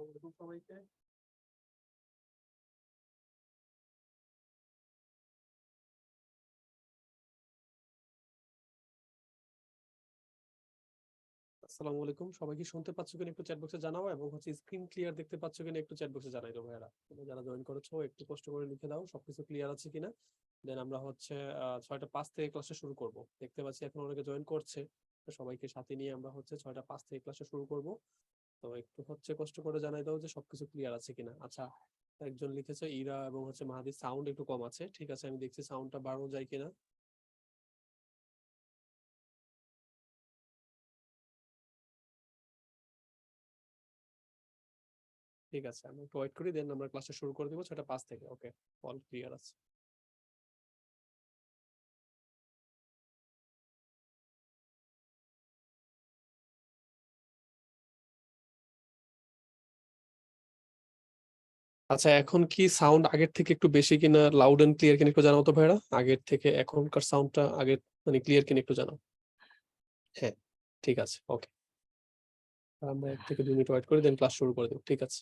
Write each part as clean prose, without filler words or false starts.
আসসালামু আলাইকুম সবাইকে। আসসালামু আলাইকুম, সবাই কি শুনতে পাচ্ছ কিনা একটু চ্যাট বক্সে জানাও, এবং স্ক্রিন ক্লিয়ার দেখতে পাচ্ছ কিনা একটু চ্যাট বক্সে জানাই দাও ভাইয়ারা। তোমরা যারা জয়েন করেছো একটু কষ্ট করে লিখে দাও সবকিছু ক্লিয়ার আছে কিনা। দেন আমরা 6টা 5 থেকে ক্লাসটা শুরু করব। দেখতে পাচ্ছি এখন অনেকে জয়েন করছে, তো সবাইকে সাথে নিয়ে আমরা 6টা 5 থেকে ক্লাসটা শুরু করব। তো একটু কষ্ট করে জানাই দাও যে সবকিছু ক্লিয়ার আছে কিনা। আচ্ছা, একজন লিখেছে ইরা এবং মাহাদি সাউন্ড একটু কম আছে, ঠিক আছে আমি দেখছি সাউন্ডটা বাড়ানো যায় কিনা। ঠিক আছে, আমি একটু ওয়েট করি, দেন আমরা ক্লাসটা শুরু করে দিব 6টা 5 থেকে। ওকে, অল ক্লিয়ার আছে। আচ্ছা, এখন কি সাউন্ড আগের থেকে একটু বেশি কিনা, লাউড এন্ড ক্লিয়ার কিনা একটু জানাও তো ভাইরা। আগের থেকে এখনকার সাউন্ডটা আগের ক্লিয়ার কিনা একটু জানাও। হ্যাঁ, ঠিক আছে, ওকে। আমরা 1 থেকে 2 মিনিট ওয়েট করে দেন ক্লাস শুরু করে দেব, ঠিক আছে।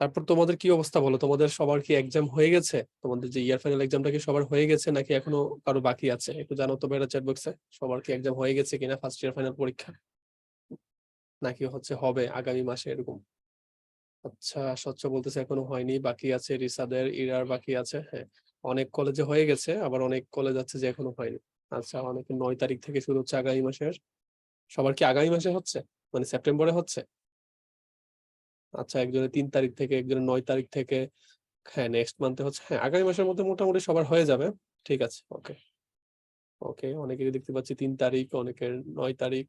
তারপর তোমাদের কি অবস্থা বলো, তোমাদের সবার কি এক্সাম হয়ে গেছে? তোমাদের যে ইয়ার ফাইনাল এক্সামটা কি সবার হয়ে গেছে নাকি এখনো কারো বাকি আছে? একটু জানাও তো ভাইরা চ্যাট বক্সে, সবার কি এক্সাম হয়ে গেছে কিনা, ফার্স্ট ইয়ার ফাইনাল পরীক্ষা, নাকি হবে আগামী মাসে এরকম। আচ্ছা, স্বচ্ছ বলতেছে এখনো হয়নি, বাকি আছে রিসাদের, ইরার বাকি আছে। হ্যাঁ, অনেক কলেজে হয়ে গেছে, আবার অনেক কলেজ আছে যে এখনো হয়নি। আচ্ছা, অনেকে 9 তারিখ থেকে শুরু হচ্ছে আগামী মাসের। সবার কি আগামী মাসে হচ্ছে, সেপ্টেম্বরে হচ্ছে? আচ্ছা, একজনের 3 তারিখ থেকে, একজনের 9 তারিখ থেকে। হ্যাঁ, নেক্সট মান্থে হচ্ছে। হ্যাঁ, আগামী মাসের মধ্যে মোটামুটি সবার হয়ে যাবে। ঠিক আছে, ওকে। ওকে, অনেকেরই দেখতে পাচ্ছি 3 তারিখ, অনেকের 9 তারিখ,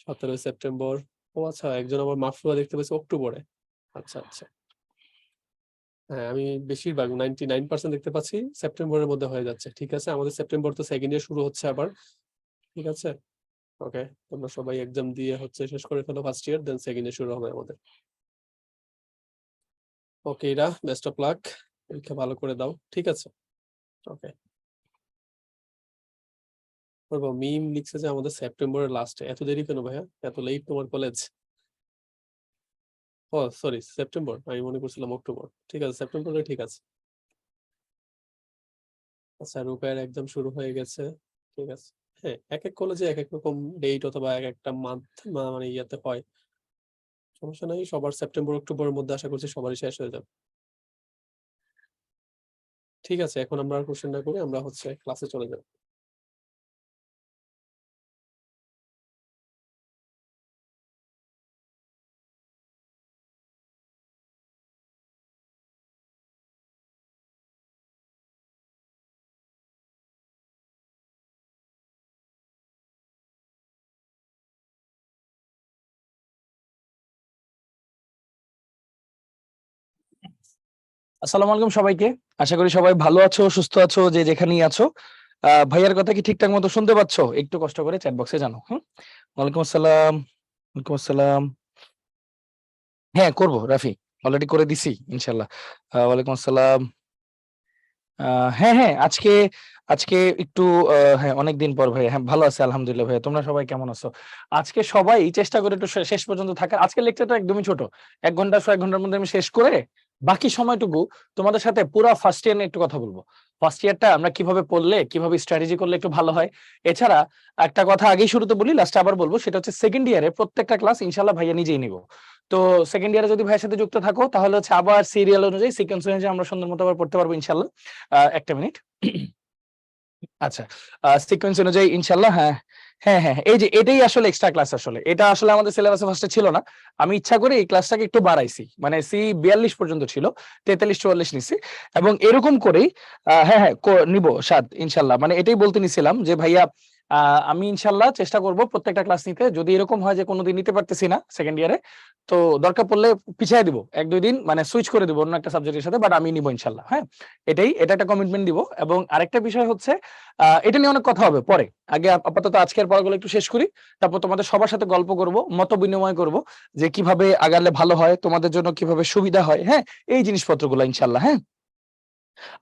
17 সেপ্টেম্বর। ও আচ্ছা, একজন আবার মাফরুয়া দেখতে পাচ্ছি অক্টোবরে। আচ্ছা আচ্ছা। হ্যাঁ, আমি বেশিরভাগ 99% দেখতে পাচ্ছি সেপ্টেম্বরের মধ্যে হয়ে যাচ্ছে। ঠিক আছে, আমাদের সেপ্টেম্বর তো সেকেন্ড ইয়ার শুরু হচ্ছে আবার। ঠিক আছে, ওকে। তোমরা সবাই এক্সাম দিয়ে শেষ করে ফেলো first year, then second year শুরু হবে আমাদের। ওকে, এরা বেস্ট অফ লাক, পরীক্ষা ভালো করে দাও, ঠিক আছে। ওকে। মিম লিখছে যে আমাদের সেপ্টেম্বরের লাস্টে। এত দেরি কেন ভাইয়া, এত লেট তোমার কলেজ? ও সরি, সেপ্টেম্বর, আমি মনে করছিলাম অক্টোবর। ঠিক আছে, সেপ্টেম্বরে ঠিক আছে। আচ্ছা, রূপায়ের এক্সাম শুরু হয়ে গেছে। ঠিক আছে। হ্যাঁ, এক এক কলেজে এক এক রকম ডেট অথবা এক একটা মান্থ ইয়াতে হয়। সমস্যা নাই, সবার সেপ্টেম্বর অক্টোবরের মধ্যে আশা করছি সবারই শেষ হয়ে যাবে। ঠিক আছে, এখন আমরা আর কোশ্চেন না করি, আমরা ক্লাসে চলে যাব। আসসালামু আলাইকুম সবাইকে। আশা করি সবাই ভালো আছো, সুস্থ আছো, যে যেখানেই আছো। ভাইয়ার কথা কি ঠিকঠাক মতো শুনতে পাচ্ছ? একটু কষ্ট করে চ্যাট বক্সে জানো। ওয়ালাইকুম আসসালাম। ওয়ালাইকুম আসসালাম। হ্যাঁ, করবো রাফি, অলরেডি করে দিছি ইনশাল্লাহ। ওয়ালাইকুম আসসালাম। হ্যাঁ হ্যাঁ, আজকে আজকে একটু হ্যাঁ, অনেকদিন পর ভাই। হ্যাঁ, ভালো আছে আলহামদুলিল্লাহ। ভাইয়া তোমরা সবাই কেমন আছো? আজকে সবাই চেষ্টা করে একটু শেষ পর্যন্ত থাকার। আজকের লেকচারটা একদমই ছোট, 1 ঘন্টার মধ্যে আমি শেষ করে বাকি সময়টুকু তোমাদের সাথে পুরো ফার্স্ট ইয়ার নিয়ে একটু কথা বলবো। ফার্স্ট ইয়ারটা আমরা কিভাবে পড়লে, কিভাবে স্ট্র্যাটেজি করলে একটু ভালো হয়। এছাড়া একটা কথা আগেই শুরুতে বলি, লাস্টে আবার বলবো, সেটা হচ্ছে সেকেন্ড ইয়ারে প্রত্যেকটা ক্লাস ইনশাল্লাহ ভাইয়া নিজেই নিব। তো সেকেন্ড ইয়ারে যদি ভাইয়ের সাথে যুক্ত থাকো তাহলে আবার সিরিয়াল অনুযায়ী, সিকোয়েন্স অনুযায়ী আমরা সুন্দর মতো আবার পড়তে পারবো ইনশাল্লাহ। একটা মিনিট। আচ্ছা, সিকোয়েন্স অনুযায়ী ইনশাল্লাহ। হ্যাঁ হ্যাঁ হ্যাঁ, এই যে এটাই আসলে এক্সট্রা ক্লাস। আসলে এটা আসলে আমাদের সিলেবাসে ফার্স্টে ছিল না। আমি ইচ্ছা করে এই ক্লাসটাকে একটু বাড়াইছি, মানে C42 পর্যন্ত ছিল, 43-44 নিছি। এবং এরকম করেই হ্যাঁ হ্যাঁ নিব সাদ ইনশাল্লাহ। মানে এটাই বলতে নিছিলাম যে ভাইয়া, আমি ইনশাল্লাহ চেষ্টা করব প্রত্যেকটা ক্লাস নিতে। যদি এরকম হয় যে কোনোদিন নিতে পারতেছি না সেকেন্ড ইয়ারে, তো দরকার পড়লে পিছিয়ে দিব 1-2 দিন, মানে সুইচ করে দিব অন্য একটা সাবজেক্টের সাথে, বাট আমি নিব ইনশাল্লাহ। হ্যাঁ, এটা একটা কমিটমেন্ট দিব। এবং আরেকটা বিষয় হচ্ছে, এটা নিয়ে অনেক কথা হবে পরে। আগে আপাতত আজকের পড়াগুলো একটু শেষ করি, তারপর তোমাদের সবার সাথে গল্প করব, মত বিনিময় করব, যে কিভাবে আগালে ভালো হয়, তোমাদের জন্য কিভাবে সুবিধা হয়। হ্যাঁ, এই জিনিসপত্রগুলো ইনশাল্লাহ। হ্যাঁ,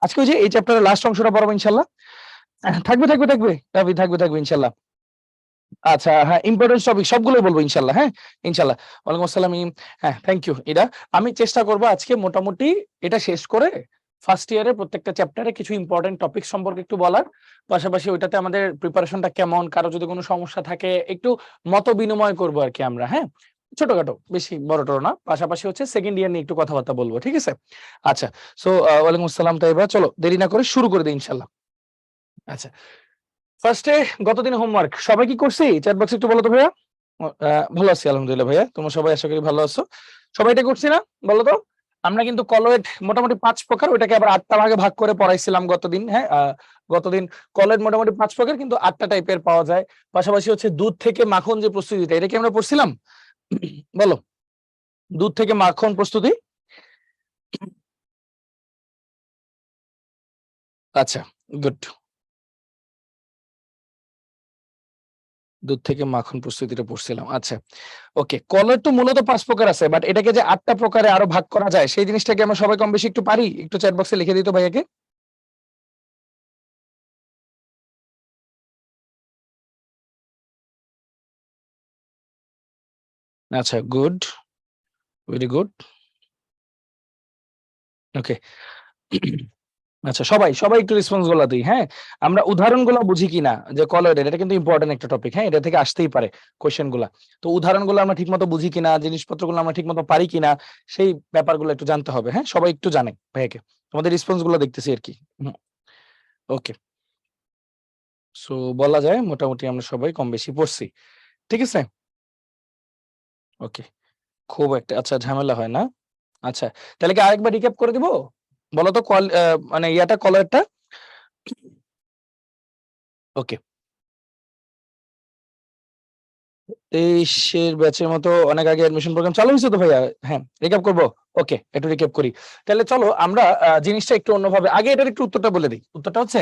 আজকে ওই যে এই চ্যাপ্টারের লাস্ট অংশটা পড়াবো ইনশাল্লাহ। থাকবে থাকবে থাকবে থাকবে থাকবে থাকবে ইনশাল্লাহ। আচ্ছা হ্যাঁ, ইম্পর্টেন্ট টপিক সবগুলো বলবো ইনশাল্লাহ। হ্যাঁ ইনশাল্লাহ। ওয়ালাইকুম আসসালাম হ্যাঁ থ্যাংক ইউ। এটা আমি চেষ্টা করব আজকে মোটামুটি এটা শেষ করে ফার্স্ট ইয়ারের প্রত্যেকটা চ্যাপ্টারে কিছু ইম্পর্টেন্ট টপিক সম্পর্কে একটু বলার পাশাপাশি ওইটাতে আমাদের প্রিপারেশনটা কেমন, কারো যদি কোনো সমস্যা থাকে একটু মত বিনিময় করবো আর কি আমরা। হ্যাঁ ছোটখাটো, বেশি বড় টড় না। পাশাপাশি হচ্ছে সেকেন্ড ইয়ার নিয়ে একটু কথাবার্তা বলবো, ঠিক আছে? আচ্ছা সো ওয়ালাইকুম আসসালাম। তাই এবার চলো দেরি না করে শুরু করে দিই ইনশাল্লাহ। আচ্ছা ফার্স্টে গতদিন হোমওয়ার্ক সবাই কি করছি চ্যাট বক্সে একটু বলো তো ভাইয়া। ভালো আছি আলহামদুলিল্লাহ ভাইয়া, তোমরা সবাই আশা করি ভালো আছো। সবাই এটা করছি না বলো তো? আমরা কিন্তু কলয়েড মোটামুটি 5 প্রকার, ওইটাকে আবার 8টা ভাগে ভাগ করে পড়াইছিলাম গতদিন। হ্যাঁ গতদিন কলয়েড মোটামুটি 5 প্রকার কিন্তু 8টা টাইপের পাওয়া যায়। পাশাপাশি হচ্ছে দুধ থেকে মাখন যে প্রস্তুতিটা, এটা কি আমরা পড়ছিলাম? বলো, দুধ থেকে মাখন প্রস্তুতি। আচ্ছা গুড, দুধ থেকে মাখন প্রস্তুতিটা পড়ছিলাম। আচ্ছা ওকে, কলয়েড তো মূলত 5 প্রকার আছে, বাট এটাকে যে 8টা প্রকারে আরো ভাগ করা যায় সেই জিনিসটাকে আমরা সবাই কম বেশি একটু পারি। একটু চ্যাট বক্সে লিখে দিত ভাইয়াকে। আচ্ছা গুড, ভেরি গুড। ওকে আচ্ছা সবাই সবাই একটু রেসপন্স গুলো দিই। হ্যাঁ আমরা উদাহরণগুলো বুঝি কিনা যে কলয়েডের, এটা কিন্তু ইম্পর্টেন্ট একটা টপিক। হ্যাঁ এটা থেকে আসতেই পারে কোশ্চেন গুলা। তো উদাহরণগুলো আমরা ঠিকমতো বুঝি কিনা, জিনিসপত্রগুলো আমরা ঠিকমতো পারি কিনা, সেই ব্যাপারগুলো একটু জানতে হবে। হ্যাঁ সবাই একটু জানে ভাইয়াকে, তোমাদের রেসপন্স গুলো দেখতেছি আর কি। ওকে সো বলা যায় মোটামুটি আমরা সবাই কম বেশি পড়ছি, ঠিক আছে? ওকে খুব একটা আচ্ছা ঝামেলা হয় না। আচ্ছা তাহলে কি আরেকবার রিক্যাপ করে দিব? বলো তো মানে ইয়াটা কলয়েডটা। ওকে 23-এর ব্যাচের মতো অনেক আগে অ্যাডমিশন প্রোগ্রাম চালু হয়েছে তো ভাইয়া। হ্যাঁ রিক্যাপ করবো। ওকে একটু রিক্যাপ করি তাহলে। চলো আমরা জিনিসটা একটু অন্যভাবে আগে এটার একটু উত্তরটা বলে দিই। উত্তরটা হচ্ছে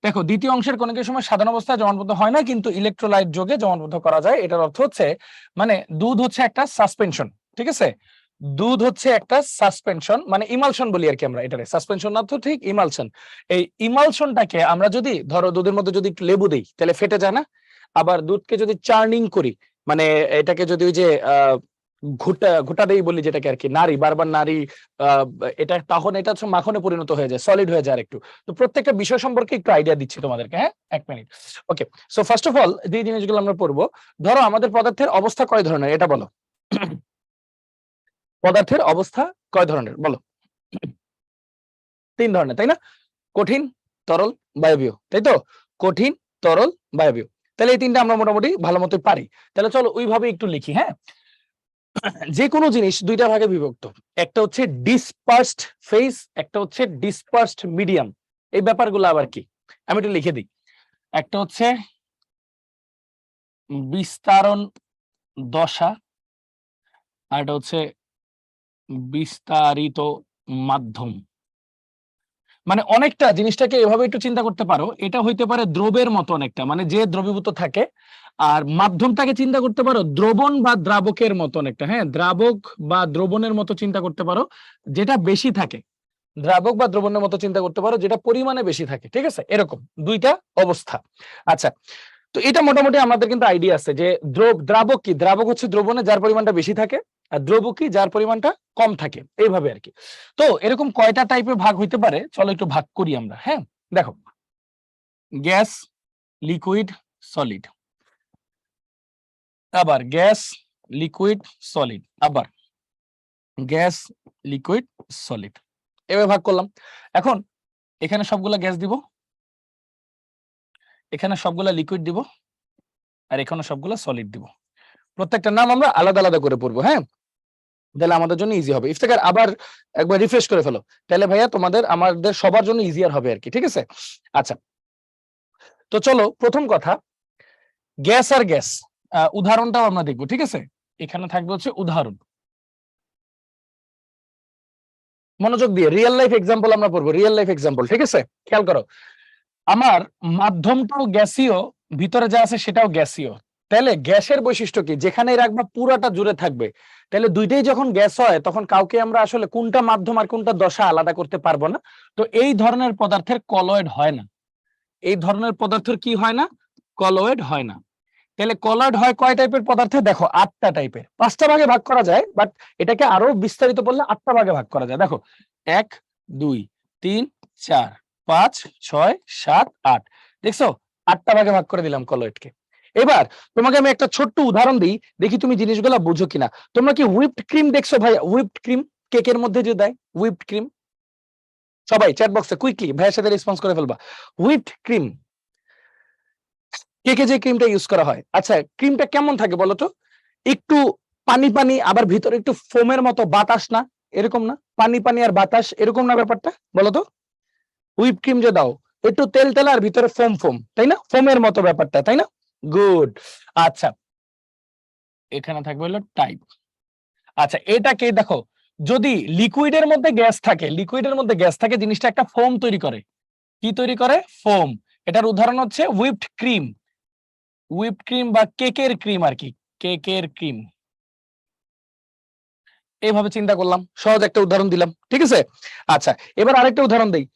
দেখো, দ্বিতীয় অংশের কণিকের সময় সাধারণ অবস্থায় জমাটবদ্ধ হয় না, কিন্তু ইলেকট্রোলাইট যোগে জমাটবদ্ধ করা যায়। এটার অর্থ হচ্ছে মানে দুধ হচ্ছে একটা সাসপেনশন, ঠিক আছে? দুধ হচ্ছে একটা সাসপেনশন, মানে ইমালশন বলি আর কি আমরা এটারে। সাসপেনশন না তো ঠিক, ইমালশন। এই ইমালশনটাকে আমরা যদি ধরো দুধের মধ্যে যদি একটু লেবু দেই তাহলে ফেটে যায় না? আবার দুধকে যদি চার্নিং করি, মানে এটাকে যদি ওই যে ঘুটা দেই বলি যেটাকে আর কি, নারী বারবার নারী, এটা তখন এটা হচ্ছে মাখনে পরিণত হয়ে যায়, সলিড হয়ে যায় আর একটু। তো প্রত্যেকটা বিষয় সম্পর্কে একটু আইডিয়া দিচ্ছি তোমাদেরকে। হ্যাঁ 1 minute. Okay so first of all যে জিনিসগুলো আমরা পড়বো, ধরো আমাদের পদার্থের অবস্থা কয় ধরনের এটা বলো। পদার্থের অবস্থা কয় ধরনের বলো? 3 ধরনের তাই না? কঠিন, তরল, বায়বীয়, তাই তো? কঠিন, তরল, বায়বীয়। তাহলে এই 3টা আমরা মোটামুটি ভালো মতো পারি। তাহলে চলো ওইভাবে একটু লিখি। হ্যাঁ যে কোনো জিনিস 2টা ভাগে বিভক্ত, একটা হচ্ছে ডিসপার্সড ফেজ, একটা হচ্ছে ডিসপার্সড মিডিয়াম। এই ব্যাপারগুলো আবার কি আমি একটু লিখে দিই। একটা হচ্ছে বিস্তারণ দশা, আর এটা হচ্ছে বিস্তারিত মাধ্যম। মানে অনেকটা জিনিসটাকে এভাবে একটু চিন্তা করতে পারো, এটা হইতে পারে দ্রবের মতো অনেকটা, মানে যে দ্রবীভূত থাকে। আর মাধ্যমটাকে চিন্তা করতে পারো দ্রবণ বা দ্রাবকের মতো অনেকটা। হ্যাঁ দ্রাবক বা দ্রবণের মতো চিন্তা করতে পারো, যেটা বেশি থাকে। দ্রাবক বা দ্রবণের মতো চিন্তা করতে পারো, যেটা পরিমাণে বেশি থাকে, ঠিক আছে? এরকম 2টা অবস্থা। আচ্ছা তো এটা মোটামুটি আমাদের কিন্তু আইডিয়া আছে যে দ্রাবক কি, দ্রাবক হচ্ছে দ্রবণে যার পরিমাণটা বেশি থাকে, আর দ্রব কি যার পরিমাণটা কম থাকে, এইভাবে আর কি। তো এরকম কয়টা টাইপের ভাগ হইতে পারে চলো একটু ভাগ করি আমরা। হ্যাঁ দেখো, গ্যাস, লিকুইড, সলিড, আবার গ্যাস, লিকুইড, সলিড, আবার গ্যাস, লিকুইড, সলিড, এভাবে ভাগ করলাম। এখন এখানে সবগুলা গ্যাস দিব, এখানে সবগুলা লিকুইড দিব, আর এখানে সবগুলা সলিড দিব। প্রত্যেকটা নাম আমরা আলাদা আলাদা করে পড়বো। হ্যাঁ তাহলে আমাদের জন্য ইজি হবে। ইফতেখার আবার একবার রিফ্রেশ করে ফেলো, তাহলে ভাইয়া তোমাদের আমাদের সবার জন্য ইজিয়ার হবে আর কি, ঠিক আছে? আচ্ছা তো চলো প্রথম কথা, গ্যাস আর গ্যাস উদাহরণটাও আমরা দেখবো, ঠিক আছে? এখানে থাকবে হচ্ছে উদাহরণ, মনোযোগ দিয়ে রিয়েল লাইফ এক্সাম্পল আমরা পড়বো, রিয়েল লাইফ এক্সাম্পল, ঠিক আছে? খেয়াল করো, আমার মাধ্যমটাও গ্যাসীয়, ভিতরে যা আছে সেটাও গ্যাসীয়, তাহলে গ্যাসের বৈশিষ্ট্য কি, যেখানে রাখবা পুরাটা জুড়ে থাকবে। তাহলে দুইটাই যখন গ্যাস হয় তখন কাউকে আমরা আসলে কোনটা মাধ্যম আর কোনটা দশা আলাদা করতে পারবো না। তো এই ধরনের পদার্থের কলয়েড হয় না, এই ধরনের পদার্থের কি হয় না, কলয়েড হয় না। তাহলে কলয়েড হয় কয় টাইপের পদার্থে, দেখো 8টা টাইপের, 5টা ভাগে ভাগ করা যায়, বাট এটাকে আরো বিস্তারিত বললে 8টা ভাগে ভাগ করা যায়। দেখো 1 2 3 4 5 6 7 8, দেখছো 8টা ভাগে ভাগ করে দিলাম কলয়েডকে। এবার তোমাকে আমি একটা ছোট্ট উদাহরণ দিই, দেখি তুমি জিনিসগুলো বুঝো কিনা। তোমরা কি হুইপড ক্রিম দেখছো ভাই? হুইপড ক্রিম কেকের মধ্যে যে দেয় হুইপড ক্রিম, সবাই চ্যাট বক্সে কুইকলি ভাইয়ের সাথে রেসপন্স করে ফেলবা। হুইপড ক্রিম, কেকে যে ক্রিমটা ইউজ করা হয়, আচ্ছা ক্রিমটা কেমন থাকে বলো তো? একটু পানি পানি, আবার ভিতরে একটু ফোমের মতো, বাতাস না এরকম না, পানি পানি আর বাতাস এরকম না ব্যাপারটা, বলো তো? হুইপ ক্রিম যে দাও একটু তেল তেল আর ভিতরে ফোম ফোম, তাই না? ফোমের মতো ব্যাপারটা, তাই না? গুড। আচ্ছা এখানে থাকবে হলো টাইপ। আচ্ছা এটাকে দেখো, যদি লিকুইডের মধ্যে গ্যাস থাকে, লিকুইডের মধ্যে গ্যাস থাকে, জিনিসটা একটা ফোম তৈরি করে। কি তৈরি করে? ফোম। এটার উদাহরণ হচ্ছে হুইপড ক্রিম, হুইপড ক্রিম বা কেকের ক্রিম আর কি, কেকের ক্রিম। এইভাবে চিন্তা করলাম, সহজ একটা উদাহরণ দিলাম, ঠিক আছে? আচ্ছা এবার আরেকটা উদাহরণ দেই।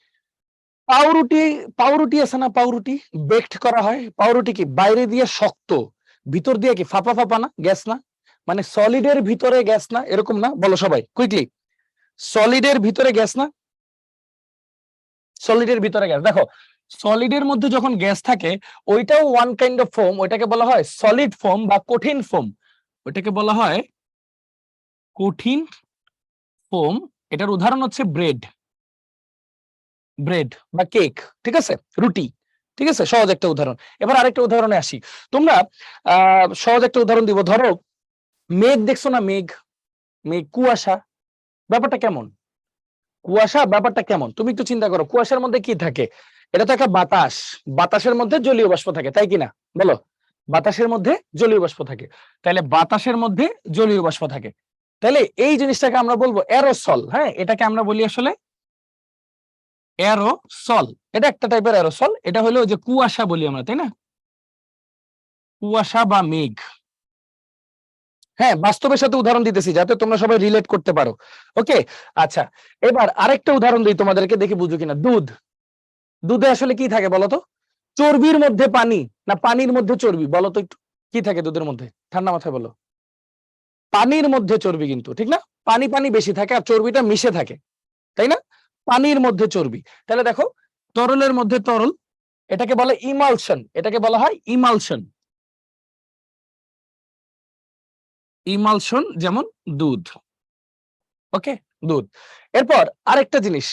পাউরুটি, পাউরুটি আছে না, পাউরুটি বেকড করা হয়, পাউরুটি কি বাইরে দিয়ে শক্ত, ভিতর দিয়ে কি ফাঁপা ফাঁপা না, গ্যাস না? মানে সলিডের ভিতরে গ্যাস না, এরকম না? বলো সবাই কুইকলি, সলিডের ভিতরে গ্যাস না? সলিডের ভিতরে গ্যাস। দেখো সলিডের মধ্যে যখন গ্যাস থাকে ওইটাও ওয়ান কাইন্ড অফ ফোম, ওইটাকে বলা হয় সলিড ফোম বা কঠিন ফোম, ওইটাকে বলা হয় কঠিন ফোম। এটার উদাহরণ হচ্ছে ব্রেড, ব্রেড বা কেক, ঠিক আছে, রুটি, ঠিক আছে, সহজ একটা উদাহরণ। এবার আরেকটা উদাহরণে আসি। তোমরা সহজ একটা উদাহরণ দিব, ধরো মেঘ দেখছো না, মেঘ, মেঘ কুয়াশা, ব্যাপারটা কেমন? কুয়াশা ব্যাপারটা কেমন তুমি একটু চিন্তা করো, কুয়াশার মধ্যে কি থাকে? এটা তো একটা বাতাস, বাতাসের মধ্যে জলীয় বাষ্প থাকে, তাই কিনা বলো? বাতাসের মধ্যে জলীয় বাষ্প থাকে, তাহলে বাতাসের মধ্যে জলীয় বাষ্প থাকে, তাহলে এই জিনিসটাকে আমরা বলবো এরোসল। হ্যাঁ এটাকে আমরা বলি আসলে এরোসল, এটা একটা টাইপের এরোসল। এটা হলো যে কুয়াশা বলি আমরা, তাই না? কুয়াশা বা মেঘ। হ্যাঁ বাস্তবের সাথে উদাহরণ দিতেছি যাতে তোমরা সবাই রিলেট করতে পারো। ওকে আচ্ছা এবার আরেকটা উদাহরণ দিই তোমাদেরকে, দেখি বুঝো কিনা। দুধ, দুধে আসলে কি থাকে বলতো? চর্বির মধ্যে পানি না পানির মধ্যে চর্বি, বলো তো একটু? কি থাকে দুধের মধ্যে, ঠান্ডা মাথায় বলো? পানির মধ্যে চর্বি, কিন্তু ঠিক না? পানি পানি বেশি থাকে আর চর্বিটা মিশে থাকে, তাই না? পানির মধ্যে চর্বি। তাহলে দেখো তরলের মধ্যে তরল, এটাকে বলে ইমালশন, এটাকে বলা হয় ইমালশন, ইমালশন যেমন দুধ। ওকে দুধ। এরপর আরেকটা জিনিস,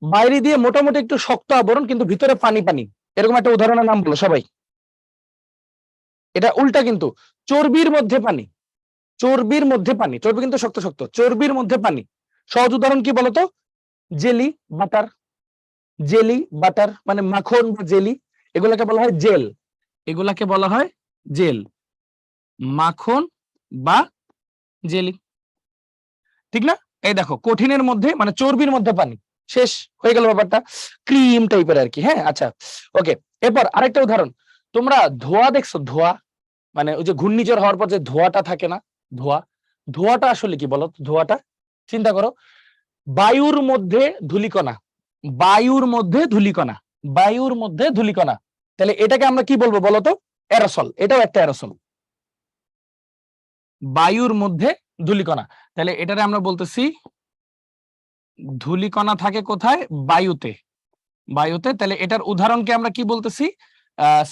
বাইরে দিয়ে মোটামুটি একটু শক্ত আবরণ কিন্তু ভিতরে পানি পানি, এরকম একটা উদাহরণের নাম বলো সবাই। এটা উল্টা কিন্তু, চর্বির মধ্যে পানি, চর্বির মধ্যে পানি, চর্বি কিন্তু শক্ত শক্ত, চর্বির মধ্যে পানি। সহজ উদাহরণ কি বলতো? জেলি, বাটার, জেলি বাটার মানে মাখন বা জেলি, এগুলাকে বলা হয় জেল, এগুলাকে বলা হয় জেল, মাখন বা জেলি, ঠিক না? এই দেখো কঠিনের মধ্যে মানে চর্বির মধ্যে পানি, শেষ হয়ে গেল ব্যাপারটা, ক্রিম টাইপের আর কি। হ্যাঁ আচ্ছা ওকে। এরপর আরেকটা উদাহরণ, তোমরা ধোঁয়া দেখছো? ধোঁয়া মানে ওই যে ঘূর্ণিঝড় হওয়ার পর যে ধোঁয়াটা থাকে না, ধোঁয়া, ধোঁয়াটা আসলে কি বলো? ধোঁয়াটা চিন্তা করো, বায়ুর মধ্যে ধূলিকণা, বায়ুর মধ্যে ধূলিকণা, বায়ুর মধ্যে ধূলিকণা, তাহলে এটাকে আমরা কি বলবো বলতো? এরোসল, এটাও একটা এরোসল, বায়ুর মধ্যে ধূলিকণা। তাহলে এটারে আমরা বলতেছি ধূলিকণা থাকে কোথায়? বায়ুতে, বায়ুতে। তাহলে এটার উদাহরণকে আমরা কি বলতেছি?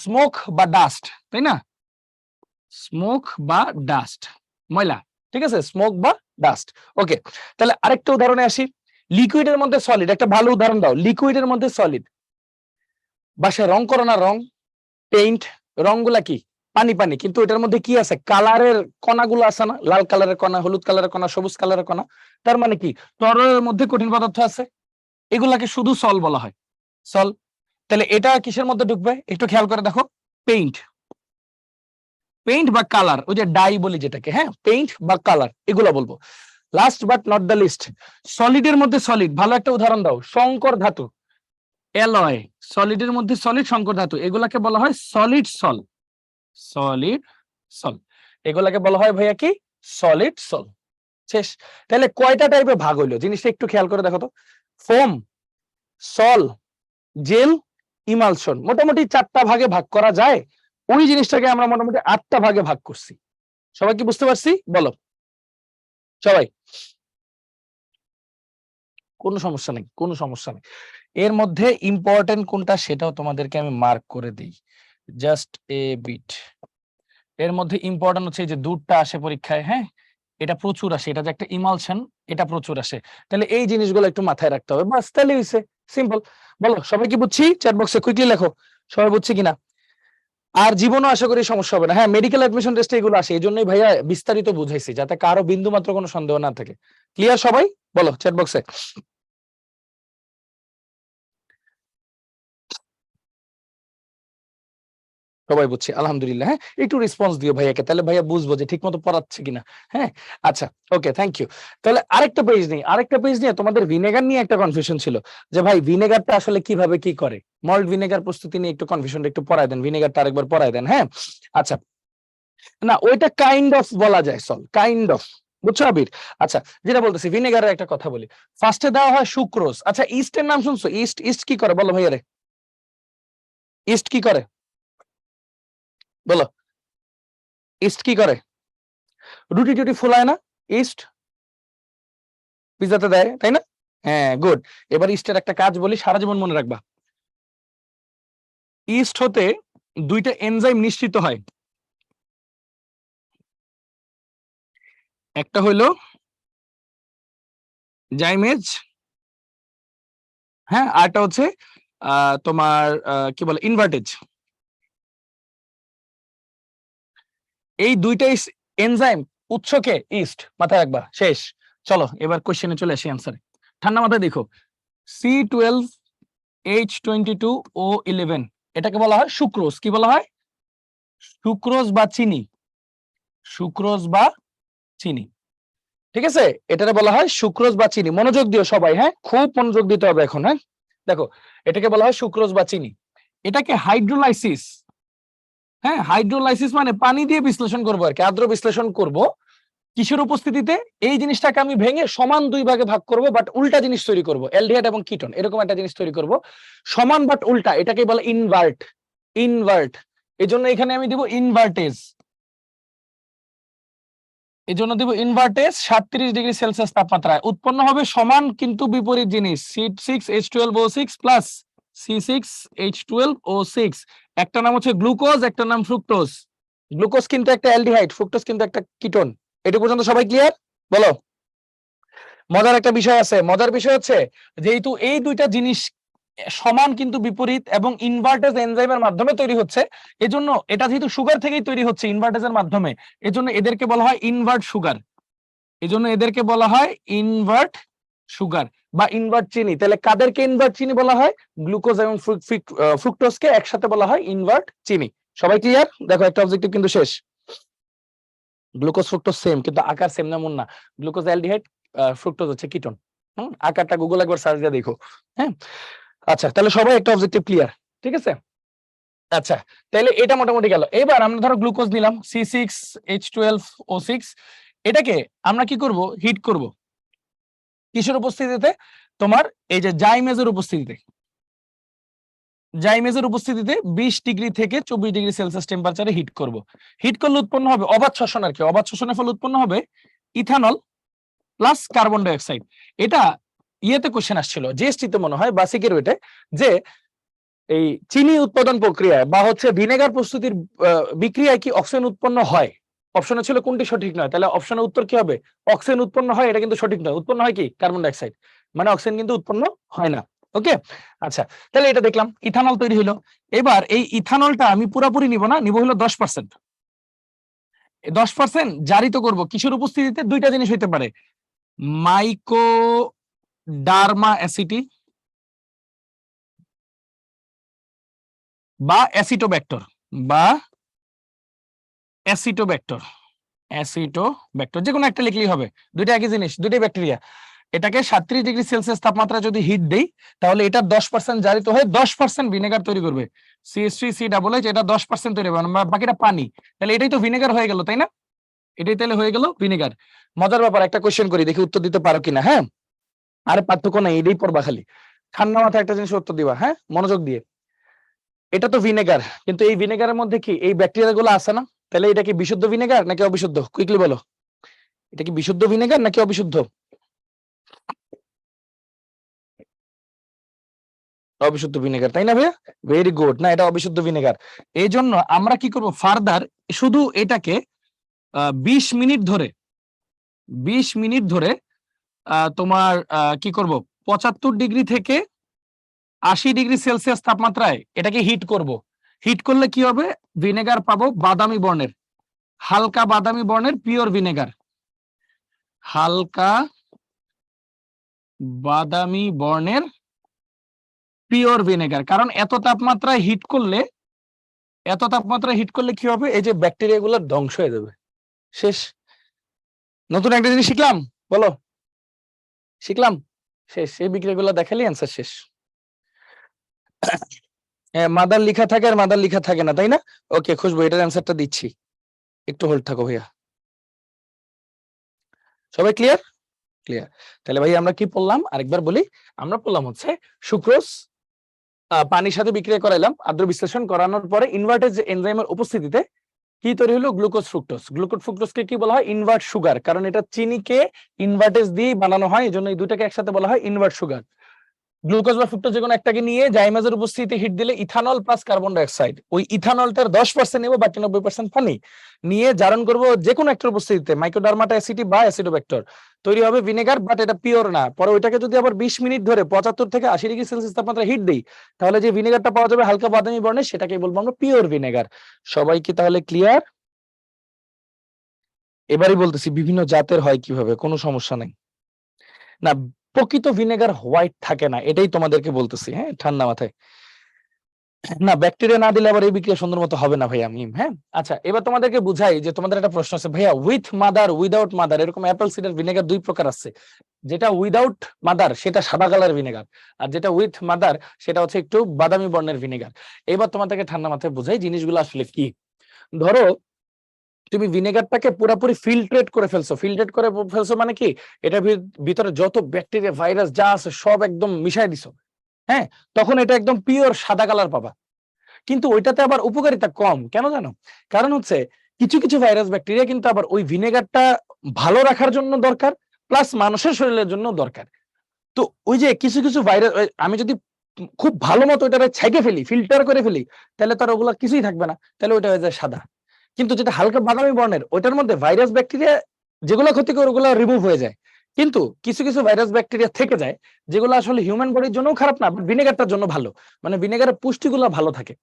স্মোক বা ডাস্ট, তাই না? স্মোক বা ডাস্ট, ময়লা, ঠিক আছে, স্মোক বা ডাস্ট। ওকে তাহলে আরেকটা উদাহরণে আসি, লিকুইডের মধ্যে সলিড, একটা ভালো উদাহরণ দাও, লিকুইডের মধ্যে সলিড। বাসায় রং করো না, রং, পেইন্ট, রংগুলা কি পানি পানি, কিন্তু এটার মধ্যে কি আছে? কালারের কণাগুলো আছে না, লাল কালারের কণা, হলুদ কালারের কণা, সবুজ কালারের কণা, তার মানে কি তরলের মধ্যে কঠিন পদার্থ আছে, এগুলাকে শুধু সল বলা হয়, সল। তাহলে এটা কিসের মধ্যে ঢুকবে একটু খেয়াল করে দেখো, পেইন্ট, পেইন্ট বা কালার, ওই যে ডাই বলি যেটাকে, হ্যাঁ পেইন্ট বা কালার, এগুলো বলবো। Last but not the least, সলিডের মধ্যে সলিড, ভালো একটা উদাহরণ দাও, সংকর ধাতু, অ্যালয়, সলিডের মধ্যে সলিড, সংকর ধাতু, এগুলাকে বলা হয় সলিড সল, সলিড সল, এগুলাকে বলা হয় ভাইয়া কি সলিড সল। শেষ। তাহলে কয়টা টাইপে ভাগ হইলো জিনিসটা একটু খেয়াল করে দেখো তো, ফোম, সল, জেল, ইমালশন, মোটামুটি 4টা ভাগে ভাগ করা যায়। ওই জিনিসটাকে আমরা মোটামুটি 8টা ভাগে ভাগ করছি। সবাই কি বুঝতে পারছি? বলো সবাই। কোনো সমস্যা নেই, কোনো সমস্যা নেই। এর মধ্যে ইম্পর্টেন্ট কোনটা সেটাও তোমাদেরকে আমি মার্ক করে দিই, জাস্ট এ বিট। এর মধ্যে ইম্পর্টেন্ট হচ্ছে এই যে দুধটা আসে পরীক্ষায়, হ্যাঁ, এটা প্রচুর আসে, এটা যে একটা ইমালশন, এটা প্রচুর আসে। তাহলে এই জিনিসগুলো একটু মাথায় রাখতে হবে, বাস তাহলে হইছে, সিম্পল। বলো সবাই কি বুঝছি? চ্যাট বক্সে কুইকলি লেখো সবাই বুঝছি কিনা। আর জীবনও আশা করি সমস্যা হবে না। হ্যাঁ, মেডিকেল অ্যাডমিশন টেস্টে এগুলো আসে, এই জন্যই ভাইয়া বিস্তারিত বুঝাইছি যাতে কারো বিন্দু মাত্র কোনো সন্দেহ না থাকে। ক্লিয়ার সবাই? বলো চ্যাট বক্সে। সবাই বুঝছি আলহামদুলিল্লাহ। হ্যাঁ, একটু রেসপন্স দিও ভাইয়াকে, তাহলে ভাইয়া বুঝবো যে ঠিক মতো পড়াচ্ছে কিনা। হ্যাঁ, আচ্ছা, ওকে, থ্যাংক ইউ। তাহলে আরেকটা পেজ নিয়ে তোমাদের ভিনেগার নিয়ে একটা কনফিউশন ছিল যে ভাই ভিনেগারটা আসলে কিভাবে কি করে। মল্ট ভিনেগার প্রস্তুতি নিয়ে একটু কনফিউশনটা একটু পড়ায় দেন, ভিনেগারটা আরেকবার পড়ায় দেন। হ্যাঁ, আচ্ছা, না ওইটা কাইন্ড অফ বলা যায়, সল কাইন্ড অফ, বুঝছো আবির? আচ্ছা, যেটা বলতেছি ভিনেগারের একটা কথা বলি। ফার্স্টে দেওয়া হয় সুক্রোজ। আচ্ছা, ইস্টের নাম শুনছো? ইস্ট, ইস্ট কি করে বলো ভাইয়া রে, ইস্ট কি করে বলো, ইস্ট কি করে? রুটি টুটি ফুলায় না ইস্ট, পিজাতে দেয় তাই না? হ্যাঁ, গুড। এবার ইস্টের একটা কাজ বলি, সারা জীবন মনে রাখবা। ইস্ট হতে দুইটা এনজাইম নিশ্চিত হয়, একটা হইলো জাইমেজ, হ্যাঁ, আরটা হচ্ছে তোমার কি বলে ইনভার্টেজ। এই দুইটাই এনজাইম, উৎসকে ইস্ট, মাথায় রাখবা। শেষ। চলো এবার কোশ্চেনে চলে আসি, অ্যান্সারে ঠান্ডা মাথায় দেখো। C12H22O11 এটাকে বলা হয় সুক্রোজ। কি বলা হয়? সুক্রোজ বা চিনি, সুক্রোজ বা চিনি, ঠিক আছে? এটাকে বলা হয় সুক্রোজ বা চিনি। মনোযোগ দিও সবাই, হ্যাঁ, খুব মনোযোগ দিতে হবে এখন। হ্যাঁ, দেখো, এটাকে বলা হয় সুক্রোজ বা চিনি। এটাকে হাইড্রোলাইসিস, হ্যাঁ, হাইড্রোলাইসিস মানে পানি দিয়ে বিশ্লেষণ করবো আর কি, আদ্র বিশ্লেষণ করব। কিসের উপস্থিতিতে? এই জিনিসটাকে আমি ভেঙে সমান দুই ভাগে ভাগ করব, বাট উল্টা জিনিস তৈরি করব, অ্যালডিহাইড এবং কিটোন, এরকম একটা জিনিস তৈরি করব, সমান বাট উল্টা। এটাকে বলে ইনভার্ট, ইনভার্ট। এজন্য এখানে আমি দিব ইনভার্টেজ, এজন্য দিব ইনভার্টেজ। 37°C তাপমাত্রায় উৎপন্ন হবে সমান কিন্তু বিপরীত জিনিস, C6H12O6 প্লাস C6H12O6। একটা নাম হচ্ছে গ্লুকোজ, একটা নাম ফ্রুক্টোজ। গ্লুকোজ কিন্তু একটা অ্যালডিহাইড, ফ্রুক্টোজ কিন্তু একটা কিটোন। এটুকু পর্যন্ত সবাই ক্লিয়ার? বলো। মজার একটা বিষয় আছে, মজার বিষয় হচ্ছে যেহেতু এই দুইটা জিনিস সমান কিন্তু বিপরীত এবং ইনভার্টেজ এনজাইমের মাধ্যমে তৈরি হচ্ছে, এজন্য এটা যেহেতু সুগার থেকেই তৈরি হচ্ছে ইনভার্টেজের মাধ্যমে, এজন্য এদেরকে বলা হয় ইনভার্ট সুগার। এজন্য এদেরকে বলা হয় ইনভার্ট সুগার বা ইনভার্ট চিনি। তাহলে কাদেরকে ইনভার্ট চিনি বলা হয়? গ্লুকোজ এবং ফ্রুক্টোজকে একসাথে বলা হয় ইনভার্ট চিনি। সবাই ক্লিয়ার? দেখো একটা অবজেক্টিভ কিন্তু শেষ। গ্লুকোজ ফ্রুক্টোজ সেম, কিন্তু আকার সেম এমন না। গ্লুকোজ অ্যালডিহাইড, ফ্রুক্টোজ হচ্ছে কিটোন। আকারটা গুগল একবার সার্চ দিয়ে দেখো। হ্যাঁ, আচ্ছা, তাহলে সবাই একটা অবজেক্টিভ ক্লিয়ার, ঠিক আছে? আচ্ছা, তাহলে এটা মোটামুটি গেল। এবার আমরা ধরো গ্লুকোজ নিলাম C6H12O6, এটাকে আমরা কি করব? হিট করব। কিসের উপস্থিতিতে? তোমার এই যে জাইমেজের উপস্থিতিতে। জাইমেজের উপস্থিতিতে 20° থেকে 24°C টেম্পারেচারে হিট করব। হিট করলে উৎপন্ন হবে অবাধ শ্বসন আর কি, অবাধ শ্বসনের ফলে উৎপন্ন হবে ethanol plus carbon die oxide. এটা ইয়েতে কোশ্চেন আসছিল, জিএসটিতে মনে হয় বাসিকের ওইটা, যে এই চিনি উৎপাদন প্রক্রিয়ায় বা হচ্ছে ভিনেগার প্রস্তুতির বিক্রিয়ায় কি অক্সিজেন উৎপন্ন হয়? অপশনে ছিল কোনটি সঠিক নয়, তাহলে অপশনের উত্তর কি হবে? অক্সিজেন উৎপন্ন হয়, এটা কিন্তু সঠিক নয়। উৎপন্ন হয় কি? কার্বন ডাই অক্সাইড, মানে অক্সিজেন কিন্তু উৎপন্ন হয় না। ওকে, আচ্ছা, তাহলে এটা দেখলাম ইথানল তৈরি হলো। এবার এই ইথানলটা আমি পুরোপুরি নিব না, নিব হলো 10%। 10% জারিত করব কিসের উপস্থিতিতে? দুইটা জিনিস হইতে পারে, মাইকোডার্মা অ্যাসিটি বা অ্যাসিটোব্যাক্টর, বা অ্যাসিটোব্যাক্টর, অ্যাসিটোব্যাক্টর যে কোনো একটা লিখলেই হবে, দুইটা একই জিনিস, দুইটাই ব্যাকটেরিয়া। এটাকে 37°C তাপমাত্রা যদি হিট দেই তাহলে এটা 10% জারিত হয়ে 10% ভিনেগার তৈরি করবে। CH3COOH এটা 10% তৈরি হবে, বাকিটা পানি। তাহলে এটাই তো ভিনেগার হয়ে গেল, তাই না? এটাই তাহলে হয়ে গেল ভিনেগার। মজার ব্যাপার, একটা কোশ্চেন করি, দেখি উত্তর দিতে পারো কিনা। হ্যাঁ, আরে পার্থক্য নাই, এটাই পড়বা, খালি ঠান্ডা মাথায় একটা জিনিস উত্তর দিবা। হ্যাঁ, মনোযোগ দিয়ে। এটা তো ভিনেগার, কিন্তু এই ভিনেগারের মধ্যে কি এই ব্যাকটেরিয়া গুলো আছে না? তাহলে এটা কি বিশুদ্ধ ভিনেগার নাকি অবিশুদ্ধ? কুইকলি বলো, এটা কি বিশুদ্ধ ভিনেগার নাকি অবিশুদ্ধ? অবিশুদ্ধ ভিনেগার, তাই না ভাইয়া? Very good. না, এটা অবিশুদ্ধ ভিনেগার। এই জন্য আমরা কি করব, ফার্দার শুধু এটাকে 20 মিনিট ধরে 20 মিনিট ধরে তোমার কি করব, 75° থেকে 80°C তাপমাত্রায় এটাকে হিট করব। হিট করলে কি হবে, ভিনেগার পাবো বাদামি বর্ণের, হালকা বাদামি বর্ণের পিওর ভিনেগার, হালকা বাদামি বর্ণের পিওর ভিনেগার। কারণ এত তাপমাত্রায় হিট করলে কি হবে, এই যে ব্যাকটেরিয়া গুলো ধ্বংস হয়ে যাবে, শেষ। নতুন একটা জিনিস শিখলাম, বলো শিখলাম, শেষ। এই বিক্রিয়া গুলো দেখালি অ্যান্সার শেষ। মাদার লিখা থাকে আর মাদার লিখা থাকে না, তাই না? ওকে খুশবু, এটার অ্যান্সারটা দিচ্ছি, একটু হোল্ড থাকো ভাইয়া। সবাই ক্লিয়ার? ক্লিয়ার। তাহলে ভাই আমরা কি পড়লাম আরেকবার বলি। আমরা পড়লাম হচ্ছে সুক্রোজ পানির সাথে বিক্রিয়া করাইলাম, আদ্র বিশ্লেষণ করানোর পরে ইনভার্টেজ এনজাইমের উপস্থিতিতে কি তৈরি হলো, গ্লুকোজ ফ্রুক্টোজ। গ্লুকোজ ফ্রুক্টোজকে কি বলা হয়, ইনভার্ট সুগার। কারণ এটা চিনিকে ইনভার্টেজ দিয়ে বানানো হয়, এই জন্য এই দুটাকে একসাথে বলা হয় ইনভার্ট সুগার। গ্লুকোজ বা ফ্রুক্টোজ যে কোনো একটাকে নিয়ে জাইমাজের উপস্থিতিতে হিট দিলে ইথানল প্লাস কার্বন ডাইঅক্সাইড, ওই ইথানলটার 10% নেব, বাকি 90% পানি নিয়ে জারণ করব যে কোনো একটার উপস্থিতিতে, মাইক্রোডার্মাটা অ্যাসিডি বা অ্যাসিডোব্যাক্টর, তৈরি হবে ভিনেগার। বাট এটা পিওর না। পরে ওইটাকে যদি আবার 20 মিনিট ধরে 75 থেকে 80°C তাপমাত্রা হিট দিই, তাহলে যে ভিনেগারটা পাওয়া যাবে হালকা বাদামি বর্ণের, সেটাকে বলবো আমরা পিওর ভিনেগার। সবাই কি তাহলে ক্লিয়ার? এবারই বলতেছি বিভিন্ন জাতের হয় কিভাবে, কোনো সমস্যা নাই। না, প্রকৃত ভিনেগার হোয়াইট থাকে না, এটাই তোমাদেরকে বলতেছি। হ্যাঁ, ঠান্ডা মাথায়। না, ব্যাকটেরিয়া না দিলে আবার এই বিক্রিয়া সুন্দর মতো হবে না ভাইয়া। হ্যাঁ, আচ্ছা, এবার তোমাদেরকে বুঝাই যে তোমাদের একটা প্রশ্ন আছে, ভাইয়া উইথ মাদার উইদাউট মাদার, এরকম অ্যাপেল সিডার ভিনেগার দুই প্রকার আছে। যেটা উইদাউট মাদার সেটা সাদা কালার ভিনেগার, আর যেটা উইথ মাদার সেটা হচ্ছে একটু বাদামি বর্ণের ভিনেগার। এবার তোমাদেরকে ঠান্ডা মাথায় বুঝাই জিনিসগুলো আসলে কি। ধরো তুমি ভিনেগারটাকে পুরোপুরি ফিল্ট্রেট করে ফেলছো। ফিল্ট্রেট করে ফেলছো মানে কি, এটার ভিতরে যত ব্যাকটেরিয়া ভাইরাস যা আছে সব একদম মিশাই দিছো। হ্যাঁ, তখন এটা একদম পিওর সাদা কালার পাবা। কিন্তু ওইটাতে আবার উপকারিতা কম, কেন জানো? কারণ হচ্ছে কিছু কিছু ভাইরাস ব্যাকটেরিয়া কিন্তু আবার ওই ভিনেগারটা ভালো রাখার জন্য দরকার, প্লাস মানুষের শরীরের জন্য দরকার। তো ওই যে কিছু কিছু ভাইরাস আমি যদি খুব ভালো মতো ওইটা ছাইকে ফেলি, ফিল্টার করে ফেলি, তাহলে তার ওগুলা কিছুই থাকবে না, তাহলে ওইটা হয়ে যায় সাদা। কিন্তু যেটা হালকা বাদামি বর্ণের, ওইটার মধ্যে ভাইরাস ব্যাকটেরিয়া যেগুলো ক্ষতিকর ওগুলো রিমুভ হয়ে যায়। কিন্তু কিছু কিছু ভাইরাস ব্যাকটেরিয়া থেকে যায় যেগুলো আসলে হিউম্যান বডির জন্য খারাপ না, ভিনেগারটার জন্য ভালো। মানে ভিনেগারের পুষ্টিগুলো ভালো থাকে।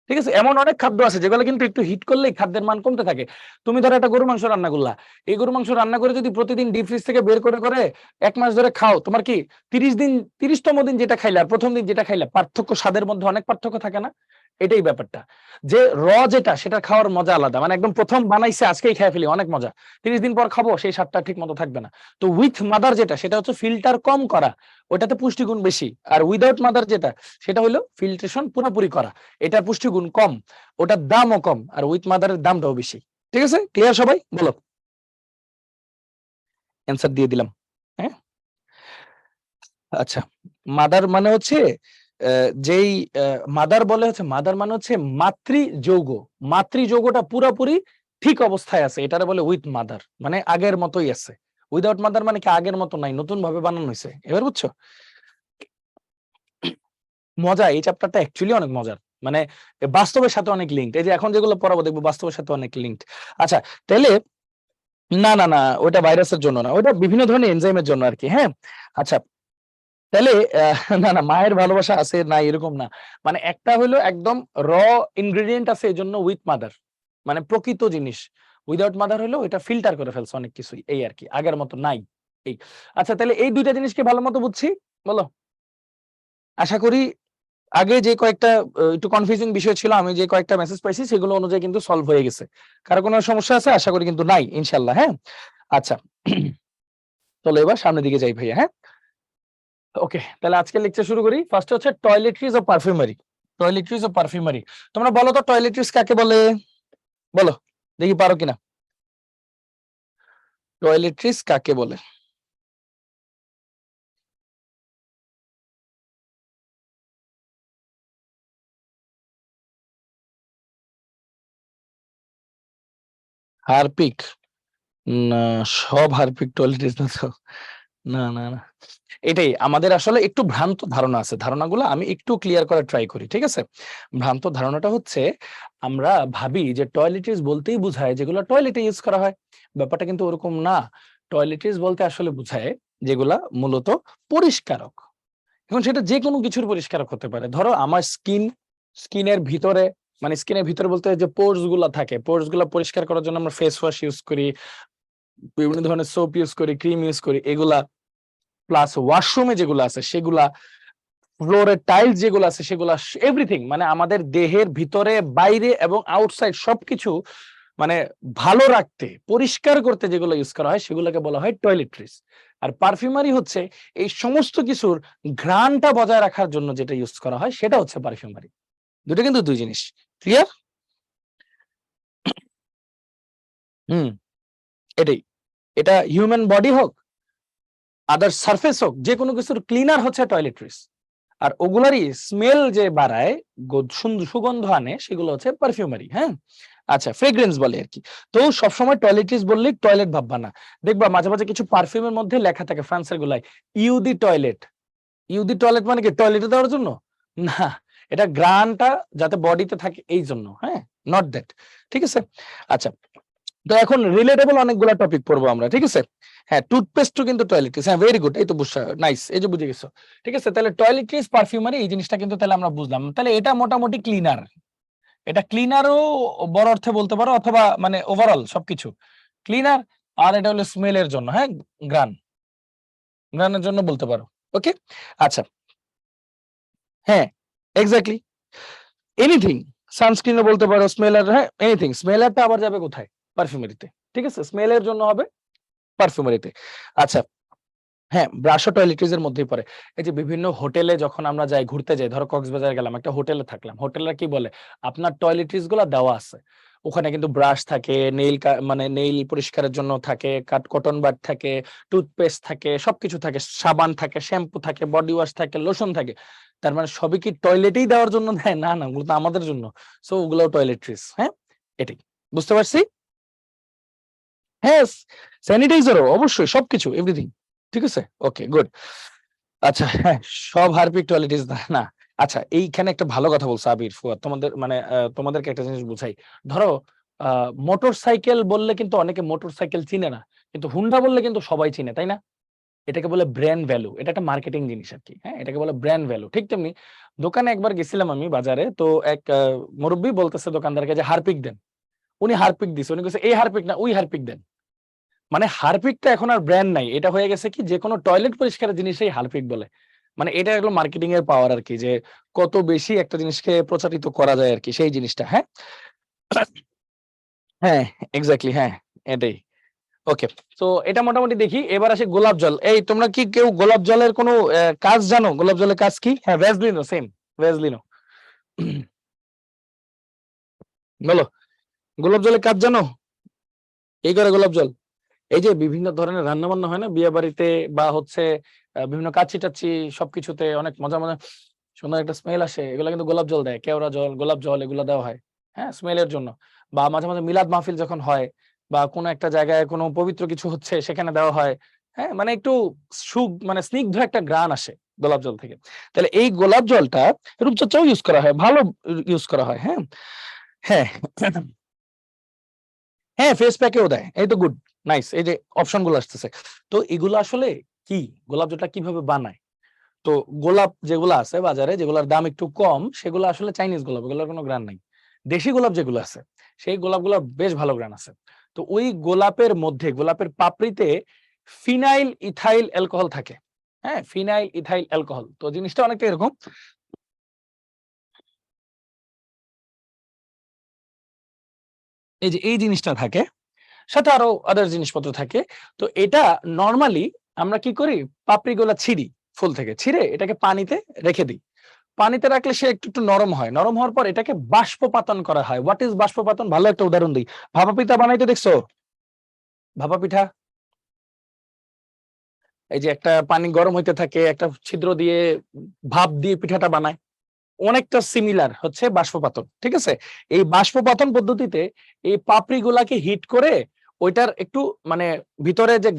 ঠিক আছে, এমন অনেক খাদ্য আছে যেগুলো কিন্তু একটু হিট করলেই খাদ্যের মান কমতে থাকে। তুমি ধরো একটা গরু মাংস রান্না করলা, এই গরু মাংস রান্না করে যদি প্রতিদিন ডিপ ফ্রিজ থেকে বের করে করে 1 মাস ধরে খাও, তোমার কি 30 দিন 30তম দিন যেটা খাইলা আর প্রথম দিন যেটা খাইলা, পার্থক্য স্বাদের মধ্যে অনেক পার্থক্য থাকে না? এটাই ব্যাপারটা, যে যেটা সেটা খাওয়ার মজা আলাদা। মানে একদম প্রথম বানাইছে আজকেই খেয়ে ফেলি, অনেক মজা। 30 দিন পর খাবো, সেই স্বাদটা ঠিক মতো থাকবে না। তো উইথ মাদার যেটা, সেটা হচ্ছে ফিল্টার কম করা, ওটাতে পুষ্টিগুণ বেশি। আর উইদাউট মাদার যেটা, সেটা হলো ফিল্ট্রেশন পুরোপুরি করা, এটার পুষ্টিগুণ কম, ওটার দামও কম, আর উইথ মাদারের দামটাও বেশি। ঠিক আছে, ক্লিয়ার? সবাই বলো। অ্যান্সার দিয়ে দিলাম। হ্যাঁ, আচ্ছা। মাদার মানে হচ্ছে যেই মাদার বলে হচ্ছে, মাদার মানে হচ্ছে মাতৃ যৌগ। মাতৃ যৌগটা পুরোপুরি ঠিক অবস্থায় আছে, এটারে বলে উইথ মাদার, মানে আগের মতোই আছে। উইদাউট মাদার মানে কি আগের মতো নাই, নতুন ভাবে বানানো হয়েছে। এবার বুঝছো? মজা, এই চ্যাপ্টারটা অ্যাকচুয়ালি অনেক মজার, মানে বাস্তবের সাথে অনেক লিঙ্কড। এই যে এখন যেগুলো পড়াবো দেখবো বাস্তবের সাথে অনেক লিঙ্কড। আচ্ছা, তাহলে না না না, ওটা ভাইরাসের জন্য না, ওটা বিভিন্ন ধরনের এনজাইমের জন্য আর কি। হ্যাঁ, আচ্ছা, তাহলে না না, মায়ের ভালোবাসা আছে না এরকম না। মানে একটা হলো একদম র ইনগ্রেডিয়েন্ট আছে, এই জন্য উইথ মাদার, মানে প্রকৃত জিনিস। উইদাউট মাদার হলো এটা ফিল্টার করে ফেলছে অনেক কিছুই, এই আর কি, আগের মতো নাই। এই আচ্ছা, তাহলে এই দুইটা জিনিসকে ভালো মতো বুঝছি, বলো। আশা করি আগে যে কয়েকটা একটু কনফিউজিং বিষয় ছিল, আমি যে কয়েকটা মেসেজ পাইছি সেগুলো অনুযায়ী কিন্তু সলভ হয়ে গেছে। কারো কোনো সমস্যা আছে? আশা করি কিন্তু নাই, ইনশাল্লাহ। হ্যাঁ, আচ্ছা, চলো এবার সামনের দিকে যাই ভাইয়া। হ্যাঁ, ওকে, তাহলে আজকে লেকচার শুরু করি। ফার্স্ট হচ্ছে টয়লেট্রিজ ও পারফিউমারি। টয়লেট্রিজ ও পারফিউমারি, তোমরা বলো তো টয়লেট্রিজ কাকে বলে? বলো দেখি পারো কিনা। টয়লেট্রিজ কাকে বলে? হারপিক? না, সব হারপিক টয়লেট্রিজ না তো। না না না, এটাই আমাদের আসলে একটু ভ্রান্ত ধারণা আছে। ধারণাগুলো আমি একটু ক্লিয়ার করার ট্রাই করি, ঠিক আছে? ভ্রান্ত ধারণাটা হচ্ছে আমরা ভাবি যে টয়লেট্রিজ বলতেই বোঝায় যেগুলো টয়লেটে ইউজ করা হয়। ব্যাপারটা কিন্তু ওরকম না। টয়লেট্রিজ বলতে আসলে বোঝায় যেগুলা মূলত পরিষ্কারক। এখন সেটা যে কোনো কিছুর পরিষ্কারক হতে পারে। ধরো আমার স্কিনের ভিতরে, মানে স্কিনের ভিতরে বলতে যে পোর্স গুলা থাকে, পোর্স গুলা পরিষ্কার করার জন্য আমরা ফেস ওয়াশ ইউজ করি, বিভিন্ন ধরনের সোপ ইউজ করি, ক্রিম ইউজ করি, এগুলা প্লাস ওয়াশরুমে যেগুলো আছে সেগুলা, ফ্লোরের টাইলস যেগুলো আছে সেগুলা, এভরিথিং মানে আমাদের দেহের ভিতরে বাইরে এবং আউটসাইড সবকিছু মানে ভালো রাখতে, পরিষ্কার করতে যেগুলো ইউজ করা হয় সেগুলোকে বলা হয় টয়লেট্রিজ। আর পারফিউমারি হচ্ছে এই সমস্ত কিছুর ঘ্রাণটা বজায় রাখার জন্য যেটা ইউজ করা হয় সেটা হচ্ছে পারফিউমারি। দুটো কিন্তু দুই জিনিস। ক্লিয়ার? হুম, এটাই। এটা হিউম্যান বডি হোক, আদার সারফেস হোক, যে কোনো কিছুর ক্লিনার হচ্ছে টয়লেট্রিজ। আর ওগুলারই স্মেল যে বাড়ায়, সুগন্ধ আনে, সেগুলো হচ্ছে পারফিউমারি। হ্যাঁ, আচ্ছা, ফ্রেগ্রেন্স বলে আর কি। তো সবসময় টয়লেট্রিজ বললেই টয়লেট ভাববা না। দেখবা মাঝে মাঝে কিছু পারফিউমের মধ্যে লেখা থাকে ফ্রান্সের গুলাই ইউদি টয়লেট। ইউদি টয়লেট মানে কি টয়লেটে দেওয়ার জন্য? না, এটা গ্রানটা যাতে বডিতে থাকে এই জন্য। হ্যাঁ, নট দ্যাট। ঠিক আছে, আচ্ছা। তো এখন রিলেটেবল অনেকগুলা টপিক পড়বো আমরা, ঠিক আছে? হ্যাঁ, টুথপেস্টও কিন্তু টয়লেট্রিজ। হ্যাঁ, ভেরি গুড, এই তো বুঝছো, নাইস, এই যে বুঝে গেছো। ঠিক আছে, তাহলে টয়লেট্রিজ, পারফিউমারি, এই জিনিসটা কিন্তু তাহলে আমরা বুঝলাম। তাহলে এটা মোটামুটি ক্লিনার। এটা ক্লিনারও বড় অর্থে বলতে পারো, অথবা মানে ওভারঅল সবকিছু ক্লিনার। আর এটা হলো স্মেলের জন্য, হ্যাঁ, গ্রান, গ্রানের জন্য বলতে পারো। ওকে, আচ্ছা, হ্যাঁ, এক্স্যাক্টলি, এনিথিং। সানস্ক্রিনও বলতে পারো, স্মেলার, হ্যাঁ, এনিথিং। স্মেলারটা আবার যাবে কোথায়? পারফিউমারিতে। ঠিক আছে, স্মেলের জন্য হবে পারফিউমারিতে। আচ্ছা, হ্যাঁ, ব্রাশও টয়লেট্রিজ এর মধ্যেই পড়ে। এই যে বিভিন্ন হোটেলে যখন আমরা যাই, ঘুরতে যাই, ধরো কক্সবাজার গেলাম, একটা হোটেলে থাকলাম, হোটেলরা কি বলে, আপনার টয়লেট্রিজ গুলা দেওয়া আছে, ওখানে কিন্তু ব্রাশ থাকে, মানে নেইল পরিষ্কারের জন্য থাকে, কটন বাড থাকে, টুথপেস্ট থাকে, সবকিছু থাকে, সাবান থাকে, শ্যাম্পু থাকে, বডি ওয়াশ থাকে, লোশন থাকে। তার মানে সবই কি টয়লেটেই দেওয়ার জন্য দেয়? না না, ওগুলো তো আমাদের জন্য। সো ওগুলোও টয়লেট্রিজ। হ্যাঁ, এটাই, বুঝতে পারছি। হ্যাঁ, স্যানিটাইজারও অবশ্যই, সবকিছু, এভরিথিং। ঠিক আছে, ওকে, গুড। আচ্ছা, হ্যাঁ, সব হারপিক টয়লেটিস না না। আচ্ছা, এইখানে একটা ভালো কথা বলছো আবির, ফুয়াদ, তোমাদের মানে তোমাদেরকে একটা জিনিস বুঝাই। ধরো মোটরসাইকেল বললে কিন্তু অনেকে মোটরসাইকেল চিনে না, কিন্তু হুন্ডা বললে কিন্তু সবাই চিনে, তাই না? এটাকে বলে ব্র্যান্ড ভ্যালু। এটা একটা মার্কেটিং জিনিস আর কি। হ্যাঁ, এটাকে বলে ব্র্যান্ড ভ্যালু। ঠিক তেমনি দোকানে একবার গেছিলাম আমি বাজারে, তো এক মুরব্বি বলতেছে দোকানদারকে যে হারপিক দেন। উনি হারপিক দিছে, উনি বলছে এই হারপিক না, ওই হারপিক দেন। মানে হারপিকটা এখন আর ব্র্যান্ড নাই, এটা হয়ে গেছে কি, যে কোনো টয়লেট পরিষ্কারের জিনিসই হারপিক বলে। মানে এটা হলো মার্কেটিং এর পাওয়ার আর কি, যে কত বেশি একটা জিনিসকে প্রচারিত করা যায় আর কি, সেই জিনিসটা। হ্যাঁ, হ্যাঁ, এক্স্যাক্টলি, হ্যাঁ, এটাই। ওকে, তো এটা মোটামুটি দেখি। এবার আসে গোলাপ জল। এই তোমরা কি কেউ গোলাপ জলের কোনো কাজ জানো? গোলাপ জলের কাজ কি? হ্যাঁ, ভ্যাসলিনো, সেম, ভ্যাসলিনো। বলো, গোলাপ জলের কাজ জানো? এই করে গোলাপ জল, এই যে বিভিন্ন ধরনের রান্না বান্না হয় না বিয়ে বাড়িতে, বা হচ্ছে বিভিন্ন কাচ্চি টাচ্চি, সবকিছুতে অনেক মজা মজা সুন্দর একটা স্মেল আসে, এগুলো কিন্তু গোলাপ জল দেয়, কেওড়া জল, গোলাপ জল, এগুলো দেওয়া হয়। হ্যাঁ, স্মেলের জন্য। বা মাঝে মাঝে মিলাদ মাহফিল যখন হয়, বা কোনো একটা জায়গায় কোনো পবিত্র কিছু হচ্ছে, সেখানে দেওয়া হয়। হ্যাঁ, মানে একটু মানে স্নিগ্ধ একটা ঘ্রাণ আসে গোলাপ জল থেকে। তাহলে এই গোলাপ জলটা রূপচর্চাও ইউজ করা হয়, ভালো ইউজ করা হয়। হ্যাঁ, হ্যাঁ, হ্যাঁ, ফেস প্যাকেও দেয়, এই তো গুড, নাইস, এই যে অপশন গুলো আসতেছে। তো এগুলো আসলে কি, গোলাপ জলটা কিভাবে বানায়? তো গোলাপ যেগুলো আছে বাজারে, যেগুলোর দাম একটু কম, সেগুলো আসলে চাইনিজ গোলাপ, এগুলোর কোনো গ্রান নাই। দেশি গোলাপ যেগুলো আছে, সেই গোলাপগুলো বেশ ভালো গ্রান আছে। তো ওই গোলাপের মধ্যে, গোলাপের পাপড়িতে ফিনাইল ইথাইল অ্যালকোহল থাকে। হ্যাঁ, ফিনাইল ইথাইল অ্যালকোহল, তো জিনিসটা অনেকটা এরকম, এই যে এই জিনিসটা থাকে, সাথে আরো আদার জিনিসপত্র থাকে। তো এটা নরমালি আমরা কি করি, পাপড়িগুলা ছিঁড়ি, ফুল থেকে ছিঁড়ে এটাকে পানিতে রেখে দিই। পানিতে রাখলে সে একটু একটু নরম হয়, নরম হওয়ার পর এটাকে বাষ্পপাতন করা হয়। হোয়াট ইজ বাষ্পপাতন? ভালো একটা উদাহরণ দিই, ভাপা পিঠা বানাইতে দেখছো? ভাপা পিঠা, এই যে একটা পানি গরম হইতে থাকে, একটা ছিদ্র দিয়ে ভাপ দিয়ে পিঠাটা বানায়, অনেকটা সিমিলার হচ্ছে বাষ্পপাতন। ঠিক আছে, এই বাষ্পপাতন পদ্ধতিতে এই পাপড়ি গুলাকে হিট করে ওইটার একটু মানে ভিতরে যে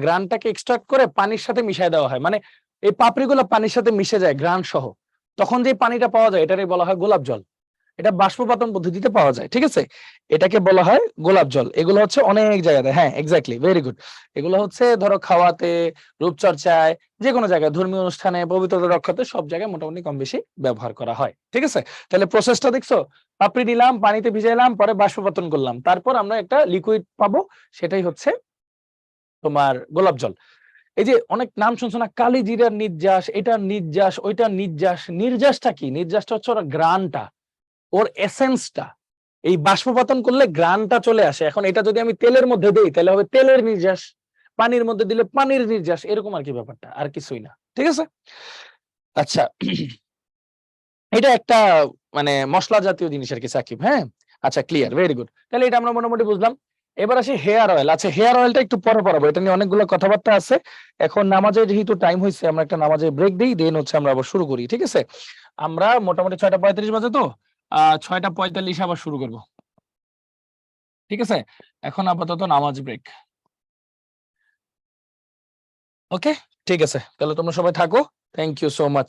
গ্রানটাকে এক্সট্রাক্ট করে পানির সাথে মিশিয়ে দেওয়া হয়। মানে এই পাপড়িগুলো পানির সাথে মিশে যায় গ্রান সহ, তখন যে পানিটা পাওয়া যায় এটারই বলা হয় গোলাপ জল। এটা বাষ্পপাতন পদ্ধতিতে পাওয়া যায়। ঠিক আছে, এটাকে বলা হয় গোলাপ জল। এগুলো হচ্ছে অনেক জায়গাতে, হ্যাঁ এক্স্যাক্টলি, ভেরি গুড। এগুলো হচ্ছে ধরো খাওয়াতে, রূপচর্চায়, যে কোনো জায়গায়, ধর্মীয় অনুষ্ঠানে, পবিত্রতা রক্ষাতে সব জায়গায় মোটামুটি কম বেশি ব্যবহার করা হয়। ঠিক আছে, তাহলে প্রসেসটা দেখছো, পাপড়ি নিলাম, পানিতে ভিজাইলাম, পরে বাষ্পপাতন করলাম, তারপর আমরা একটা লিকুইড পাবো, সেটাই হচ্ছে তোমার গোলাপ জল। এই যে অনেক নাম শুনছো না, কালি জিরার নির্যাস, এটা নির্যাস, ওইটা নির্যাস। নির্যাসটা কি? নির্যাসটা হচ্ছে ওর গ্রানটা, ওর এসেন্সটা। এই বাষ্পপাতন করলে গ্রানটা চলে আসে। এখন এটা যদি আমি তেলের মধ্যে দেই তাহলে হবে তেলের নির্যাস, পানির মধ্যে দিলে পানির নির্যাস, এরকম আর কি ব্যাপারটা, আর কিছুই না। ঠিক আছে, আচ্ছা এটা একটা মানে মশলা জাতীয় জিনিস আর কি সাকিব। হ্যাঁ, আচ্ছা ক্লিয়ার, ভেরি গুড। তাহলে এটা আমরা মোটামুটি বুঝলাম। এবার আসি হেয়ার অয়েল। আচ্ছা, হেয়ার অয়েলটা একটু পরে পড়াবো, এটা নিয়ে অনেকগুলো কথাবার্তা আছে। এখন নামাজে যেহেতু টাইম হয়েছে, আমরা একটা নামাজে ব্রেক দিই, দেন হচ্ছে আমরা আবার শুরু করি। ঠিক আছে, আমরা মোটামুটি 6:35 বাজে, তো 6:45 আবার শুরু করব। ঠিক আছে, এখন আপাতত নামাজ ব্রেক। ওকে, ঠিক আছে, তাহলে তোমরা সবাই থাকো। Thank you so much.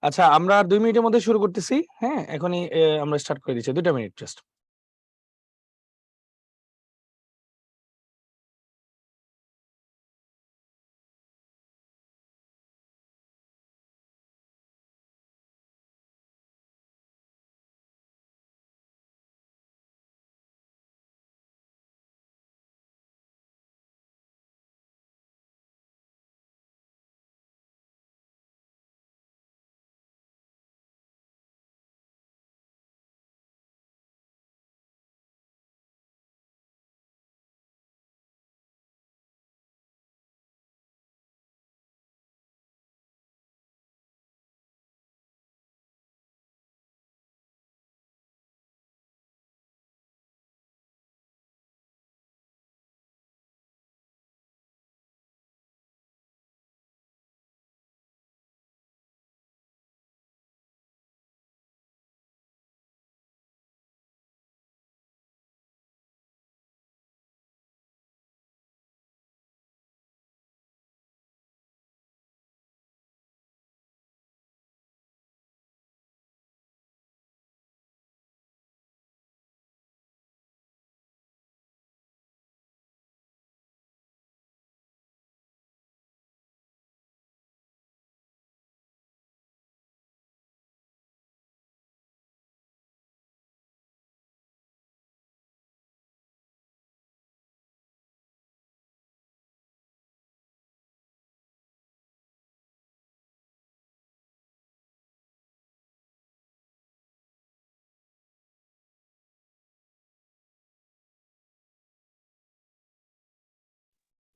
আচ্ছা, আমরা আর 2 মিনিটের মধ্যে শুরু করতেছি। হ্যাঁ, এখনই আমরা স্টার্ট করে দিচ্ছি। 2টা মিনিট জাস্ট।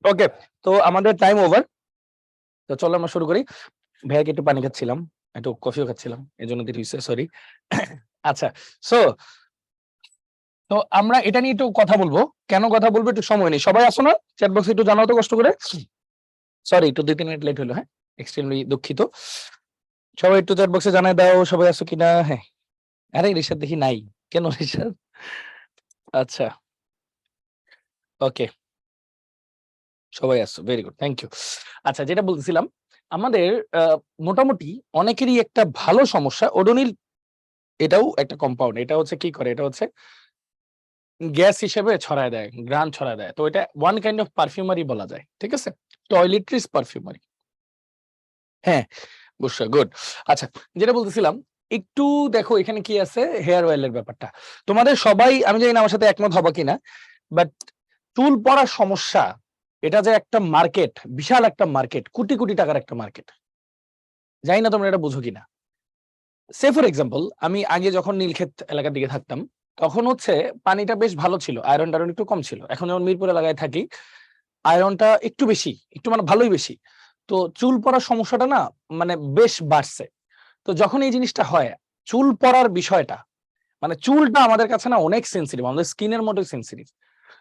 ওকে, তো আমাদের টাইম ওভার। তো চলো আমরা শুরু করি। ভাইয়াকে একটু পানি খাচ্ছিলাম, একটু কফিও খাচ্ছিলাম। এজন্য দেরি হইছে, সরি। আচ্ছা, সো তো আমরা এটা নিয়ে একটু কথা বলবো। কেন কথা বলবো একটু সময় নেই। সবাই আসো না? চ্যাট বক্সে একটু জানাও তো কষ্ট করে। সরি, একটু 2-3 মিনিট লেট হলো, হ্যাঁ? এক্সট্রিমলি দুঃখিত। সবাই একটু চ্যাট বক্সে জানায় দাও সবাই আসো কিনা। হ্যাঁ। আরে রিশাদ দেখি নাই। কেন রিশাদ? আচ্ছা, ওকে। সবাই আসছো, ভেরি গুড, থ্যাংক ইউ। আচ্ছা, যেটা বলতেছিলাম, আমাদের মোটামুটি অনেকেরই একটা ভালো সমস্যা, ওডোনিল এটাও একটা কম্পাউন্ড। এটা হচ্ছে কি করে, এটা হচ্ছে গ্যাস হিসেবে ছড়ায় দেয়, ঘ্রাণ ছড়ায় দেয়। তো এটা ওয়ান কাইন্ড অফ পারফিউমারি বলা যায়, ঠিক আছে? Toiletries perfumery. হ্যাঁ, বুঝছো, গুড। আচ্ছা, যেটা বলতেছিলাম, একটু দেখো এখানে কি আছে, হেয়ার অয়েলের ব্যাপারটা। তোমাদের সবাই, আমি জানি না আমার সাথে একমত হবা কিনা, বাট চুল পড়ার সমস্যা, এটা যে একটা মার্কেট, বিশাল একটা মার্কেট, কোটি কোটি টাকার একটা মার্কেট। জানি না তোমরা এটা বুঝো কিনা। সে ফর এক্সাম্পল, আমি আগে যখন নীলক্ষেত এলাকার দিকে থাকতাম, তখন হচ্ছে পানিটা বেশ ভালো ছিল, আয়রন টায়রন একটু কম ছিল। এখন যেমন মিরপুর এলাকায় থাকি, আয়রনটা একটু বেশি, একটু মানে ভালোই বেশি। তো চুল পড়ার সমস্যাটা না মানে বেশ বাড়ছে। তো যখন এই জিনিসটা হয়, চুল পড়ার বিষয়টা, মানে চুলটা আমাদের কাছে না অনেক সেন্সিটিভ, আমাদের স্কিনের মতোই সেন্সিটিভ।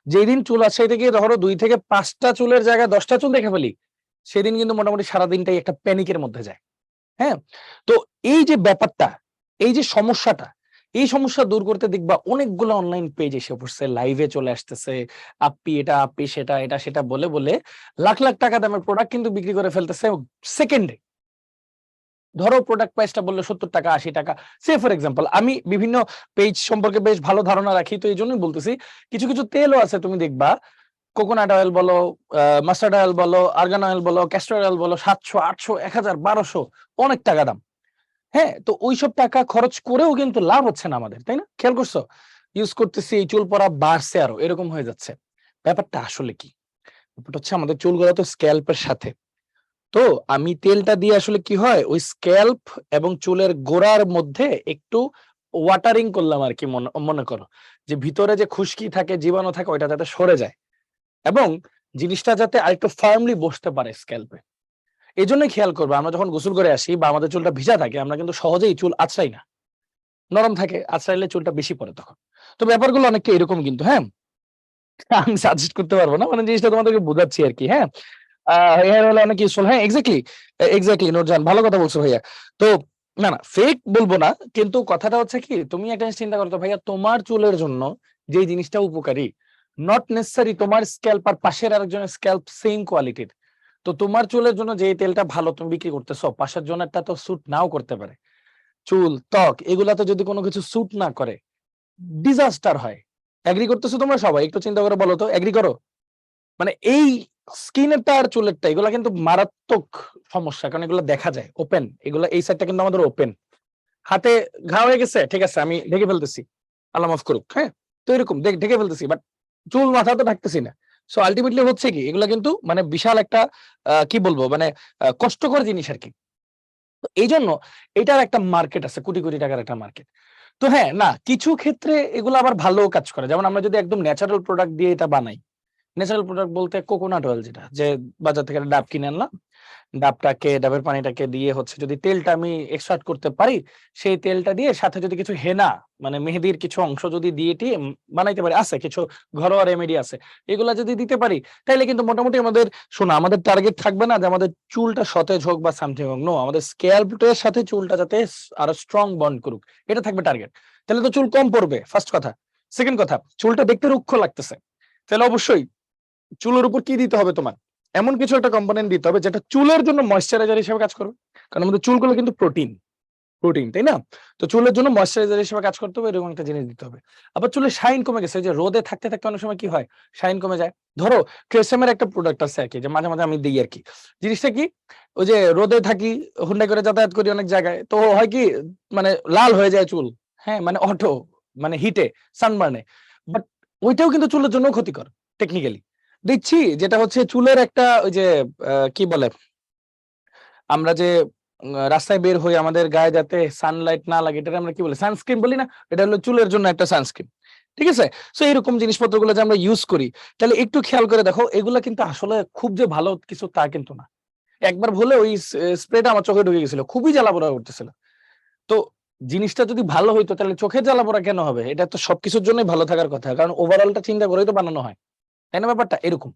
যেদিন চুল আছে থেকে ধরো 2 থেকে 5টা চুলের জায়গায় 10টা চুল দেখে ফেলি, সেদিন কিন্তু মোটামুটি সারাদিনটাই একটা প্যানিকের মধ্যে যায়। হ্যাঁ, তো এই যে ব্যাপারটা, এই যে সমস্যাটা, এই সমস্যা দূর করতে দেখবা অনেকগুলো অনলাইন পেজ এসে পড়ছে, লাইভে চলে আসতেছে, আপ্পি এটা আপ্পি সেটা, এটা সেটা বলে বলে লাখ লাখ টাকা দামের প্রোডাক্ট কিন্তু বিক্রি করে ফেলতেছে সেকেন্ডে। ধরো প্রোডাক্ট প্রাইসটা বললো 70 টাকা 80 টাকা। সে ফর এক্সাম্পল, আমি বিভিন্ন পেজ সম্পর্কে বেশ ভালো ধারণা রাখি, তো এই জন্যই বলতেছি, কিছু কিছু তেলও আছে তুমি দেখবা, কোকোনাট অয়েল বলো, মাস্টার্ড অয়েল বলো, আর্গান অয়েল বলো, ক্যাস্টর অয়েল বলো, 700 800 1000 1200, অনেক টাকা দাম। হ্যাঁ, তো ওইসব টাকা খরচ করেও কিন্তু লাভ হচ্ছে না আমাদের, তাই না? খেয়াল করছো? ইউজ করতেছি, এই চুল পড়া বাড়ছে, আরো এরকম হয়ে যাচ্ছে। ব্যাপারটা আসলে কি? ব্যাপারটা হচ্ছে আমাদের চুলগুলো তো স্ক্যাল্পের সাথে। তো আমি তেলটা দিয়ে আসলে কি হয়, ওই স্ক্যাল্প এবং চুলের গোড়ার মধ্যে একটু ওয়াটারিং করলাম আর কি, মনে করো যে ভিতরে যে খুশকি থাকে, জীবাণু থাকে, ওইটা যাতে সরে যায় এবং জিনিসটা যাতে আরেকটু ফার্মলি বসতে পারে স্ক্যাল্পে। এই জন্যই খেয়াল করবো, আমরা যখন গোসল করে আসি বা আমাদের চুলটা ভিজা থাকে, আমরা কিন্তু সহজেই চুল আঁচড়াই না, নরম থাকে, আঁচড়াইলে চুলটা বেশি পড়ে তখন। তো ব্যাপারগুলো অনেকটা এরকম কিন্তু, হ্যাঁ। আমি সাজেস্ট করতে পারবো না, মানে জিনিসটা তোমাদেরকে বোঝাচ্ছি আর কি, হ্যাঁ। হেয়ার অয়েল অনেক ইউজফুল, হ্যাঁ, এক্স্যাক্টলি এক্স্যাক্টলি নূরজাহান, ভালো কথা বলছো ভাইয়া। তো না না, ফেক বলবো না, কিন্তু কথাটা হচ্ছে কি, তুমি একটা জিনিস চিন্তা করো তো ভাইয়া, তোমার চুলের জন্য যে জিনিসটা উপকারী, নট নেসেসারি তোমার স্ক্যাল্প আর পাশের আরেকজনের স্ক্যাল্প সেম কোয়ালিটির। তো তোমার চুলের জন্য যে তেলটা ভালো তুমি বিক্রি করতেছো, পাশের জনেরটা তো স্যুট নাও করতে পারে। চুল, ত্বক এগুলাতে যদি কোনো কিছু স্যুট না করে, ডিজাস্টার হয়। এগ্রি করতেছো তোমরা সবাই? একটু চিন্তা করে বলো তো, এগ্রি করো? মানে এই স্কিনেরটা আর চুলেরটা এগুলা কিন্তু মারাত্মক সমস্যা, কারণ এগুলো দেখা যায় ওপেন, এগুলা এই সাইডটা কিন্তু আমাদের ওপেন। হাতে ঘা হয়ে গেছে, ঠিক আছে আমি ঢেকে ফেলতেছি, আল্লাহ মাফ করুক, হ্যাঁ, তো এরকম ঢেকে ফেলতেছি, বাট চুল মাথা তো ঢাকতেছি না। সো আলটিমেটলি হচ্ছে কি, এগুলা কিন্তু মানে বিশাল একটা কি বলবো মানে কষ্টকর জিনিস আর কি। তো এই জন্য এটার একটা মার্কেট আছে, কোটি কোটি টাকার একটা মার্কেট। তো হ্যাঁ, না কিছু ক্ষেত্রে এগুলো আবার ভালো কাজ করে, যেমন আমরা যদি একদম ন্যাচারাল প্রোডাক্ট দিয়ে এটা বানাই। ন্যাচারাল প্রোডাক্ট বলতে কোকোনাট অয়েল, যেটা যে বাজার থেকে একটা ডাব কিনে আনলাম, ডাবের পানিটাকে দিয়ে হচ্ছে যদি তেলটা আমি এক্সট্রাক্ট করতে পারি, সেই তেলটা দিয়ে সাথে যদি কিছু হেনা মানে মেহেদির কিছু অংশ যদি দিয়ে টিয়ে বানাইতে পারি, আছে কিছু ঘরোয়া রেমেডি আছে, এগুলা যদি দিতে পারি, তাহলে কিন্তু মোটামুটি আমাদের, শোনা, আমাদের টার্গেট থাকবে না যে আমাদের চুলটা সতেজ হোক বা সামথিং হোক, নো, আমাদের স্ক্যাল্পের সাথে চুলটা যাতে আরো স্ট্রং বন্ড করুক, এটা থাকবে টার্গেট। তাহলে তো চুল কম পড়বে, ফার্স্ট কথা। সেকেন্ড কথা, চুলটা দেখতে রুক্ষ লাগতেছে, তাহলে অবশ্যই চুলের উপর কি দিতে হবে তোমার, এমন কিছু একটা কম্পোনেন্ট দিতে হবে যেটা চুলের জন্য ময়শ্চারাইজার হিসেবে কাজ করবে। কারণ আমাদের চুলগুলো কিন্তু প্রোটিন, তাই না? তো চুলের জন্য ময়শ্চারাইজার হিসেবে কাজ করতে হবে, এরকম একটা জিনিস দিতে হবে। আবার চুলের শাইন কমে গেছে, যে রোদে থাকতে থাকতে অনেক সময় কি হয়, শাইন কমে যায়। ধরো ট্রেসেমের একটা প্রোডাক্ট আছে আর কি, যে মাঝে মাঝে আমি দিই আর কি। জিনিসটা কি, ওই যে রোদে থাকি, হুন্ডাই করে যাতায়াত করি অনেক জায়গায়, তো হয় কি মানে লাল হয়ে যায় চুল, হ্যাঁ, মানে অটো মানে হিটে, সানবার্নে। বাট ওইটাও কিন্তু চুলের জন্য ক্ষতিকর টেকনিক্যালি। দিচ্ছি যেটা হচ্ছে চুলের একটা ওই যে কি বলে, আমরা যে রাস্তায় বের হই আমাদের গায়ে যাতে সানলাইট না লাগে, এটা আমরা কি বলি, সানস্ক্রিন বলি না? এটা হলো চুলের জন্য একটা সানস্ক্রিন, ঠিক আছে? সো এরকম জিনিসপত্রগুলো যে আমরা ইউজ করি, তাহলে একটু খেয়াল করে দেখো, এগুলা কিন্তু আসলে খুব যে ভালো কিছু তা কিন্তু না। একবার ভুলে ওই স্প্রেটা আমার চোখে ঢুকে গেছিল, খুবই জ্বালা পোড়া করতেছিল। তো জিনিসটা যদি ভালো হইতো তাহলে চোখে জ্বালা পোড়া কেন হবে? এটা তো সবকিছুর জন্যই ভালো থাকার কথা, কারণ ওভারঅলটা চিন্তা করেই তো বানানো হয়, তাই না? ব্যাপারটা এরকম।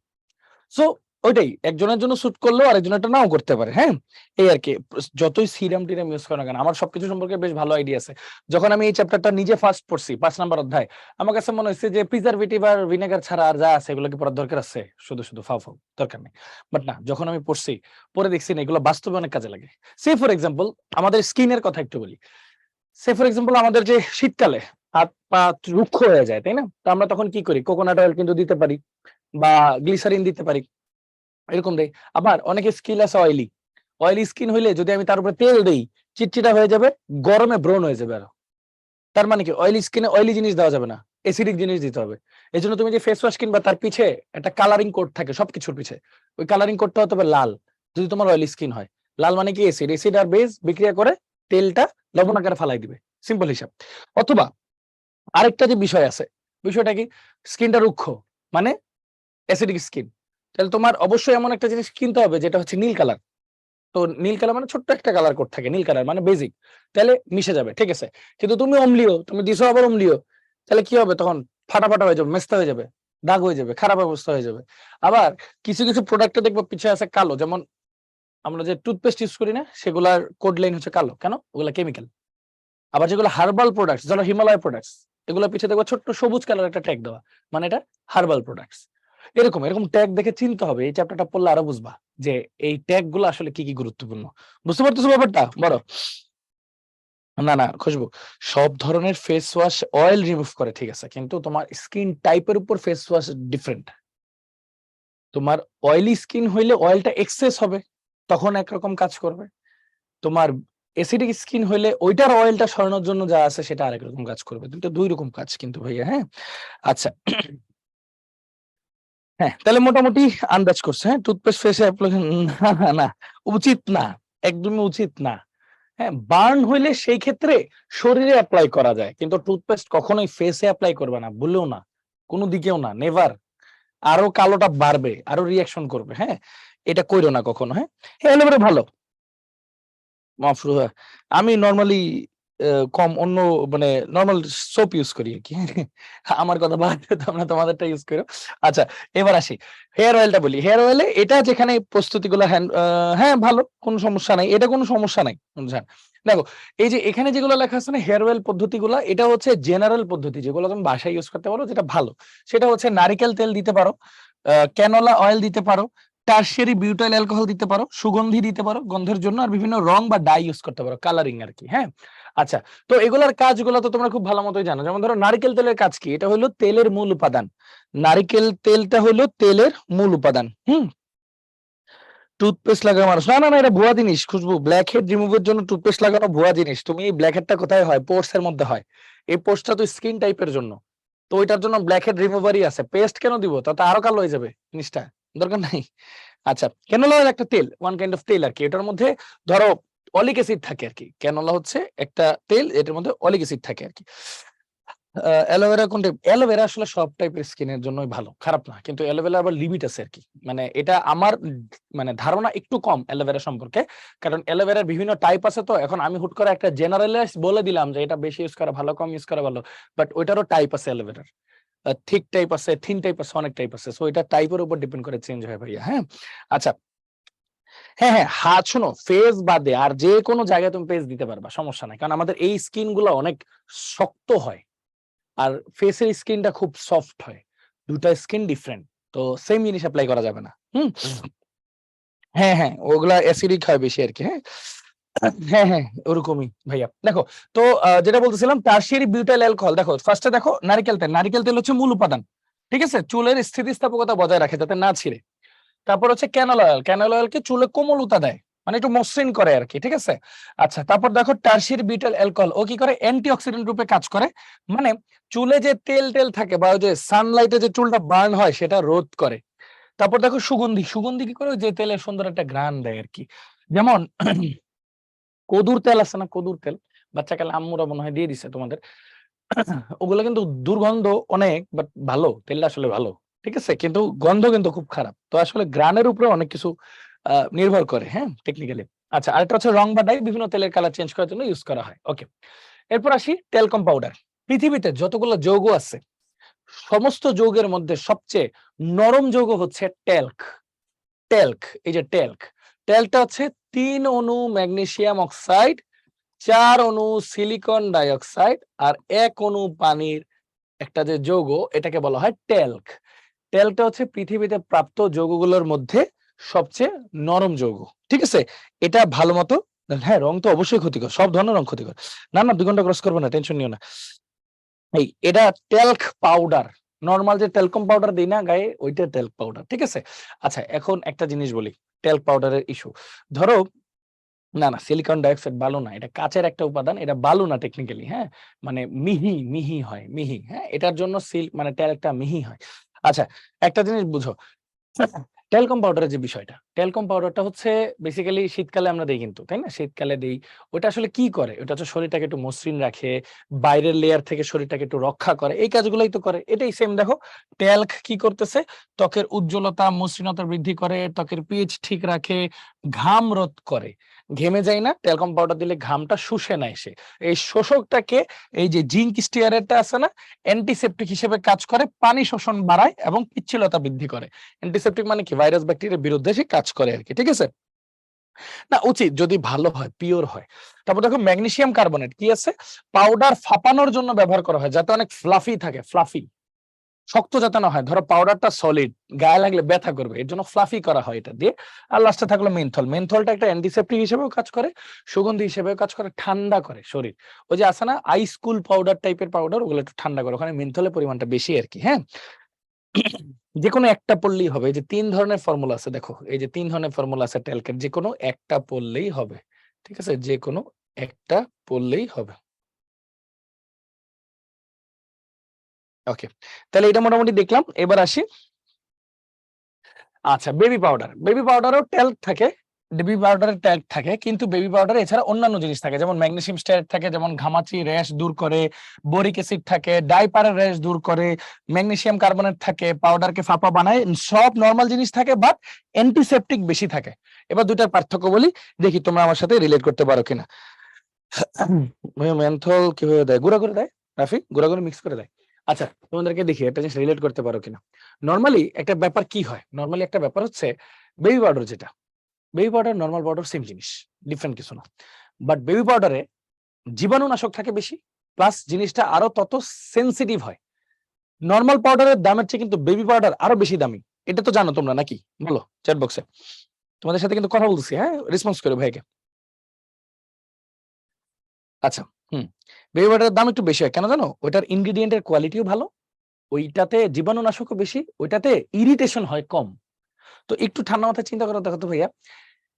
সো ওইটাই, একজনের জন্য স্যুট করলেও আরেকজনেরটা নাও করতে পারে, হ্যাঁ, এই আর কি। যতই সিরাম টিরাম ইউজ করো না কেন, আমার সবকিছু সম্পর্কে বেশ ভালো আইডিয়া আছে। যখন আমি এই চ্যাপ্টারটা নিজে ফার্স্ট পড়ছি, 5 নম্বর অধ্যায়, আমার কাছে মনে হচ্ছে যে প্রিজারভেটিভ আর ভিনেগার ছাড়া আর যা আছে এগুলো কি পড়ার দরকার আছে? শুধু শুধু ফাও ফাও দরকার নেই। বাট না, যখন আমি পড়ছি, পরে দেখছি না এগুলো বাস্তবে অনেক কাজে লাগে। সে ফর এক্সাম্পল আমাদের স্কিনের কথা একটু বলি। সে ফর এক্সাম্পল আমাদের যে শীতকালে হাত পা রুক্ষ হয়ে যায়, তাই না? তো আমরা তখন কি করি, কোকোনাট অয়েল কিন্তু দিতে পারি, বা গ্লিসারিন দিতে পারি, এরকম দেই। আবার অনেকে স্কিন আছে অয়েলি, স্কিন হইলে যদি আমি তার উপরে তেল দেই, চিটচিটা হয়ে যাবে, গরমে ব্রণ হয়ে যাবে আরো। তার মানে কি, অয়েলি স্কিনে অয়েলি জিনিস দেওয়া যাবে না, অ্যাসিডিক জিনিস দিতে হবে। এজন্য তুমি যে ফেস ওয়াশ কিনবা তার পিছে একটা কালারিং কোড থাকে, সবকিছুর পিছে ওই কালারিং কোডটা হতে হবে লাল, যদি তোমার অয়েলি স্কিন হয়। লাল মানে কি, অ্যাসিড আর বেস বিক্রিয়া করে তেলটা লবণ আকারে ফালাই দিবে, সিম্পল হিসাব। অথবা আরেকটা যে বিষয় আছে, বিষয়টা কি, স্কিনটা রুক্ষ মানে অ্যাসিডিক স্কিন, তাহলে তোমার অবশ্যই এমন একটা জিনিস কিনতে হবে যেটা হচ্ছে নীল কালার। তো নীল কালার মানে ছোট্ট একটা কালার কোড থাকে, নীল কালার মানে বেসিক, তাহলে মিশে যাবে, ঠিক আছে? কিন্তু তুমি অম্লীয়, তুমি দিছো আবার অম্লীয়, তাহলে কি হবে তখন? ফাটা ফাটা হয়ে যাবে, মেস্তা হয়ে যাবে, দাগ হয়ে যাবে, খারাপ অবস্থা হয়ে যাবে। আবার কিছু কিছু প্রোডাক্টে দেখবো পিছে আছে কালো, যেমন আমরা যে টুথপেস্ট ইউজ করি না, সেগুলার কোড লাইন হচ্ছে কালো, কেন? ওগুলা কেমিক্যাল। আবার যেগুলো হার্বাল প্রোডাক্টস, যেমন হিমালয় প্রোডাক্টস, এগুলো পিছে দেখবো ছোট্ট সবুজ কালার একটা ট্যাগ দেওয়া, মানে এটা হার্বাল প্রোডাক্টস। এরকম এরকম ট্যাগ দেখে চিনতে হবে, এই চ্যাপ্টারটা পড়লে আরো বুঝবা যে এই ট্যাগ গুলো আসলে কি কি গুরুত্বপূর্ণ। বুঝতে পারতেছো ব্যাপারটা? বড় না না খুশবু, সব ধরনের ফেস ওয়াশ অয়েল রিমুভ করে, ঠিক আছে, কিন্তু তোমার স্কিন টাইপের উপর ফেস ওয়াশ ডিফারেন্ট। তোমার অয়েলি স্কিন হইলে অয়েলটা এক্সেস হবে, তখন একরকম কাজ করবে। তোমার অ্যাসিডিক স্কিন হইলে ওইটার অয়েলটা সরানোর জন্য যা আছে সেটা আরেক রকম কাজ করবে, দুটো দুই রকম কাজ কিন্তু ভাইয়া, হ্যাঁ। আচ্ছা, হ্যাঁ, তাহলে মোটামুটি আন্দাজ করছে, হ্যাঁ, টুথপেস্ট ফেসে না না না, উচিত না, একদমই উচিত না। হ্যাঁ, বার্ন হইলে সেই ক্ষেত্রে শরীরে অ্যাপ্লাই করা যায়, কিন্তু টুথপেস্ট কখনোই ফেসে অ্যাপ্লাই করবে না, ভুলেও না, কোনো দিকেও না, নেভার। আরো কালোটা বাড়বে, আরো রিয়াকশন করবে, হ্যাঁ, এটা কইরো না কখনো, হ্যাঁ। হ্যাঁ, এবারে ভালো মাফরুহা, আমি নরমালি কম অন্য মানে নরমাল সোপ ইউজ করি আরকি। আমার কথা বাদ দিয়ে তোমরা তোমাদেরটা ইউজ করো। আচ্ছা, এবার আসি। হেয়ার অয়েলটা বলি। হেয়ার অয়েলে এটা যেখানে প্রস্তুতিগুলো হ্যাঁ, ভালো, কোনো সমস্যা নাই। এটা কোনো সমস্যা নাই। বুঝছেন? দেখো, এই যে এখানে যেগুলো লেখা আছে না হেয়ার অয়েল পদ্ধতিগুলা, এটা হচ্ছে জেনারেল পদ্ধতি যেগুলো তুমি বাসায় ইউজ করতে পারো, যেটা ভালো। সেটা হচ্ছে নারিকেল তেল দিতে পারো, ক্যানোলা অয়েল দিতে পারো, টারশিয়ারি বিউটাইল অ্যালকোহল দিতে পারো, সুগন্ধি দিতে পারো গন্ধের জন্য, আর বিভিন্ন রং বা ডাই ইউজ করতে পারো, কালারিং আর কি। হ্যাঁ, আচ্ছা, তো এগুলার কাজগুলো তো তোমরা খুব ভালো মতোই জানো। যেমন ধরো নারকেল তেলের কাজ কি? এটা হলো তেলের মূল উপাদান। নারকেল তেলটা হলো তেলের মূল উপাদান। টুথপেস্ট লাগানো মানুষ, না না না, এটা ভুয়া জিনিস। খুশবু, ব্ল্যাক হেড রিমুভের জন্য টুথপেস্ট লাগানো ভুয়া জিনিস। তুমি এই ব্ল্যাক হেডটা কোথায় হয়? পোর্স এর মধ্যে হয়। এই পোর্সটা তো স্কিন টাইপের জন্য, তো ওইটার জন্য ব্ল্যাক হেড রিমুভারই আছে। পেস্ট কেন দিব? তাতে আরো কালো হয়ে যাবে জিনিসটা, দরকার নাই। আচ্ছা, ক্যানোলা অয়েল একটা তেল, ওয়ান কাইন্ড অফ তেল আর কি। এটার মধ্যে ধরো অলিক অ্যাসিড থাকে আর কি। ক্যানোলা হচ্ছে একটা তেল, এটার মধ্যে অলিক অ্যাসিড থাকে আর কি। অ্যালোভেরা কোনটা? অ্যালোভেরা আসলে সব টাইপের স্কিনের জন্যই ভালো, খারাপ না, কিন্তু অ্যালোভেরা আবার লিমিট আছে আর কি। মানে এটা আমার মানে ধারণা একটু কম অ্যালোভেরা সম্পর্কে, কারণ অ্যালোভেরার বিভিন্ন টাইপ আছে। তো এখন আমি হুট করে একটা জেনারেলাইজ বলে দিলাম যে এটা বেশি ইউজ করা ভালো, কম ইউজ করা ভালো, বাট ওইটারও টাইপ আছে অ্যালোভেরার। থিক টাইপ আছে, থিন টাইপ আছে, অনেক টাইপ আছে। সো এটা টাইপের উপর ডিপেন্ড করে চেঞ্জ হয় ভাইয়া। হ্যাঁ, আচ্ছা, হ্যাঁ হ্যাঁ, হাত শোনো, ফেস বাদে আর যে কোনো জায়গায় তুমি পেজ দিতে পারবা, সমস্যা নাই। কারণ আমাদের এই স্কিন গুলো অনেক শক্ত হয়, আর ফেসের স্কিনটা খুব সফট হয়। দুটা স্কিন ডিফারেন্ট, তো সেম জিনিস অ্যাপ্লাই করা যাবে না। হ্যাঁ হ্যাঁ, ওগুলা অ্যাসিডিক হয় বেশি আর কি। হ্যাঁ হ্যাঁ হ্যাঁ, ওরকমই ভাইয়া। দেখো, তো যেটা বলতেছিলাম, টারশিয়ারি বিউটাইল অ্যালকোহল, দেখো ফার্স্টে দেখো নারকেল তেল। নারকেল তেল হচ্ছে মূল উপাদান, ঠিক আছে, চুলের স্থিতিস্থাপকতা বজায় রাখে যাতে না ছিঁড়ে। তারপর হচ্ছে ক্যানোলা অয়েল। ক্যানোলা অয়েল কে চুলে কোমলতা দেয়, মানে একটু মসৃণ করে আর কি, ঠিক আছে। আচ্ছা, তারপর দেখো টারশিয়ারি বিউটাইল অ্যালকোহল, ও কি করে? অ্যান্টিঅক্সিডেন্ট রূপে কাজ করে। মানে চুলে যে তেল টেল থাকে বা ওই যে সানলাইটে যে চুলটা বার্ন হয় সেটা রোধ করে। তারপর দেখো সুগন্ধি। সুগন্ধি কি করে? ওই যে তেলের সুন্দর একটা ঘ্রাণ দেয় আর কি। যেমন কদুর তেল আছে না, কদুর তেল, বাচ্চাকালে আম্মুরা মনে হয় দিয়ে দিছে তোমাদের। ওগুলো কিন্তু দুর্গন্ধ অনেক, বাট ভালো, তেলটা আসলে ভালো, ঠিক আছে, কিন্তু গন্ধ কিন্তু খুব খারাপ। তো আসলে গ্রানের উপরে অনেক কিছু নির্ভর করে, হ্যাঁ, টেকনিক্যালি। আচ্ছা, আরেকটা হচ্ছে রং বা ডাই, বিভিন্ন তেলের কালার চেঞ্জ করার জন্য ইউজ করা হয়। ওকে, এরপর আসি টেলকম পাউডার। পৃথিবীতে যতগুলো যৌগ আছে, সমস্ত যৌগের মধ্যে সবচেয়ে নরম যৌগ হচ্ছে টেলক। টেলক, এই যে টেলক, টেলটা হচ্ছে 3 অণু ম্যাগনেসিয়াম অক্সাইড, 4 অণু সিলিকন ডাইঅক্সাইড, আর 1 অণু পানির একটা যে যৌগ, এটাকে বলা হয় টেলক। টেলকটা হচ্ছে পৃথিবীতে প্রাপ্ত যৌগগুলোর মধ্যে সবচেয়ে নরম যৌগ, ঠিক আছে। এটা ভালো মতো, হ্যাঁ, রং তো অবশ্যই ক্ষতিকর, সব ধরনের রং ক্ষতিকর। না না, 2 ঘন্টা ক্রস করবো না, টেনশন নিও না। এই এটা টেলক পাউডার, নরমাল যে টেলকম পাউডার দিই না গায়ে, ওইটা টেলক পাউডার, ঠিক আছে। আচ্ছা, এখন একটা জিনিস বলি, টেলক পাউডারের ইস্যু। ধরো, না না, সিলিকন ডাইঅক্সাইড বালু না, এটা কাচের একটা উপাদান, এটা বালু না টেকনিক্যালি। হ্যাঁ, মানে মিহি মিহি হয়, মিহি। হ্যাঁ, এটার জন্য মানে টেলকটা মিহি হয়। আচ্ছা, একটা জিনিস বুঝো, টেলকম পাউডারের যে বিষয়টা, টেলকম পাউডারটা হচ্ছে বেসিক্যালি শীতকালে আমরা দেই কিন্তু, তাই না? শীতকালে দেই। ওটা আসলে কি করে? ওটা হচ্ছে শরীরটাকে একটু মসৃণ রাখে, বাইরের লেয়ার থেকে শরীরটাকে একটু রক্ষা করে, এই কাজগুলোই তো করে। এটাই সেম দেখো, টেলক কি করতেছে? ত্বকের উজ্জ্বলতা, মসৃণতা বৃদ্ধি করে, ত্বকের পিএইচ ঠিক রাখে, ঘাম রোধ করে। ঘেমে যায় না, টেলকম পাউডার দিলে ঘামটা শুষে নেয় সে। এই শোষকটাকে, এই যে জিঙ্ক স্টিয়ারেটটা আছে না, অ্যান্টিসেপটিক হিসেবে কাজ করে, পানি শোষণ বাড়ায় এবং পিচ্ছিলতা বৃদ্ধি করে। অ্যান্টিসেপটিক মানে কি? ভাইরাস ব্যাকটেরিয়ার বিরুদ্ধে সে কাজ করে আর কি, ঠিক আছে। না, উচিত যদি ভালো হয়, পিওর হয়। তারপর দেখো ম্যাগনেসিয়াম কার্বনেট কি আছে? পাউডার ফাপানোর জন্য ব্যবহার করা হয়, যাতে অনেক ফ্লাফি থাকে, ফ্লাফি, শক্ত যাতে না হয়। ধরো পাউডারটা সলিড, গায়ে লাগলে ব্যথা করবে, এর জন্য ফ্লাফি করা হয় এটা দিয়ে। আর লাস্টে থাকলো মেন্থল। মেন্থলটা একটা অ্যান্টিসেপটিক হিসেবেও কাজ করে, সুগন্ধি হিসেবেও কাজ করে, ঠান্ডা করে শরীর। ওই যে আছে না আইস কুল পাউডার টাইপের পাউডার, ওগুলো একটু ঠান্ডা করে, ওখানে মেন্থলের পরিমাণটা বেশি আর কি। হ্যাঁ, যে কোনো একটা পড়লেই হবে। এই যে 3 ধরনের ফর্মুলা আছে, দেখো এই যে 3 ধরনের ফর্মুলা আছে টেলকের, যে কোনো একটা পড়লেই হবে, ঠিক আছে, যে কোনো একটা পড়লেই হবে। ওকে, তাহলে এটা মোটামুটি দেখলাম। এবার আসি, আচ্ছা, বেবি পাউডার। বেবি পাউডারও টেলক থাকে, বেবি পাউডারের টেলক থাকে, কিন্তু বেবি পাউডারে এছাড়া অন্যান্য জিনিস থাকে, যেমন ম্যাগনেসিয়াম স্টেরেট থাকে, যেমন ঘামাচি র্যাশ দূর করে, বোরিক অ্যাসিড থাকে, ডাইপারের র্যাশ দূর করে, ম্যাগনেসিয়াম কার্বনেট থাকে, পাউডারকে ফাঁপা বানায়। সব নরমাল জিনিস থাকে, বাট অ্যান্টিসেপটিক বেশি থাকে। এবার দুইটার পার্থক্য বলি, দেখি তোমরা আমার সাথে রিলেট করতে পারো কিনা। মেন্থল কিভাবে দেয়? গুঁড়া করে দেয়, রাফি গুঁড়া করে মিক্স করে দেয়। আচ্ছা, তোমাদেরকে দেখি একটা জিনিস রিলেট করতে পারো কিনা। নরমালি একটা ব্যাপার কি হয়, নরমালি একটা ব্যাপার হচ্ছে বেবি পাউডার, যেটা baby powder normal powder same জিনিস, ডিফারেন্ট কিছু না। বাট বেবি পাউডারে জীবাণুনাশক থাকে বেশি, প্লাস জিনিসটা আরো তত সেনসিটিভ হয়। নরমাল পাউডারের দামের চেয়ে কিন্তু বেবি পাউডার আরো বেশি দামি। এটা তো জানো তোমরা নাকি? বলো চ্যাট বক্সে। তোমাদের সাথে কিন্তু কথা বলছি, হ্যাঁ, রেসপন্স করো ভাইকে। আচ্ছা, বেবি বাটারের দাম একটু বেশি হয় কেন জানো? ওইটার ইনগ্রেডিয়েন্টের কোয়ালিটিও ভালো, ওইটাতে জীবাণুনাশকও বেশি, ওইটাতে ইরিটেশন হয় কম। তো একটু ঠান্ডা মাথায় চিন্তা করো, দেখো তো ভাইয়া,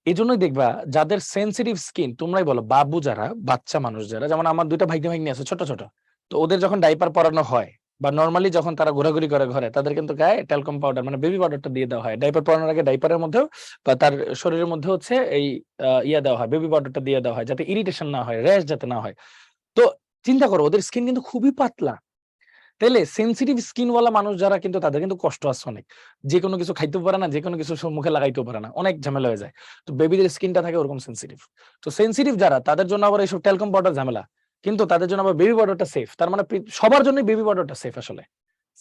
এই জন্যই দেখবা যাদের সেন্সিটিভ স্কিন, তোমরাই বলো, বাবু যারা, বাচ্চা মানুষ যারা, যেমন আমার 2টা ভাইগনা ভাগ্নি আছে ছোট ছোট, তো ওদের যখন ডাইপার পরানো হয় বা নরমালি যখন তারা ঘোরাঘুরি করে ঘরে, তাদের কিন্তু গায়ে ট্যালকম পাউডার মানে বেবি পাউডারটা দিয়ে দেওয়া হয়। ডাইপার পরানোর আগে ডাইপারের মধ্যেও বা তার শরীরের মধ্যে হচ্ছে এই ইয়া দেওয়া হয়, বেবি পাউডারটা দিয়ে দেওয়া হয়, যাতে ইরিটেশন না হয়, র্যাশ যাতে না হয়। তো চিন্তা করো, ওদের স্কিন কিন্তু খুবই পাতলা। তাইলে সেনসিটিভ স্কিন ওয়ালা মানুষ যারা, কিন্তু তাদের কিন্তু কষ্ট আছে অনেক। যে কোনো কিছু খাইতেও পারে না, যে কোনো কিছু মুখে লাগাইতেও পারে না, অনেক ঝামেলা হয়ে যায়। তো বেবিদের স্কিনটা থাকে ওরকম সেনসিটিভ। তো সেনসিটিভ যারা, তাদের জন্য আবার এইসব ট্যালকম পাউডার ঝামেলা, কিন্তু তাদের জন্য আবার বেবি পাউডারটা সেফ। তার মানে সবার জন্য বেবি পাউডারটা সেফ আসলে।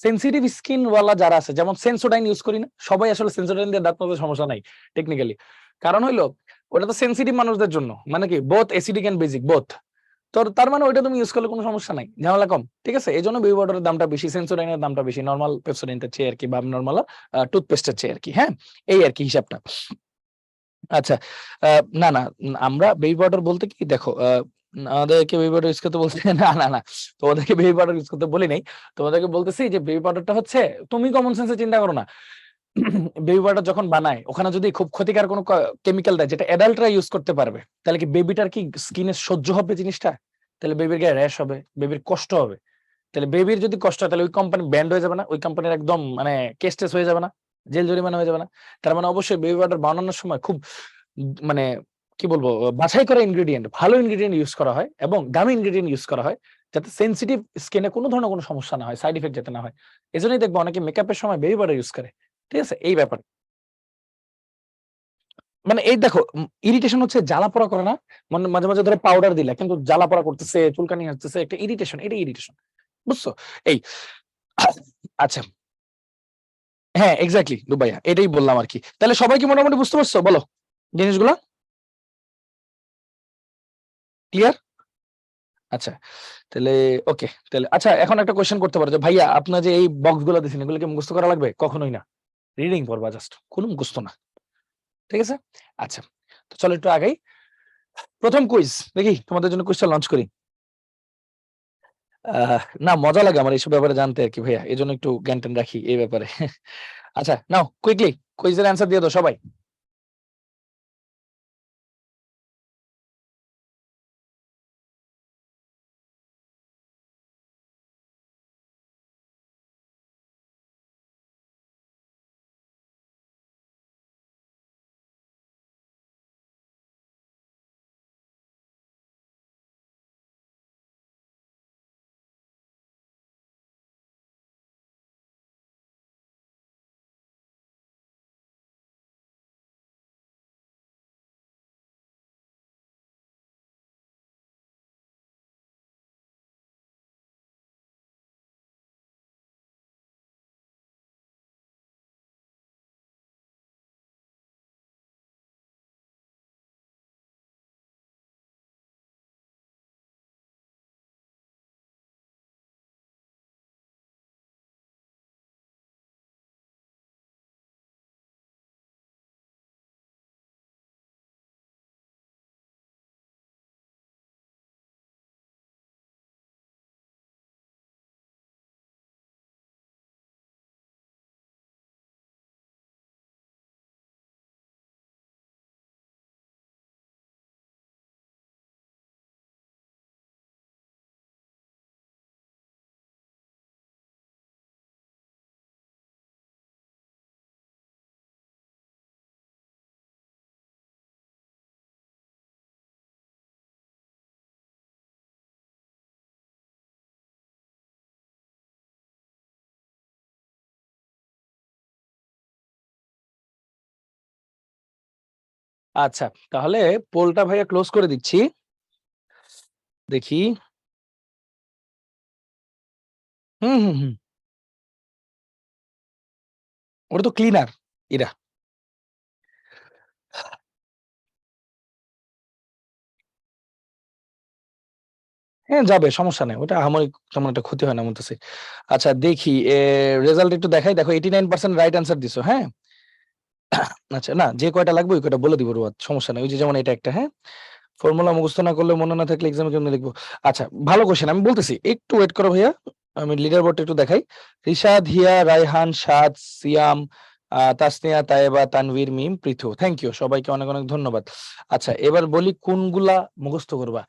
সেনসিটিভ স্কিন ওয়ালা যারা আছে, যেমন সেন্সোডাইন ইউজ করি না সবাই, আসলে সেন্সোডাইন দিয়ে দাঁত মাজতে সমস্যা নাই টেকনিক্যালি। কারণ হইলো ওটা তো সেনসিটিভ মানুষদের জন্য, মানে কি both acidic and basic both. তোর তার মানে ওইটা তুমি ইউজ করলে কোনো সমস্যা নাই, ঝামেলা কম, ঠিক আছে। এই জন্য বেবি পাউডারের দামটা বেশি, সেন্সোডাইনের দামটা বেশি নর্মাল পেপসোডেন্টের চেয়ে আর কি, বা নর্মাল টুথপেস্টের চেয়ে আর কি। হ্যাঁ, এই আর কি হিসাবটা। আচ্ছা, না না, আমরা বেবি পাউডার বলতে কি দেখো, আমাদেরকে বেবি পাউডার ইউজ করতে বলছে না না না, তোমাদেরকে বেবি পাউডার ইউজ করতে বলি নাই। তোমাদেরকে বলতেছি যে বেবি পাউডারটা হচ্ছে, তুমি কমন সেন্সে চিন্তা করো না। বেবি পাউডার যখন বানায়, ওখানে যদি খুব ক্ষতিকার কোনো কেমিক্যাল দেয় যেটা অ্যাডাল্টরা ইউজ করতে পারবে, তাহলে কি বেবিটার কি স্কিনে সহ্য হবে জিনিসটা? তাহলে বেবির গায়ে র্যাশ হবে, বেবির কষ্ট হবে। তাহলে বেবির যদি কষ্ট হয়, তাহলে ওই কোম্পানি ব্যান্ড হয়ে যাবে না? ওই কোম্পানির একদম মানে কেস টেস হয়ে যাবে না? জেল জরিমানা হয়ে যাবে না? তার মানে অবশ্যই বেবি পাউডার বানানোর সময় খুব মানে কি বলবো, বাছাই করা ইনগ্রেডিয়েন্ট, ভালো ইনগ্রেডিয়েন্ট ইউজ করা হয় এবং দামি ইনগ্রেডিয়েন্ট ইউজ করা হয়, যাতে সেনসিটিভ স্কিনে কোনো ধরনের কোনো সমস্যা না হয়, সাইড ইফেক্ট যাতে না হয়। এজন্যই দেখবো অনেকে মেকআপের সময় বেবি পাউডার ইউজ করে, ঠিক আছে, এই ব্যাপার। মানে এই দেখো, ইরিটেশন হচ্ছে জ্বালা পোড়া করে না, মানে মাঝে মাঝে ধরে পাউডার দিলা কিন্তু জ্বালা পোড়া করতেছে, চুলকানি আসতেছে, একটা ইরিটেশন, এটা ইরিটেশন, বুঝছো? এই আচ্ছা, হ্যাঁ এক্স্যাক্টলি দুবাইয়া, এটাই বললাম আর কি। তাহলে সবাই কি মোটামুটি বুঝতে পারছো বলো জিনিসগুলো? ক্লিয়ার? আচ্ছা, তাহলে ওকে। তাহলে আচ্ছা, এখন একটা কোয়েশ্চেন করতে পারো যে ভাইয়া, আপনার যে এই বক্স গুলো দিচ্ছেন, এগুলো কি মুখস্থ করা লাগবে? কখনোই না, রিডিং পড়বা জাস্ট, কোনো মুখস্থ না, ঠিক আছে। আচ্ছা, তো চলো একটু আগাই। প্রথম কুইজ দেখি, তোমাদের জন্য কুইজটা লঞ্চ করি। না, মজা লাগে আমার এইসব ব্যাপারে জানতে আর কি ভাইয়া, এই জন্য একটু জ্ঞান ট্যান রাখি এই ব্যাপারে। আচ্ছা নাও, কুইকলি কুইজের অ্যান্সার দিয়ে দাও সবাই। আচ্ছা, তাহলে পোলটা ভাইয়া ক্লোজ করে দিচ্ছি, দেখি। হুম, ওটা তো ক্লিনার এরা। হ্যাঁ যাবে, সমস্যা নেই, ওটা আহামরি তেমন একটা ক্ষতি হয় না বলতেছি। আচ্ছা দেখি রেজাল্ট একটু দেখাই, দেখো 89% রাইট অ্যান্সার দিছো। হ্যাঁ আচ্ছা, না যে কয়টা লাগবে ওই কয়টা বলে দিব রুয়াদ, সমস্যা নেই। ওই যে যেমন এটা একটা, হ্যাঁ, ফর্মুলা মুখস্থ না করলে মনে না থাকলে এক্সামে কেমনে লিখবো। আচ্ছা ভালো কোশ্চেন, আমি বলতেছি একটু ওয়েট করো ভাইয়া, আমি লিডার বোর্ডটা একটু দেখাই। রিশাদ, হিয়া, রায়হান, সাদ, সিয়াম, তাসনিয়া, তায়েবা, তানভীর, মিম, পৃথু, থ্যাংক ইউ সবাইকে, অনেক অনেক ধন্যবাদ। আচ্ছা এবার বলি কোনগুলা মুখস্থ করবা।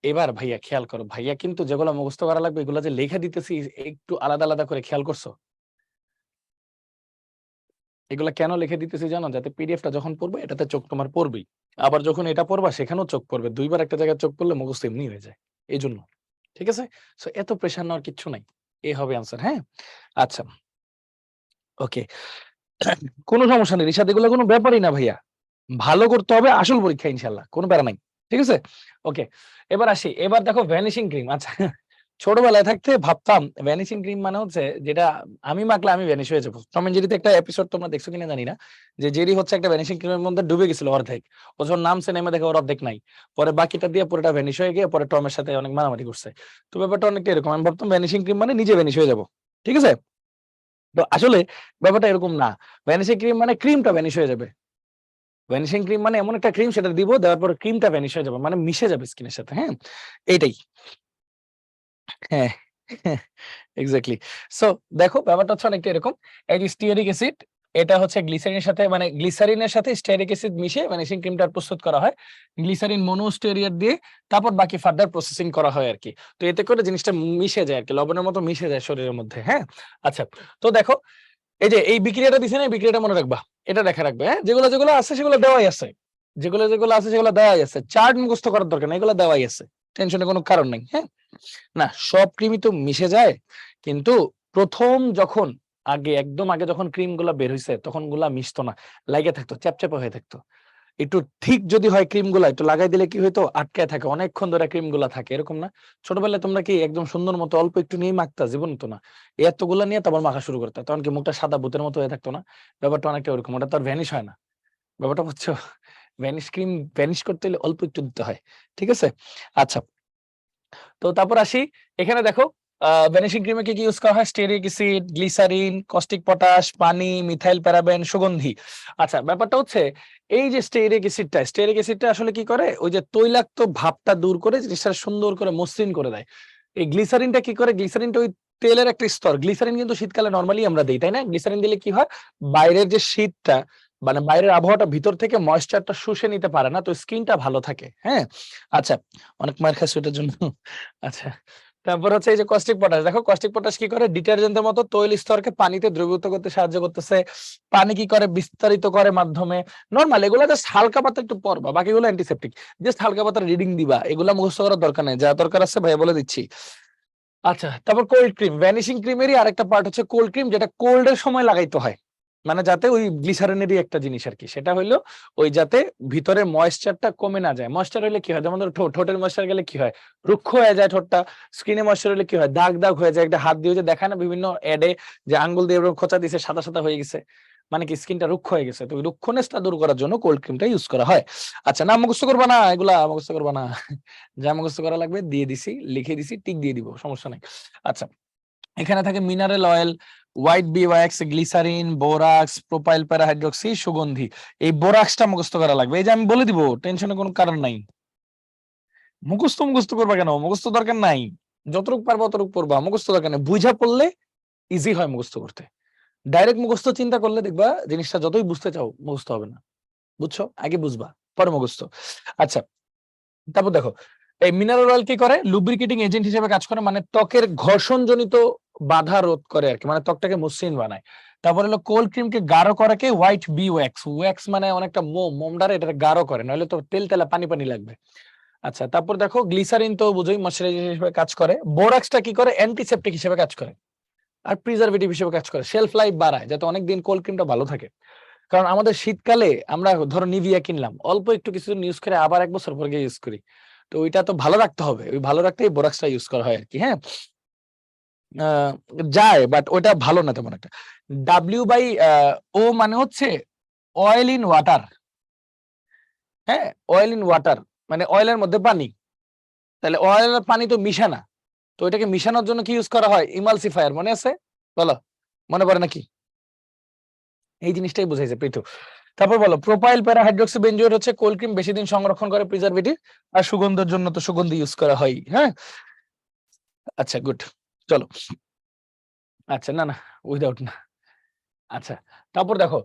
এবার ভাইয়া খেয়াল করো, ভাইয়া কিন্তু যেগুলো মুখস্থ করা লাগবে এগুলা যে লেখা দিতেছি একটু আলাদা আলাদা করে, খেয়াল করছো? এগুলা কেন লিখে দিতেছি জানো? যাতে পিডিএফটা যখন পড়বে এটাতে চোখ তোমার পড়বেই, আবার যখন এটা পড়বা সেখানেও চোখ পড়বে, দুইবার একটা জায়গায় চোখ পড়লে মুখস্থ এমনি হয়ে যায়, এই জন্য। ঠিক আছে, সো এত প্রেশার নেওয়ার কিচ্ছু নাই, এ হবে আনসার। হ্যাঁ আচ্ছা ওকে, কোনো সমস্যা নেই রিশাদ, এগুলো কোনো ব্যাপারই না ভাইয়া, ভালো করতে হবে, আসল পরীক্ষা ইনশাল্লাহ, কোনো প্যারা নাই। ঠিক আছে ওকে, এবার আসি, এবার দেখো ভ্যানিশিং ক্রিম। আচ্ছা ছোটবেলায় থাকতে ভাবতাম ভ্যানিশিং ক্রিম মানে হচ্ছে যেটা আমি মাখলে আমি ভ্যানিশ হয়ে যাবো। টম এন্ড জেরিতে একটা এপিসোড তোমরা দেখছো কিনা জানি না, যে জেরি হচ্ছে একটা ভ্যানিশিং ক্রিমের মধ্যে ডুবে গেছিল অর্ধেক, ও যখন নামছে নেমে দেখে ওর অর্ধেক নাই, পরে বাকিটা দিয়ে পুরোটা ভ্যানিশ হয়ে গিয়ে পরে টমের সাথে অনেক মারামারি করছে। তো ব্যাপারটা অনেকটা এরকম, আমি ভাবতাম ভ্যানিশিং ক্রিম মানে নিজে ভ্যানিশ হয়ে যাবো। ঠিক আছে, তো আসলে ব্যাপারটা এরকম না, ভ্যানিশিং ক্রিম মানে ক্রিমটা ভ্যানিশ হয়ে যাবে। ভ্যানিশিং ক্রিম মানে এমন একটা ক্রিম, সেটা দিব, দেওয়ার পর ক্রিমটা ভ্যানিশ হয়ে যাবে, মানে মিশে যাবে স্কিনের সাথে। হ্যাঁ এইটাই, হ্যাঁ এক্স্যাক্টলি। সো দেখো ব্যাপারটা হচ্ছে অনেকটা এরকম, এই যে স্টিয়ারিক অ্যাসিড, এটা হচ্ছে গ্লিসারিনের সাথে, মানে গ্লিসারিনের সাথে স্টিয়ারিক অ্যাসিড মিশিয়ে ভ্যানিশিং ক্রিমটা প্রস্তুত করা হয়, গ্লিসারিন মনোস্টেরিয়ার দিয়ে, তারপর বাকি ফার্দার প্রসেসিং করা হয় আর কি। তো এতে করে জিনিসটা মিশে যায় আর কি, লবণের মতো মিশে যায় শরীরের মধ্যে। হ্যাঁ আচ্ছা, তো দেখো এই যে এই বিক্রিয়াটা দিছে না, এই বিক্রিয়াটা মনে রাখবা, এটা দেখা রাখবে। হ্যাঁ যেগুলো যেগুলো আছে সেগুলো দেওয়াই আছে, যেগুলো যেগুলো আছে সেগুলো দেওয়াই আছে, চার্ট মুখস্থ করার দরকার নেই, এগুলো দেওয়াই আছে, টেনশনের কোনো কারণ নেই। হ্যাঁ না সব ক্রিমই তো মিশে যায়, কিন্তু প্রথম যখন আগে একদম আগে যখন ক্রিম গুলা বের হয়েছে তখন গুলা মিশতো না, লাগে থাকতো, চ্যাপচ্যাপা হয়ে থাকতো। একটু ঠিক যদি হয় ক্রিম গুলা একটু লাগাই দিলে কি হইতো, আটকায় থাকে, অনেকক্ষণ ধরে ক্রিম গুলা থাকে, এরকম না? ছোটবেলায় তোমরা কি একদম সুন্দর মতো অল্প একটু নিয়ে মাখতা? জীবন তো না, এতগুলা নিয়ে তারপর মাখা শুরু করতে, তখন কি মুখটা সাদা ভূতের মতো হয়ে থাকতো না? ব্যাপারটা অনেকটা ওরকম, ওটা তো আর ভ্যানিশ হয় না, ব্যাপারটা হচ্ছে ভ্যানিশ ক্রিম ভ্যানিশ করতে হলে অল্প একটু দিতে হয়। ঠিক আছে আচ্ছা, তো তারপর আসি, এখানে দেখো ভ্যানিশিং ক্রিমে কি কি ইউজ করা হয়, stearic acid, glycerin, caustic potash, পানি, মিথাইল প্যারাবেন, সুগন্ধি। আচ্ছা ব্যাপারটা হচ্ছে এই যে স্টেরিক অ্যাসিডটা আসলে কি করে, ওই যে তৈলাক্ত ভাবটা দূর করে জিনিসটা সুন্দর করে মসৃণ করে দেয়। এই গ্লিসারিনটা কি করে, গ্লিসারিনটা ওই তেলের একটা স্তর, গ্লিসারিন কিন্তু শীতকালে নরমালি আমরা দিই, তাই না? গ্লিসারিন দিলে কি হয়, বাইরের যে শীতটা, মানে বাইরের আবহাওয়াটা ভিতর থেকে ময়েশ্চারটা শুষে নিতে পারে না, তো স্কিনটা ভালো থাকে। হ্যাঁ আচ্ছা, অনেক মার খাচ্ছে ওটার জন্য। আচ্ছা তারপর হচ্ছে এই যে কস্টিক পটাশ, দেখো কস্টিক পটাশ কি করে, ডিটারজেন্টের মতো তৈল স্তরকে পানিতে দ্রবীভূত করতে সাহায্য করতেছে। পানি কি করে, বিস্তারিত করে মাধ্যমে। নরমাল এগুলো জাস্ট হালকা পাতলা একটু পড়বা, বাকিগুলো অ্যান্টিসেপ্টিক, জাস্ট হালকা পাতলা রিডিং দিবা, এগুলা মুখস্থ করার দরকার নেই, যা দরকার আছে ভাইয়া বলে দিচ্ছি। আচ্ছা তারপর কোল্ড ক্রিম, ভ্যানিশিং ক্রিমেরই আরেকটা পার্ট হচ্ছে কোল্ড ক্রিম, যেটা কোল্ড এর সময় লাগাইতে হয়, মানে যাতে ওই গ্লিসারিনেরই একটা জিনিস আর কি, সেটা হইলো ওই যাতে ভিতরে ময়েশ্চারটা কমে না যায়। ময়েশ্চার হলে কি হয়, যেমন ধরো ঠোঁটের ময়েশ্চার গেলে কি হয়, রুক্ষ হয়ে যায় ঠোঁটটা, স্কিনে ময়েশ্চার হলে কি হয়, দাগ দাগ হয়ে যায়, একটা হাত দিয়ে যে দেখায় না বিভিন্ন অ্যাডে, যে আঙ্গুল দিয়ে এরকম খোঁচা দিছে সাদা সাদা হয়ে গেছে, মানে কি স্কিনটা রুক্ষ হয়ে গেছে, তো ওই রুক্ষনেসটা দূর করার জন্য কোল্ড ক্রিমটা ইউজ করা হয়। আচ্ছা না মুখস্থ করবা না, এগুলা মুখস্থ করবা না, যা মুখস্থ করা লাগবে দিয়ে দিছি, লিখে দিছি, টিক দিয়ে দিব, সমস্যা নাই। আচ্ছা এখানে থাকে mineral oil, white bee wax, glycerine, borax, propyl parahydroxy, সুগন্ধি। এই বোরাক্সটা মুখস্থ করা লাগবে, এই যে আমি বলে দিব, টেনশনের কোনো কারণ নাই। মুখস্থ করবা কেন, মুখস্থ দরকার নাই, যতটুক পারবা ততটুক পড়বা, মুখস্থ দরকার নেই, বুঝা পড়লে ইজি হয় মুখস্থ করতে। ডাইরেক্ট মুখস্থ চিন্তা করলে দেখবা জিনিসটা যতই বুঝতে চাও মুখস্থ হবে না, বুঝছো? আগে বুঝবা পরে মুখস্থ। আচ্ছা তারপর দেখো এই মিনারেল অয়েল কি করে, লুব্রিকেটিং এজেন্ট হিসেবে কাজ করে, মানে ত্বকের ঘর্ষণজনিত বাধা রোধ করে আর কি, মানে ত্বকটাকে মসৃণ বানায়। তারপর হলো কোল্ড ক্রিমকে গাঢ় করে কে, হোয়াইট বি ওয়্যাক্স, ওয়্যাক্স মানে অনেকটা মোমডারে এটা গাঢ় করে, নইলে তো তেল তেলা পানি পানি লাগবে। আচ্ছা তারপর দেখো গ্লিসারিন তো বুঝোই ময়শ্চারাইজার হিসেবে কাজ করে, বোরাক্সটা কি করে, অ্যান্টিসেপটিক হিসেবে কাজ করে, আর প্রিজারভেটিভ হিসেবে কাজ করে, শেলফ লাইফ বাড়ায়, যাতে অনেকদিন কোল্ড ক্রিমটা ভালো থাকে। কারণ আমাদের শীতকালে আমরা ধরো নিভিয়া কিনলাম, অল্প একটু কিছুদিন ইউজ করে আবার 1 বছর পর গিয়ে ইউজ করি, তো ওইটা তো ভালো রাখতে হবে, ওই ভালো রাখতে এই বোরাক্সটা ইউজ করা হয় আর কি। হ্যাঁ আহ, যায় বাট ওটা ভালো না তেমন একটা। ও মানে হচ্ছে অয়েল ইন ওয়াটার, হ্যাঁ অয়েল ইন ওয়াটার মানে অয়েলের মধ্যে পানি, তাহলে অয়েল আর পানি তো মিশে না, তো এটাকে মিশানোর জন্য কি ইউজ করা হয়? ইমালসিফায়ার। মনে আছে? বলো, মনে পড়ে নাকি? এই জিনিসটাই বুঝাইছে পৃথু। তারপর বলো, প্রোপাইল প্যারা হাইড্রোক্সি বেঞ্জোয়েট হচ্ছে কোল্ড ক্রিম, বেশি দিন সংরক্ষণ করে, প্রিজারভেটিভ, আর সুগন্ধের জন্য তো সুগন্ধি ইউজ করা হয়। হ্যাঁ, আচ্ছা গুড। চলো, আচ্ছা না না, উইদাউট না। আচ্ছা, তারপর দেখো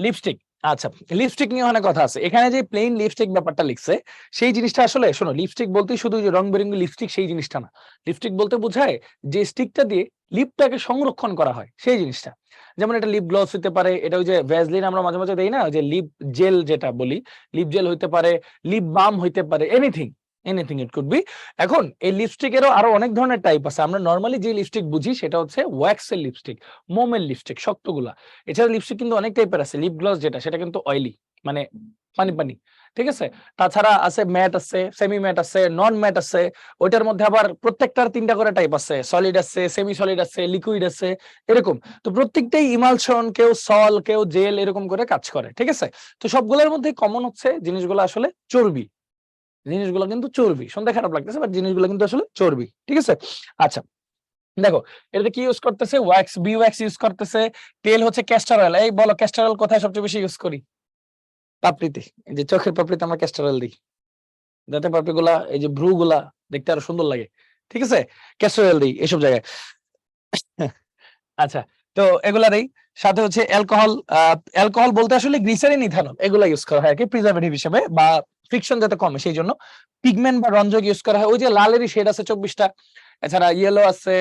লিপস্টিক। আচ্ছা, লিপস্টিক নিয়ে অনেক কথা আছে। এখানে যে প্লেন লিপস্টিক ব্যাপারটা লিখছে, সেই জিনিসটা আসলে শোনো, লিপস্টিক বলতেই শুধু যে রং বেরঙি লিপস্টিক সেই জিনিসটা না। লিপস্টিক বলতে বোঝায় যে স্টিকটা দিয়ে লিপটাকে সংরক্ষণ করা হয় সেই জিনিসটা। যেমন এটা লিপ গ্লস হতে পারে, এটা ওই যে ভ্যাসলিন আমরা মাঝে মাঝে দেই না, ওই যে লিপ জেল যেটা বলি, লিপ জেল হইতে পারে, লিপ বাম হইতে পারে, anything anything it could be. এখন এই লিপস্টিকেরও আরো অনেক ধরনের টাইপ আছে। আমরা নর্মালি যে লিপস্টিক বুঝি সেটা হচ্ছে ওয়্যাক্সের লিপস্টিক, মোমের লিপস্টিক, শক্তগুলা। এছাড়া লিপস্টিক কিন্তু অনেক টাইপের আছে। লিপ গ্লস যেটা, সেটা কিন্তু অয়েলি, মানে পানি পানি, ঠিক আছে। তাছাড়া আছে ম্যাট আছে, সেমি ম্যাট আছে, নন ম্যাট আছে। ওইটার মধ্যে আবার প্রত্যেকটার 3টা করে টাইপ আছে, সলিড আছে, সেমি সলিড আছে, লিকুইড আছে, এরকম। তো প্রত্যেকটাই ইমালশন, কেউ সল, কেউ জেল, এরকম করে কাজ করে, ঠিক আছে। তো সবগুলোর মধ্যে কমন হচ্ছে জিনিসগুলো আসলে চর্বি। জিনিসগুলো কিন্তু চর্বি। শুনতে খারাপ লাগতেছে, বাট জিনিসগুলো কিন্তু আসলে চর্বি, ঠিক আছে। আচ্ছা, দেখো এটাতে কি ইউজ করতেছে? ওয়্যাক্স, বি ওয়্যাক্স ইউজ করতেছে। তেল হচ্ছে ক্যাস্টর অয়েল। এই বলো, ক্যাস্টর অয়েল কোথায় সবচেয়ে বেশি ইউজ করি? পাপড়িতে। এই যে চোখের পাপড়িতে আমরা ক্যাস্টর অয়েল দিই, যাতে পাপড়িগুলা, এই যে ভ্রু গুলা দেখতে আরো সুন্দর লাগে, ঠিক আছে। ক্যাস্টর অয়েল দিই এসব জায়গায়। আচ্ছা, তো এগুলা দেই। সাথে হচ্ছে অ্যালকোহল। অ্যালকোহল বলতে আসলে গ্লিসারিন, ইথানল, এগুলা ইউজ করা হয় আর কি প্রিজারভেটিভ হিসেবে, বা ফ্রিকশন যাতে কমে সেই জন্য। পিগমেন্ট বা রঞ্জক ইউজ করা হয়। ওই যে লালেরই শেড আছে 24টা, এছাড়া ইয়েলো আছে,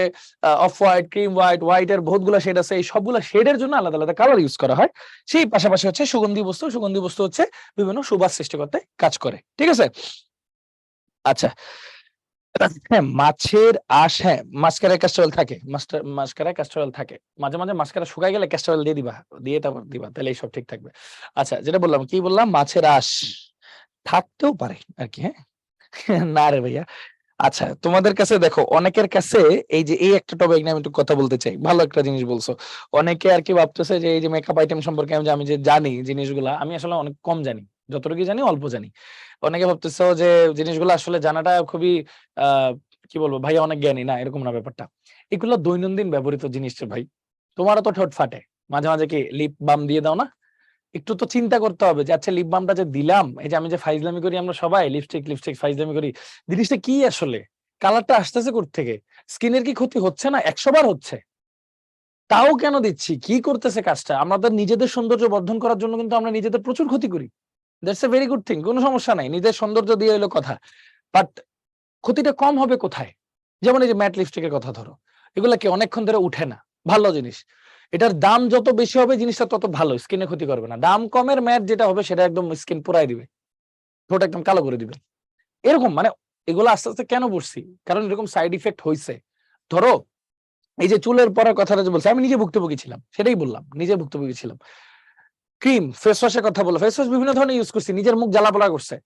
off white, cream white, white এর বহুতগুলো শেড আছে। এই সবগুলো শেডের জন্য আলাদা আলাদা কালার ইউজ করা হয়। সেই পাশাপাশি হচ্ছে সুগন্ধি বস্তু। সুগন্ধি বস্তু হচ্ছে বিভিন্ন সুবাস সৃষ্টি করতে কাজ করে, ঠিক আছে। আচ্ছা, হ্যাঁ, মাছের আঁশ, হ্যাঁ, মাস্কারায় ক্যাস্টর অয়েল থাকে, মাস্কারায় ক্যাস্টর অয়েল থাকে। মাঝে মাঝে মাস্কারা শুকায় গেলে ক্যাস্টর অয়েল দিয়ে দিবা, দিয়ে তারপর দিবা, তাহলে সব ঠিক থাকবে। আচ্ছা, যেটা বললাম, কি বললাম, মাছের আঁশ থাকতেও পারে আর কি, হ্যাঁ। না রে ভাইয়া। আচ্ছা, তোমাদের কাছে দেখো, অনেকের কাছে এই যে এই একটা টপিক নিয়ে আমি একটু কথা বলতে চাই। ভালো একটা জিনিস বলছো। অনেকে আর কি ভাবতেছে যে এই যে মেকআপ আইটেম সম্পর্কে আমি যে জানি জিনিসগুলা, আমি আসলে অনেক কম জানি। যতটুকু জানি অল্প জানি। অনেকে ভাবতেছো যে জিনিসগুলো আসলে জানাটা খুবই আহ কি বলবো, ভাই অনেক জ্ঞানী, না এরকম না ব্যাপারটা। এগুলো দৈনন্দিন ব্যবহৃত জিনিস রে ভাই। তোমারও তো ঠোঁট ফাটে, মাঝে মাঝে কি লিপ বাম দিয়ে দাও না? একটু তো চিন্তা করতে হবে যে আচ্ছা, লিপ বামটা যে দিলাম, এই যে আমি যে ফাইজলামি করি, আমরা সবাই লিপস্টিক লিপস্টিক ফাইজলামি করি, জিনিসটা কি আসলে? কালারটা আসতেছে কোত্থেকে? স্কিনের কি ক্ষতি হচ্ছে না? 100 বার হচ্ছে। তাও কেন দিচ্ছি? কি করতেছে কাজটা? আমাদের নিজেদের সৌন্দর্য বর্ধন করার জন্য কিন্তু আমরা নিজেদের প্রচুর ক্ষতি করি। That's a very good thing, কোনো সমস্যা নাই, নিজের সৌন্দর্য দিয়ে এলো কথা। বাট ক্ষতিটা কম হবে কোথায়? যেমন এই যে ম্যাট লিপস্টিকের কথা ধরো, এগুলা কি অনেকক্ষণ ধরে উঠে না, ভালো জিনিস। এটার দাম যত বেশি হবে জিনিসটা তত ভালো, স্কিনে ক্ষতি করবে না। দাম কমের ম্যাট যেটা হবে সেটা একদম স্কিন পুরাই দিবে, ঠোঁট একদম কালো করে দিবে, এরকম। মানে এগুলো আস্তে আস্তে কেন বলছি, কারণ এরকম সাইড ইফেক্ট হয়েছে। ধরো এই যে চুলের পরার কথাটা যে বলছি, আমি নিজে ভুক্তভোগী ছিলাম, সেটাই বললাম, নিজে ভুক্তভোগী ছিলাম। ক্রিম, ফেস ওয়াশের কথা বলো, ফেস ওয়াশ বিভিন্ন ধরনের ইউজ করছি, নিজের মুখ জ্বালা পোড়া করছে,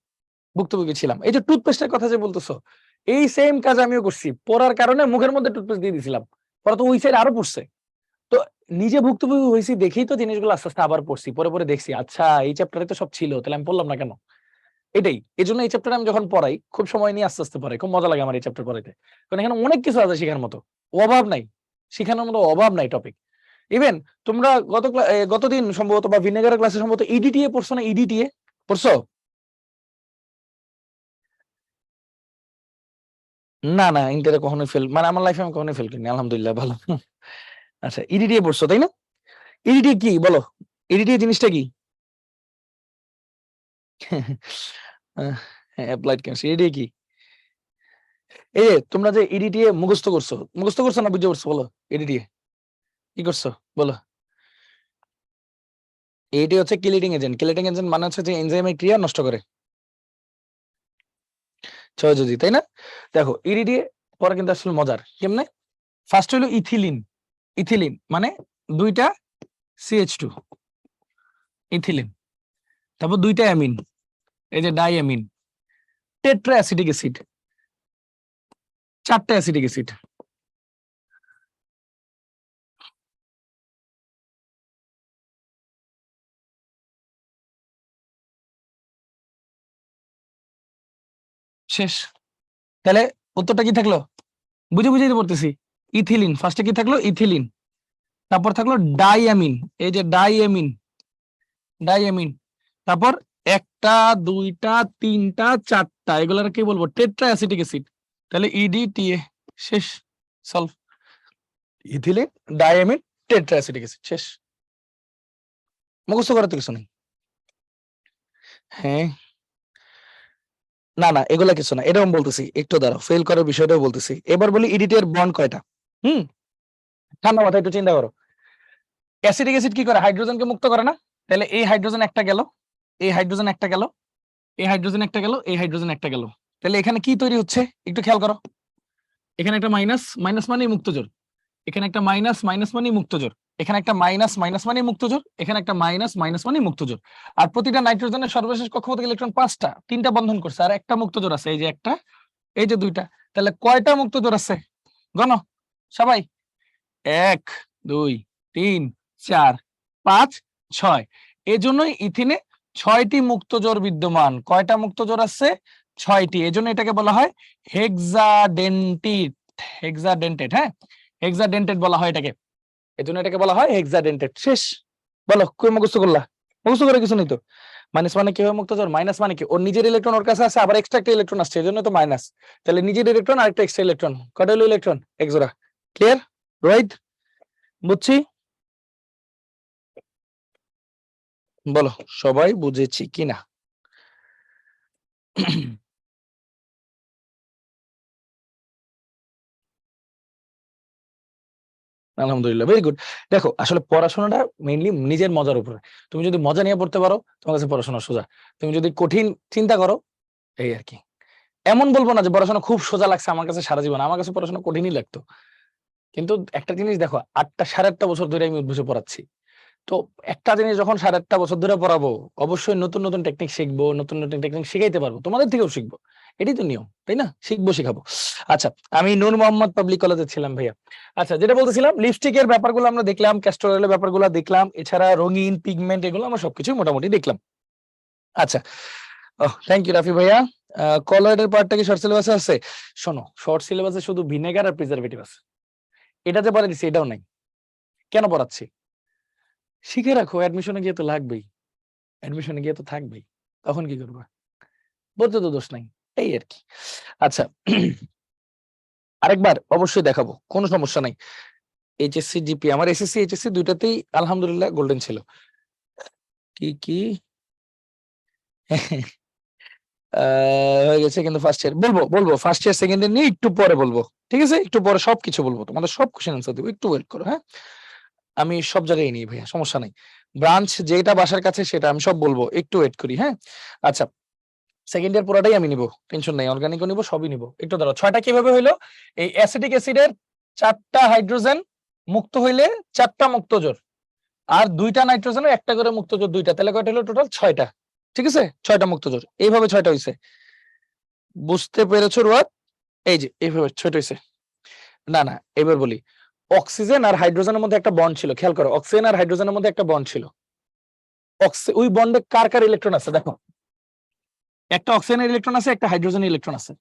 ভুক্তভোগী ছিলাম। এই যে টুথপেস্টের কথা যে বলতেছো, এই সেম কাজ আমিও করছি, পড়ার কারণে মুখের মধ্যে টুথপেস্ট দিয়ে দিয়েছিলাম, পরে তো ওই সাইড আরো পড়ছে। তো নিজে ভুক্তভোগী হয়েছি দেখেই তো জিনিসগুলো আস্তে আস্তে আবার পড়ছি, পরে পরে দেখছি আচ্ছা এই চ্যাপ্টারে তো সব ছিল, তাহলে আমি পড়লাম না কেন? এটাই, এই জন্য এই চ্যাপ্টার আমি যখন পড়াই খুব সময় নিয়ে আস্তে আস্তে পড়াই, খুব মজা লাগে আমার এই চ্যাপ্টার পড়াইতে। কারণ এখানে অনেক কিছু আছে শেখার মতো, অভাব নাই, শেখানোর মতো অভাব নাই টপিক। ইভেন তোমরা গতদিন সম্ভবত বা ভিনেগারের ক্লাসে সম্ভবত ইডিটিএ পড়ছো না? ইডিটিএ পড়ছো? না না, ইন্টারে কখনোই ফেল, মানে আমার লাইফে আমি কখনোই ফেল করিনি, আলহামদুলিল্লাহ, ভালো। আচ্ছা, ইডিটিএ পড়ছো তাই না? ইডিটিএ কি বলো? ইডিটিএ জিনিসটা কি? Applied chemistry. ইডিটিএ কি? এই যে তোমরা যে ইডিটিএ মুখস্থ করছো, মুখস্থ করছো না বুঝে পড়ছো? বলো, ইডিটিএ কি করছো বলো? এটি হচ্ছে কিলেটিং এজেন্ট। কিলেটিং এজেন্ট মানে হচ্ছে যে এনজাইমের ক্রিয়া নষ্ট করে, যদি তাই না? দেখো ইরিডিএ পরে কিন্তু আসলে মজার, কেমনে? ফার্স্ট হলো ইথিলিন। ইথিলিন মানে 2টা CH2, ইথিলিন। তারপর 2টা অ্যামিন, এই যে ডাইঅ্যামিন। টেট্রা অ্যাসিটিক অ্যাসিড, 4টা অ্যাসিটিক অ্যাসিড। শেষ। তাহলে উত্তরটা কি থাকলো? বুঝে বুঝেই পড়তেছি। ইথিলিন, ফার্স্টে কি থাকলো? ইথিলিন। তারপর থাকলো ডাইঅ্যামিন, এই যে ডাইঅ্যামিন, ডাইঅ্যামিন। তারপর একটা, দুইটা, তিনটা, চারটা, এগুলার কি বলবো? Tetra acetic acid. তাহলে ইডিটিএ, শেষ, solve. Ethylene, diamine, tetra acetic acid, শেষ। মুখস্থ করার তো কিছু নেই। হ্যাঁ, না না, এগুলা কিছু না, এরকম বলতেছি, একটু দাঁড়াও, ফেল করার বিষয়টাও বলতেছি। এবার বলি ইডিটি এর বন্ড কয়টা? ঠান্ডা মাথায় একটু চিন্তা করো। অ্যাসিটিক অ্যাসিড কি করে? হাইড্রোজেনকে মুক্ত করে না? তাহলে এই হাইড্রোজেন একটা গেল, এই হাইড্রোজেন একটা গেল, এই হাইড্রোজেন একটা গেল, এই হাইড্রোজেন একটা গেল। তাহলে এখানে কি তৈরি হচ্ছে একটু খেয়াল করো। এখানে একটা মাইনাস, মাইনাস মানে মুক্ত জোর। এখানে একটা মাইনাস, মাইনাস মানে মুক্ত জোর। এখানে একটা মাইনাস, মাইনাস মানে মুক্ত জোর। এখানে একটা মাইনাস, মাইনাস মানে মুক্ত জোর। আর প্রতিটা নাইট্রোজেনের সর্বশেষ কক্ষপথ ইলেকট্রন 5টা, 3টা বন্ধন করছে, আর একটা মুক্ত জোর আছে, এই যে একটা, এই যে 2টা। তাহলে কয়টা মুক্ত জোর আছে গণ সবাই? 1, 2, 3, 4, 5, 6। এই জন্যই ইথিনে 6টি মুক্ত জোর বিদ্যমান। কয়টা মুক্ত জোর আছে? 6টি। এই জন্য এটাকে বলা হয় হেক্সাডেন্টেট। হেক্সাডেন্টেট, হ্যাঁ, হেক্সাডেন্টেট বলা হয় এটাকে। এই জন্য এটাকে বলা হয় হেক্সাডেন্টেট। শেষ। বলো, কই মুখস্থ করলা? মুখস্থ করে কিছু নেই তো। মাইনাস মানে কি হয়? মুক্ত জোর। মাইনাস মানে কি? ওর নিজের ইলেকট্রন ওর কাছে আছে, আবার এক্সট্রা একটা ইলেকট্রন আসছে, এই জন্য তো মাইনাস। তাহলে নিজের ইলেকট্রন আর একটা এক্সট্রা ইলেকট্রন, কয়টা হলো ইলেকট্রন? এক জোড়া। ক্লিয়ার? রাইট? বুঝছি? বলো, সবাই বুঝেছি কিনা? আলহামদুলিল্লাহ, ভেরি গুড। দেখো, আসলে পড়াশোনাটা মেইনলি নিজের মজার উপরে। তুমি যদি মজা নিয়ে পড়তে পারো, তোমার কাছে পড়াশোনা সোজা। তুমি যদি কঠিন চিন্তা করো, এই আর কি। এমন বলবো না যে পড়াশোনা খুব সোজা লাগছে আমার কাছে সারা জীবন, আমার কাছে পড়াশোনা কঠিনই লাগতো। কিন্তু একটা জিনিস দেখো, 8টা 8.5 বছর ধরে আমি উদ্ভুষে পড়াচ্ছি। তো একটা জিনিস যখন 8.5 বছর ধরে পড়াবো, অবশ্যই নতুন নতুন টেকনিক শিখবো, নতুন নতুন টেকনিক শিখাইতে পারবো, তোমাদের থেকেও শিখবো। এটাই তো নিয়ম, তাই না? শিখবো, শিখাবো। আচ্ছা, আমি নূর মোহাম্মদ পাবলিক কলেজে ছিলাম ভাইয়া। আচ্ছা, যেটা বলতেছিলাম, লিপস্টিকের ব্যাপারগুলো আমরা দেখলাম, ক্যাস্টর অয়েলের ব্যাপারগুলো দেখলাম, এছাড়া রঙিন পিগমেন্ট, এগুলো আমরা সবকিছু মোটামুটি দেখলাম। আচ্ছা, থ্যাংক ইউ রাফি ভাইয়া। কলয়েডের পার্টটা কি শর্ট সিলেবাসে আছে? শোনো, শর্ট সিলেবাসে শুধু ভিনেগার আর প্রিজারভেটিভ আছে। এটা যে পড়া দিচ্ছি এটাও নাই। কেন পড়াচ্ছি? শিখে রাখো, অ্যাডমিশনে গিয়ে তো লাগবেই, অ্যাডমিশনে গিয়ে তো থাকবেই, তখন কি করবা? বলতে তো দোষ নাই, এই আর কি। আচ্ছা, আরেকবার অবশ্যই দেখাবো, কোনো সমস্যা নাই। এইচএসসি জিপি, আমার এসএসসি এইচএসসি দুইটাতেই আলহামদুলিল্লাহ গোল্ডেন ছিল। কি কি হয়ে গেছে, কিন্তু ফার্স্ট ইয়ার বলবো, বলবো ফার্স্ট ইয়ার সেকেন্ড ইয়ার নিয়ে একটু পরে বলবো, ঠিক আছে? একটু পরে সবকিছু বলবো, তোমাদের সব কোশ্চেন আনসার দেবো, একটু ওয়েট করো, হ্যাঁ? আমি সব জায়গায় নিই ভাইয়া, সমস্যা নাই। ব্রাঞ্চ যেটা বাসার কাছে সেটা আমি সব বলবো, একটু ওয়েট করি, হ্যাঁ? আচ্ছা, সেকেন্ড ইয়ার পুরোটাই আমি নিব, টেনশন নাই, অর্গানিকও নিব, সবই নিব। একটু ধরো, 6টা কিভাবে হইলো? এই অ্যাসিটিক অ্যাসিডের 4টা হাইড্রোজেন মুক্ত হইলে 4টা মুক্ত জোর, আর 2টা নাইট্রোজেনের একটা করে মুক্ত জোর 2টা, তাহলে কয়টা হলো টোটাল? 6টা। ঠিক আছে, 6টা মুক্ত জোর, এইভাবে 6টা হইছে। বুঝতে পেরেছো রোয়াদ? এই যে এইভাবে 6টা হইছে। না না, এবার বলি, অক্সিজেন আর হাইড্রোজেনের মধ্যে একটা বন্ড ছিল, খেয়াল করো, অক্সিজেন আর হাইড্রোজেনের মধ্যে একটা বন্ড ছিল। ওই বন্ডে কার কার ইলেকট্রন আছে দেখো, একটা অক্সিজেনের ইলেকট্রন আছে, একটা হাইড্রোজেনের ইলেকট্রন আছে।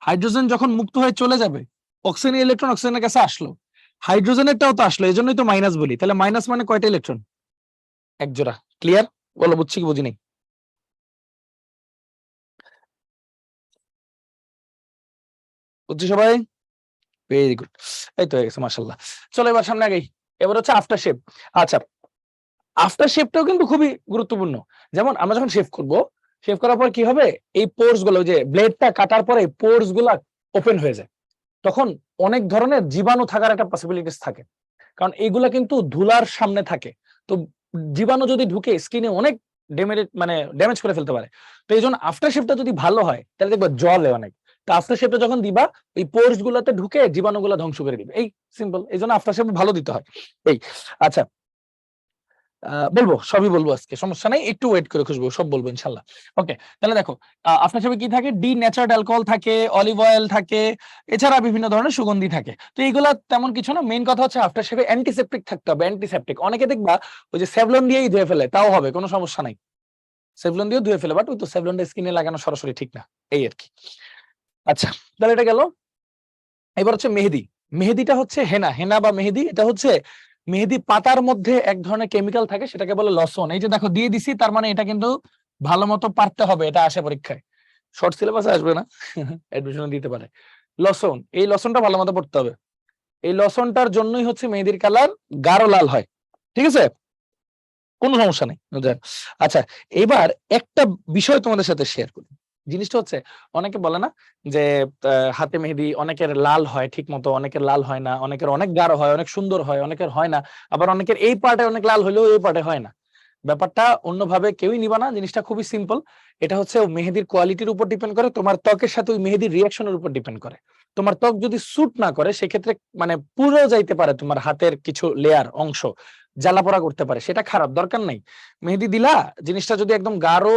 হাইড্রোজেন যখন মুক্ত হয়ে চলে যাবে, অক্সিজেনের ইলেকট্রন অক্সিজেনের কাছে আসলো, হাইড্রোজেনেরটাও তো আসলো, এই জন্যই তো মাইনাস বলি। তাহলে মাইনাস মানে কয়টা ইলেকট্রন? এক জোড়া। ক্লিয়ার? বলো, বুঝছি কি বুঝি নাই? বুঝছি সবাই? ভেরি গুড, এই তো হয়ে গেছে, মাশাআল্লাহ। চলো এবার সামনে আগাই। এবার হচ্ছে আফটার শেপ। আচ্ছা, আফটার শেপটাও কিন্তু খুবই গুরুত্বপূর্ণ। যেমন আমরা যখন শেভ করব, শেভ করার পর কি হবে? এই পোর্স গুলো, যে ব্লেডটা কাটার পরে পোর্স গুলা ওপেন হয়ে যায়, তখন অনেক ধরনের জীবাণু থাকার একটা পসিবিলিটিস থাকে, কারণ এগুলা কিন্তু ধুলার সামনে থাকে। তো জীবাণু যদি ঢুকে স্কিনে অনেক ড্যামেজ করে ফেলতে পারে। তো এই জন্য আফটার শেপটা যদি ভালো হয়, তাহলে দেখবে জলে অনেক। তো আফটার শেপটা যখন দিবা, এই পোর্স গুলাতে ঢুকে জীবাণুগুলো ধ্বংস করে দিবে, এই সিম্পল। এই জন্য আফটার শেপ ভালো দিতে হয়। এই, আচ্ছা, বলবো, সবই বলবো আজকে, সমস্যা নাই, একটু ওয়েট করে খুঁজবো, সব বলবো ইনশাল্লাহ। ওকে, তাহলে দেখো, আফটার শেপে কি থাকে? ডিন্যাচার্ড অ্যালকোহল থাকে, অলিভ অয়েল থাকে, এছাড়া বিভিন্ন ধরনের সুগন্ধি থাকে। তো এইগুলা তেমন কিছু না, মেইন কথা হচ্ছে আফটার শেপে অ্যান্টিসেপটিক থাকতে হবে, অ্যান্টিসেপটিক। অনেকে দেখবা ওই যে সেভলন দিয়েই ধুয়ে ফেলে, তাও হবে, কোনো সমস্যা নাই, সেভলন দিয়েও ধুয়ে ফেলে, বাট ওই তো সেভলনটা স্কিনে লাগানো সরাসরি ঠিক না, এই আর কি। আচ্ছা, তাহলে এটা গেল। এবার হচ্ছে মেহেদি। মেহেদিটা হচ্ছে হেনা, হেনা বা মেহেদি, এটা হচ্ছে মেহেদি পাতার মধ্যে এক ধরনের কেমিক্যাল থাকে, সেটাকে বলে লসন। এই যে দেখো দিয়ে দিছি, তার মানে এটা কিন্তু ভালো মতো পারতে হবে, এটা আসে পরীক্ষায়, শর্ট সিলেবাসে আসবে না, অ্যাডমিশন দিতে পারে। লসন, এই লসনটা ভালো মতো পড়তে হবে। এই লসনটার জন্যই হচ্ছে মেহেদির কালার গাঢ় লাল হয়, ঠিক আছে, কোনো সমস্যা নেই। আচ্ছা, এবার একটা বিষয় তোমাদের সাথে শেয়ার করি। জিনিসটা হচ্ছে, অনেকে বলে না যে হাতে মেহেদি অনেকের লাল হয় ঠিক মতো, অনেকের লাল হয় না, অনেকের অনেক গাঢ় হয়, অনেক সুন্দর হয়, অনেকের হয় না, আবার অনেকের এই পার্টে অনেক লাল হলেও এই পার্টে হয় না। ব্যাপারটা অন্যভাবে কেউই নিবা না, জিনিসটা খুবই সিম্পল। এটা হচ্ছে মেহেদির কোয়ালিটির উপর ডিপেন্ড করে, তোমার ত্বকের সাথে ওই মেহেদির রিয়াকশনের উপর ডিপেন্ড করে। তোমার ত্বক যদি স্যুট না করে, সেক্ষেত্রে মানে পুরো যাইতে পারে তোমার হাতের কিছু লেয়ার অংশ, জ্বালাপোড়া করতে পারে, সেটা খারাপ, দরকার নাই। মেহেদি দিলা, জিনিসটা যদি একদম গাঢ়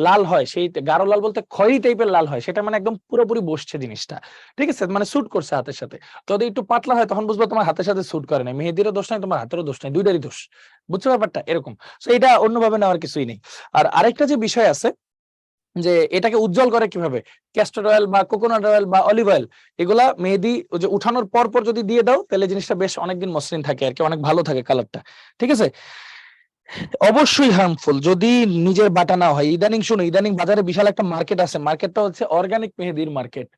লাল হয়, সেই গাঢ় লাল বলতে খয়েরি টাইপের লাল হয়, সেটা মানে একদম পুরোপুরি বসছে জিনিসটা, ঠিক আছে, মানে স্যুট করছে হাতের সাথে। যদি একটু পাতলা হয়, তখন বুঝবো তোমার হাতের সাথে স্যুট করে না, মেহেদিরও দোষ নাই, তোমার হাতেরও দোষ নাই, দুইটারই দোষ। বুঝছো ব্যাপারটা এরকম। তো এটা অন্যভাবে নেওয়ার কিছুই নেই। আর আরেকটা যে বিষয় আছে, যে এটাকে উজ্জ্বল করে কিভাবে, ক্যাস্টর অয়েল বা কোকোনাট অয়েল বা অলিভ অয়েল, এগুলা মেহেদি ওই যে উঠানোর পর পর যদি দিয়ে দাও, তাহলে জিনিসটা বেশ অনেকদিন মসৃণ থাকে আর কি, অনেক ভালো থাকে কালারটা, ঠিক আছে। অবশ্যই হার্মফুল যদি নিজের বাটা না হয়। ইদানিং শুনো, ইদানিং বাজারে বিশাল একটা মার্কেট আছে, মার্কেটটা হচ্ছে অর্গানিক মেহেদির মার্কেট।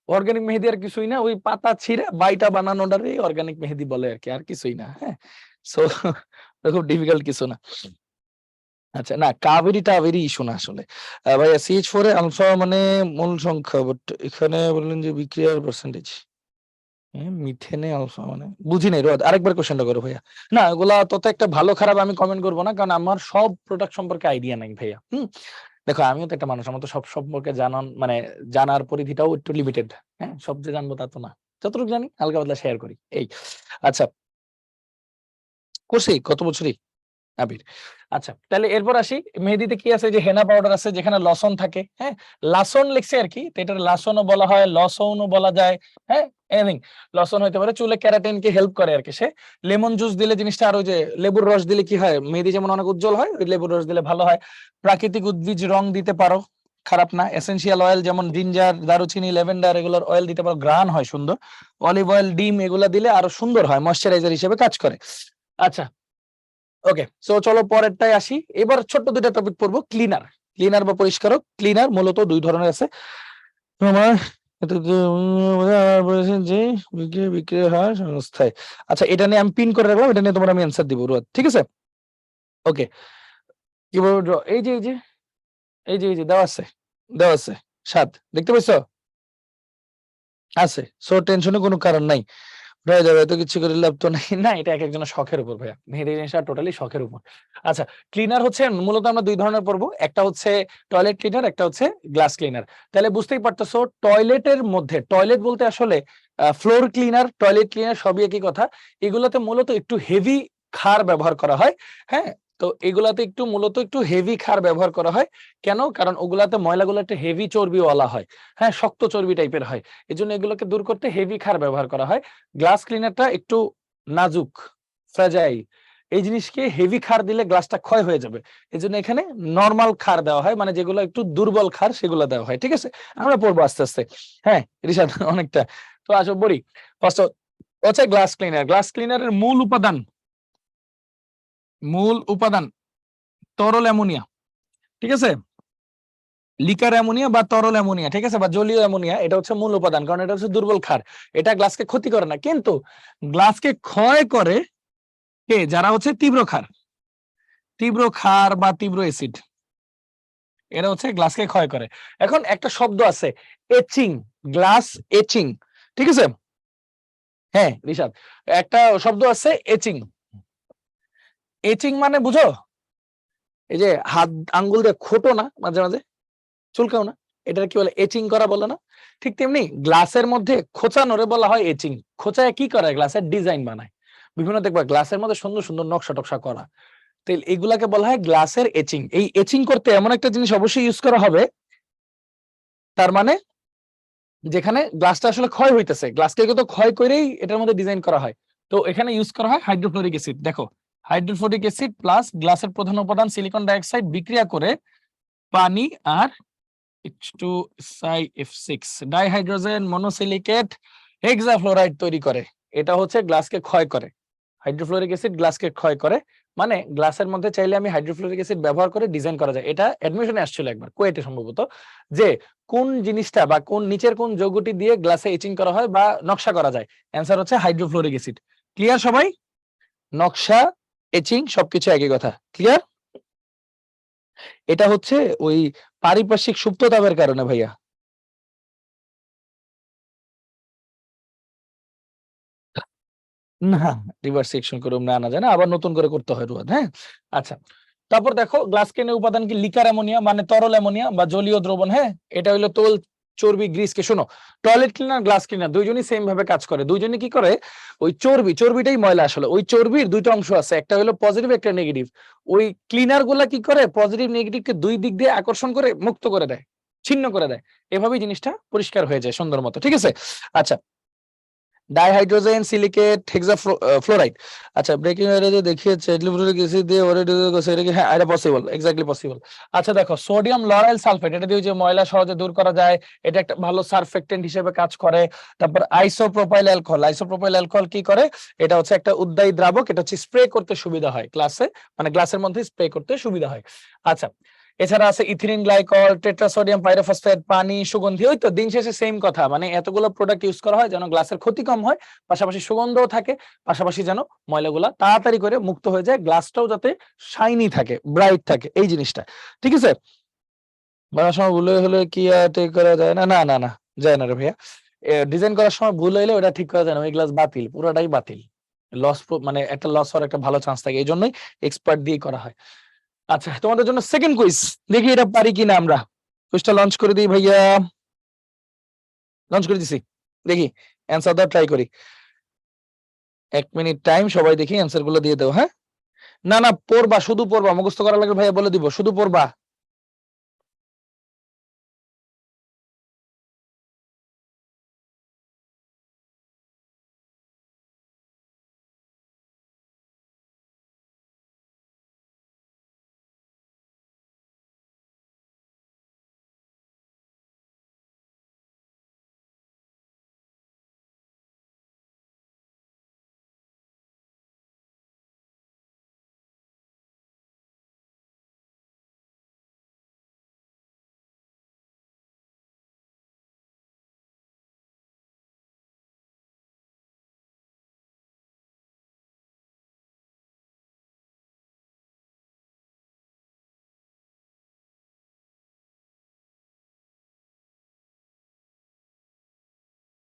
অর্গানিক মেহেদি আর কিছুই না, ওই পাতা ছিঁড়ে বাইটা বানানোটারই অর্গানিক মেহেদি বলে আর কি, আর কিছুই না। হ্যাঁ, সো খুব ডিফিকাল্ট কিছু না। আচ্ছা, না কাবেরি টাবেরি ইস্যু না আসলে। ভাইয়া CH4 এ আলফা মানে মূল সংখ্যা, বাট এখানে বললেন যে বিক্রিয়ার পার্সেন্টেজ, মিথেনে আলফা মানে বুঝি নাই। রোদ আরেকবার কোশ্চেনটা করো ভাইয়া। না, ওগুলা তত একটা ভালো খারাপ আমি কমেন্ট করবো না, কারণ আমার সব প্রোডাক্ট সম্পর্কে আইডিয়া নাই ভাইয়া। দেখো, আমিও তো একটা মানুষ, আমার তো সব সম্পর্কে জানান মানে জানার পরিধিটাও একটু লিমিটেড। হ্যাঁ, সব যে জানবো তা তো না, যতটুকু জানি হালকা পাতলা শেয়ার করি এই। আচ্ছা, করছি গত বছরই আবির। আচ্ছা, তাহলে এরপর আসি, মেহেদিতে কি আছে, যে হেনা পাউডার আছে, যেখানে লসন থাকে। হ্যাঁ, লাসন লিখছে আর কি, তো এটার লাসনও বলা হয়, লসনও বলা যায়। হ্যাঁ, এনিথিং, লসন হইতে পারে, চুলে ক্যারাটিনকে হেল্প করে আর কি সে। লেমন জুস দিলে জিনিসটা, আর ওই যে লেবুর রস দিলে কি হয়, মেহেদি যেমন অনেক উজ্জ্বল হয়, ওই লেবুর রস দিলে ভালো হয়। প্রাকৃতিক উদ্ভিজ রং দিতে পারো, খারাপ না। এসেনশিয়াল অয়েল যেমন জিঞ্জার, দারুচিনি, ল্যাভেন্ডার, এগুলোর অয়েল দিতে পারো, গ্রান হয় সুন্দর। অলিভ অয়েল, ডিম, এগুলা দিলে আরো সুন্দর হয়, ময়শ্চারাইজার হিসেবে কাজ করে। আচ্ছা, ওকে, সো চলো পরেরটাই আসি। এবার ছোট্ট দুইটা টপিক পড়বো। ক্লিনার, ক্লিনার বা পরিষ্কারক। ক্লিনার মূলত দুই ধরনের আছে। তোমার যে বিক্রির হার সংস্থায়। আচ্ছা, এটা নিয়ে আমি পিন করে রাখলাম, এটা নিয়ে তোমার আমি অ্যান্সার দিব, ঠিক আছে। ওকে, কি বলবো, এই যে এই যে এই যে এই যে দেওয়া আছে, দেওয়া আছে 7, দেখতে পাইছো, আছে। সো টেনশনের কোনো কারণ নাই, হয়ে যাবে, এত কিছু করে লাভ তো নাই। না, এটা এক একজনের শখের উপর ভাইয়া, মেহেদি জিনিসটা টোটালি শখের উপর। আচ্ছা, ক্লিনার হচ্ছে মূলত আমরা দুই ধরনের পড়বো, একটা হচ্ছে টয়লেট ক্লিনার, একটা হচ্ছে গ্লাস ক্লিনার। তাহলে বুঝতেই পারতেছো, টয়লেটের মধ্যে, টয়লেট বলতে আসলে ফ্লোর ক্লিনার, টয়লেট ক্লিনার সবই একই কথা। এগুলোতে মূলত একটু হেভি ক্ষার ব্যবহার করা হয়। হ্যাঁ, তো এগুলাতে একটু মূলত একটু হেভি ক্ষার ব্যবহার করা হয়। কেন? কারণ ওগুলাতে ময়লাগুলো একটা হেভি চর্বিওয়ালা হয়। হ্যাঁ, শক্ত চর্বি টাইপের হয়, এজন্য এগুলোকে দূর করতে হেভি ক্ষার ব্যবহার করা হয়। গ্লাস ক্লিনারটা একটু নাজুক, ফ্র্যাজাইল, এই জিনিসকে হেভি ক্ষার দিলে গ্লাসটা ক্ষয় হয়ে যাবে, এজন্য এখানে নরমাল ক্ষার দেওয়া হয়, মানে যেগুলো একটু দুর্বল ক্ষার সেগুলো দেওয়া হয়, ঠিক আছে। আমরা পড়বো আস্তে আস্তে। হ্যাঁ রিশাদ, অনেকটা তো আসো বলি। ফার্স্ট হচ্ছে গ্লাস ক্লিনার। গ্লাস ক্লিনারের মূল উপাদান তরল অ্যামোনিয়া, ঠিক আছে, লিকার অ্যামোনিয়া বা তরল অ্যামোনিয়া, ঠিক আছে, বা জলীয় অ্যামোনিয়া, এটা হচ্ছে মূল উপাদান, কারণ এটা হচ্ছে দুর্বল ক্ষার। এটা গ্লাসকে ক্ষতি করে না, কিন্তু গ্লাসকে ক্ষয় করে কে, যারা হচ্ছে তীব্র ক্ষার বা তীব্র অ্যাসিড, এরা হচ্ছে গ্লাসকে ক্ষয় করে। এখন একটা শব্দ আছে, এচিং, গ্লাস এচিং, ঠিক আছে। হ্যাঁ ঋষাদ, একটা শব্দ আছে এচিং। এচিং মানে বুঝো, এই যে হাত আঙ্গুল দিয়ে খোটো না, মাঝে মাঝে চুলকাও না, এটা কি বলে, এচিং করা বলে না। ঠিক তেমনি গ্লাসের মধ্যে খোঁচানোরে বলা হয় এচিং। খোঁচায় কি করে, গ্লাসের ডিজাইন বানায়, বিভিন্ন দেখবা গ্লাসের মধ্যে সুন্দর সুন্দর নকশা টকশা করা, তো এগুলাকে বলা হয় গ্লাসের এচিং। এই এচিং করতে এমন একটা জিনিস অবশ্যই ইউজ করা হবে, তার মানে যেখানে গ্লাসটা আসলে ক্ষয় হইতেছে, গ্লাসকে তো ক্ষয় করেই এটার মধ্যে ডিজাইন করা হয়। তো এখানে ইউজ করা হয় হাইড্রোফ্লোরিক অ্যাসিড। দেখো, হাইড্রোফ্লোরিক অ্যাসিড প্লাস গ্লাসের প্রধান উপাদান সিলিকন ডাইঅক্সাইড বিক্রিয়া করে পানি আর H2SiF6 ডাইহাইড্রোজেন মনোসিলিকেট হেক্সাফ্লোরাইড তৈরি করে। এটা হচ্ছে গ্লাসকে ক্ষয় করে। হাইড্রোফ্লোরিক অ্যাসিড গ্লাসকে ক্ষয় করে, মানে গ্লাসের মধ্যে চাইলে আমি হাইড্রোফ্লোরিক অ্যাসিড ব্যবহার করে ডিজাইন করা যায়। এটা অ্যাডমিশনে আসছিল একবার কুয়েটে সম্ভবত, যে কোন জিনিসটা বা কোন নিচের কোন যৌগটি দিয়ে গ্লাসে এচিং করা হয় বা নকশা করা যায়। অ্যান্সার হচ্ছে হাইড্রোফ্লোরিক অ্যাসিড। ক্লিয়ার সবাই? নকশা, এচিং সবকিছু একই কথা। ক্লিয়ার? এটা হচ্ছে ওই পারিপার্শ্বিক সুপ্ততাপের কারণে ভাইয়া। না, রিভার্স সেকশন করে না আনা যায় না, আবার নতুন করে করতে হয় রোয়াদ। হ্যাঁ, আচ্ছা। তারপর দেখো গ্লাস ক্লিনের উপাদান কি? লিকার অ্যামোনিয়া মানে তরল অ্যামোনিয়া বা জলীয় দ্রবণ। হ্যাঁ, এটা হলো তোল, চর্বি, গ্রিস। কে শোনো, টয়লেট ক্লিনার গ্লাস ক্লিনার দুইজনই সেম ভাবে কাজ করে। দুইজনই কি করে, ওই চর্বিটাই ময়লা আসলে। ওই চর্বির দুইটা অংশ আছে, একটা হলো পজিটিভ একটা নেগেটিভ। ওই ক্লিনার গুলা কি করে, পজিটিভ নেগেটিভকে দুই দিক দিয়ে আকর্ষণ করে মুক্ত করে দেয়, ছিন্ন করে দেয়। এভাবেই জিনিসটা পরিষ্কার হয়ে যায় সুন্দর মতো। ঠিক আছে, আচ্ছা। ডাইহাইড্রোজেন সিলিকেট হেক্সাফ্লোরাইড, আচ্ছা ব্রেকিং এরিয়া দেখিয়েছে হাইড্রোফ্লোরিক অ্যাসিড দিয়ে এটা কি? হ্যাঁ, এটা পসিবল, এক্স্যাক্টলি পসিবল। আচ্ছা দেখো, সোডিয়াম লরাইল সালফেট, এটা দিয়ে যে ময়লা সহজে দূর করা যায়, এটা একটা ভালো সারফেক্টেন্ট হিসেবে কাজ করে। তারপর আইসোপ্রোপাইল অ্যালকোহল কি করে? এটা হচ্ছে একটা উদ্বায়ী দ্রাবক, এটা হচ্ছে স্প্রে করতে সুবিধা হয় গ্লাসে, মানে গ্লাসের মধ্যে স্প্রে করতে সুবিধা হয়। আচ্ছা, এছাড়া আছে ইথিলিন গ্লাইকল, টেট্রাসোডিয়াম পাইরোফসফেট, পানি, সুগন্ধি। ওই তো দিন শেষে সেম কথা, মানে এতগুলো প্রোডাক্ট ইউজ করা হয় যেন গ্লাসের ক্ষতি কম হয়, পাশাপাশি সুগন্ধও থাকে, পাশাপাশি যেন ময়লাগুলা তাড়াতাড়ি করে মুক্ত হয়ে যায়, গ্লাসটাও যাতে শাইনি থাকে, ব্রাইট থাকে, এই জিনিসটা। ঠিক আছে, বানানোর সময় ভুল হলে কি ঠিক করা যায় না? না না না, যায় না রে ভাইয়া। ডিজাইন করার সময় ভুল হইলে ওটা ঠিক করা যায় না, ওই গ্লাস বাতিল, পুরোটাই বাতিল। লস, মানে একটা লস হওয়ার একটা ভালো চান্স থাকে, এই জন্যই এক্সপার্ট দিয়ে করা হয়। আচ্ছা, তোমাদের জন্য সেকেন্ড কুইজ, দেখি এটা পারি কিনা আমরা। কুইজটা লঞ্চ করে দিই ভাইয়া, লঞ্চ করে দিছি, দেখি অ্যান্সার দাও, ট্রাই করি। 1 মিনিট টাইম, সবাই দেখি অ্যান্সার গুলো দিয়ে দাও। হ্যাঁ, না না, পড়বা, শুধু পড়বা, মুখস্থ করা লাগে ভাইয়া, বলে দিব, শুধু পড়বা।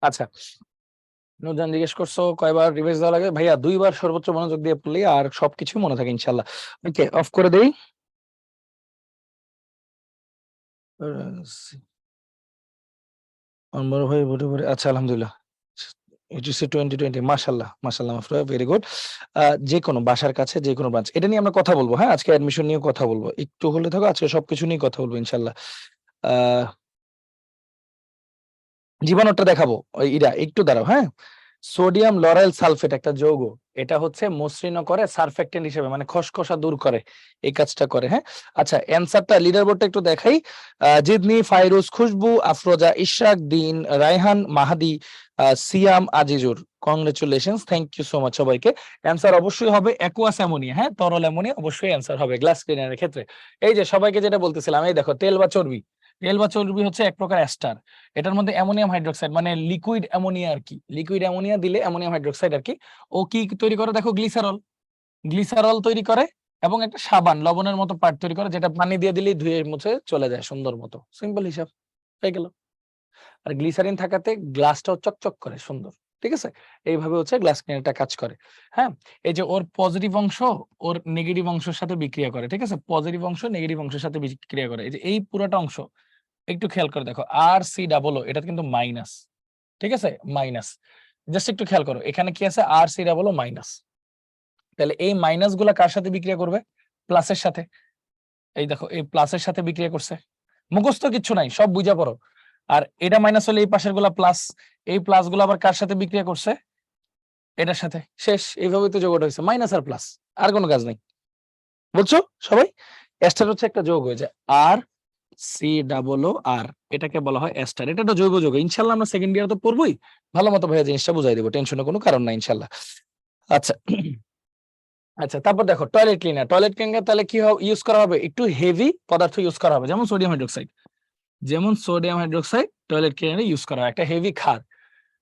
আচ্ছা, নুরজান জিজ্ঞেস করছো কয়বার রিভাইজ দেওয়া লাগে? ভাইয়া 2বার সর্বোচ্চ মনোযোগ দিয়ে পড়লে আর সবকিছু মনে থাকে ইনশাল্লাহ। ওকে, অফ করে দেই। বড় ভাই ভোটে পড়ে, আচ্ছা আলহামদুলিল্লাহ। এইচএসসি 2020, মাশাআল্লাহ মাশাআল্লাহ মাফরুহা, ভেরি গুড। যে কোনো বাসার কাছে যে কোনো ব্রাঞ্চ, এটা নিয়ে আমরা কথা বলবো। হ্যাঁ, আজকে অ্যাডমিশন নিয়ে কথা বলবো, একটু হলে থাকো, আজকে সবকিছু নিয়ে কথা বলবো ইনশাল্লাহ। আহ জীবাণুটা দেখাবো, ওই ইরা একটু দাঁড়াও। হ্যাঁ, সোডিয়াম লরাইল সালফেট একটা যৌগ, এটা হচ্ছে মসৃণ করে সারফেক্টেন্ট হিসেবে, মানে খসখসা দূর করে, এই কাজটা করে। হ্যাঁ, আচ্ছা, অ্যানসারটা লিডার বোর্ডটা একটু দেখাই। জিদনি, ফাইরুজ, খুশবু, Afroza, Ishraq, Din, Raihan, Mahadi, Siam, Azizur. Congratulations, thank you so much সবাইকে। অ্যানসার অবশ্যই হবে অ্যাকুয়াস অ্যামোনিয়া। হ্যাঁ, তরল অ্যামোনিয়া অবশ্যই অ্যানসার হবে গ্লাস ক্লিনারের ক্ষেত্রে। এই যে সবাইকে যেটা বলতেছিলাম, এই দেখো তেল বা চর্বি, তেল বা চর্বি হচ্ছে এক প্রকার এস্টার। এটার মধ্যে অ্যামোনিয়াম হাইড্রোক্সাইড মানে লিকুইড অ্যামোনিয়া আর কি, লিকুইড অ্যামোনিয়া দিলে অ্যামোনিয়াম হাইড্রোক্সাইড আর কি। ও কি তৈরি করে দেখো, গ্লিসারল, গ্লিসারল তৈরি করে, এবং একটা সাবান লবণের মতো পার্ট তৈরি করে, যেটা পানি দিয়ে দিলেই ধুয়ে মুছে চলে যায় সুন্দর মতো। সিম্পল হিসাব হয়ে গেল। আর গ্লিসারিন থাকাতে গ্লাসটাও চকচক করে সুন্দর। ঠিক আছে, এইভাবে হচ্ছে গ্লাস ক্লিনারটা কাজ করে। হ্যাঁ, এই যে ওর পজিটিভ অংশ ওর নেগেটিভ অংশের সাথে বিক্রিয়া করে। ঠিক আছে, পজিটিভ অংশ নেগেটিভ অংশের সাথে বিক্রিয়া করে। এই যে এই পুরোটা অংশ একটু খেয়াল করে দেখো, আর সি ডাবল ও, এটা কিন্তু মাইনাস। ঠিক আছে, মাইনাস। জাস্ট একটু খেয়াল করো, এখানে কি আছে, আর সি ডাবল ও মাইনাস। তাহলে এই মাইনাস গুলা কার সাথে বিক্রিয়া করবে? প্লাসের সাথে। এই দেখো, এই প্লাসের সাথে বিক্রিয়া করছে। মুখস্থ কিচ্ছু নাই, সব বুঝা পড়ো। আর এটা মাইনাস হলে এই পাশের গুলা প্লাস, এই প্লাস গুলো আবার কার সাথে বিক্রিয়া করছে? এটার সাথে। শেষ, এইভাবে তো যোগটা হয়েছে, মাইনাস আর প্লাস, আর কোনো কাজ নাই। বুঝছো সবাই? এস্টার হচ্ছে একটা যোগ হয়ে যায়, আর COOR, এটাকে বলা হয় এস্টার। এটা একটা জৈব যৌগ। ইনশাআল্লাহ আমরা সেকেন্ড ইয়ার তো পড়বই, ভালো মতো ভাইয়া জিনিসটা বুঝাই দেবো, টেনশনের কোনো কারণ নাই ইনশাআল্লাহ। আচ্ছা আচ্ছা, তারপর দেখো টয়লেট ক্লিনার। টয়লেট ক্লিনার তাহলে কি ইউজ করা হবে? একটু হেভি পদার্থ ইউজ করা হবে, যেমন সোডিয়াম হাইড্রোক্সাইড। টয়লেট ক্লিনারে ইউজ করা হয়, একটা হেভি ক্ষার।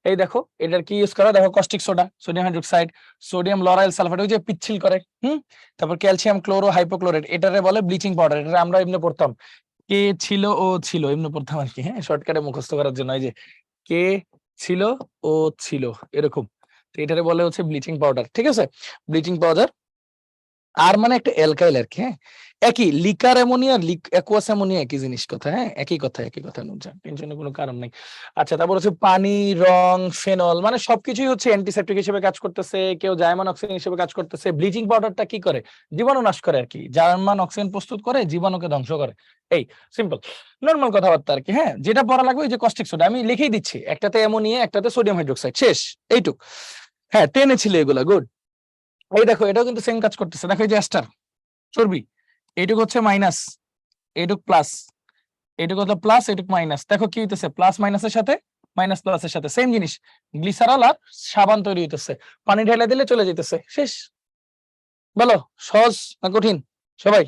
এই দেখো এটার কি ইউজ করা, দেখো caustic soda, sodium hydroxide, sodium lauryl sulphate, ওই যে পিচ্ছিল করে, তারপর ক্যালসিয়াম ক্লোরো হাইপোক্লোরাইড, এটারে বলে ব্লিচিং পাউডার। এটা আমরা এমনি পড়তাম, কে ছিল ও ছিল, এমনি পড়তাম আর কি, হ্যাঁ, শর্টকাটে মুখস্থ করার জন্য। এই যে কে ছিল ও ছিল, এরকম। তো এটারে বলে হচ্ছে ব্লিচিং পাউডার, ঠিক আছে, ব্লিচিং পাউডার। আর মানে একটা অ্যালকাইল আর কি, হ্যাঁ, একই লিকার অ্যামোনিয়া, অ্যাকুয়াস অ্যামোনিয়া একই জিনিস, কথা, হ্যাঁ, একই কথা, একই কথা, নুনজান, টেনশনের কোনো কারণ নাই। আচ্ছা, তারপর হচ্ছে পানি, রং, ফেনল, মানে সবকিছুই হচ্ছে অ্যান্টিসেপ্টিক হিসেবে কাজ করতেছে, কেউ জার্মান অক্সিজেন হিসেবে কাজ করতেছে। ব্লিচিং পাউডারটা কি করে? জীবাণু নাশ করে আর কি, জার্মান অক্সিজেন প্রস্তুত করে, জীবাণুকে ধ্বংস করে। এই সিম্পল নর্মাল কথাবার্তা আর কি, হ্যাঁ। যেটা পড়া লাগবে ওই যে কস্টিক সোডা, আমি লিখেই দিচ্ছি, একটাতে অ্যামোনিয়া, একটাতে সোডিয়াম হাইড্রোক্সাইড, শেষ, এইটুক। হ্যাঁ, টেনে ছিল এগুলা, গুড। এই দেখো এটাও কিন্তু সেম কাজ করতেছে, দেখো এই যে এস্টার, চর্বি, এইটুক হচ্ছে মাইনাস, এইটুক প্লাস, এইটুক হলো প্লাস, এইটুক মাইনাস। দেখো কি হইতেছে, প্লাস মাইনাসের সাথে মাইনাস প্লাসের সাথে সেম জিনিস, গ্লিসারল আর সাবান তৈরি হইতেছে, পানি ঢেলে দিলে চলে যেতেছে, শেষ। বলো সহজ না কঠিন? সবাই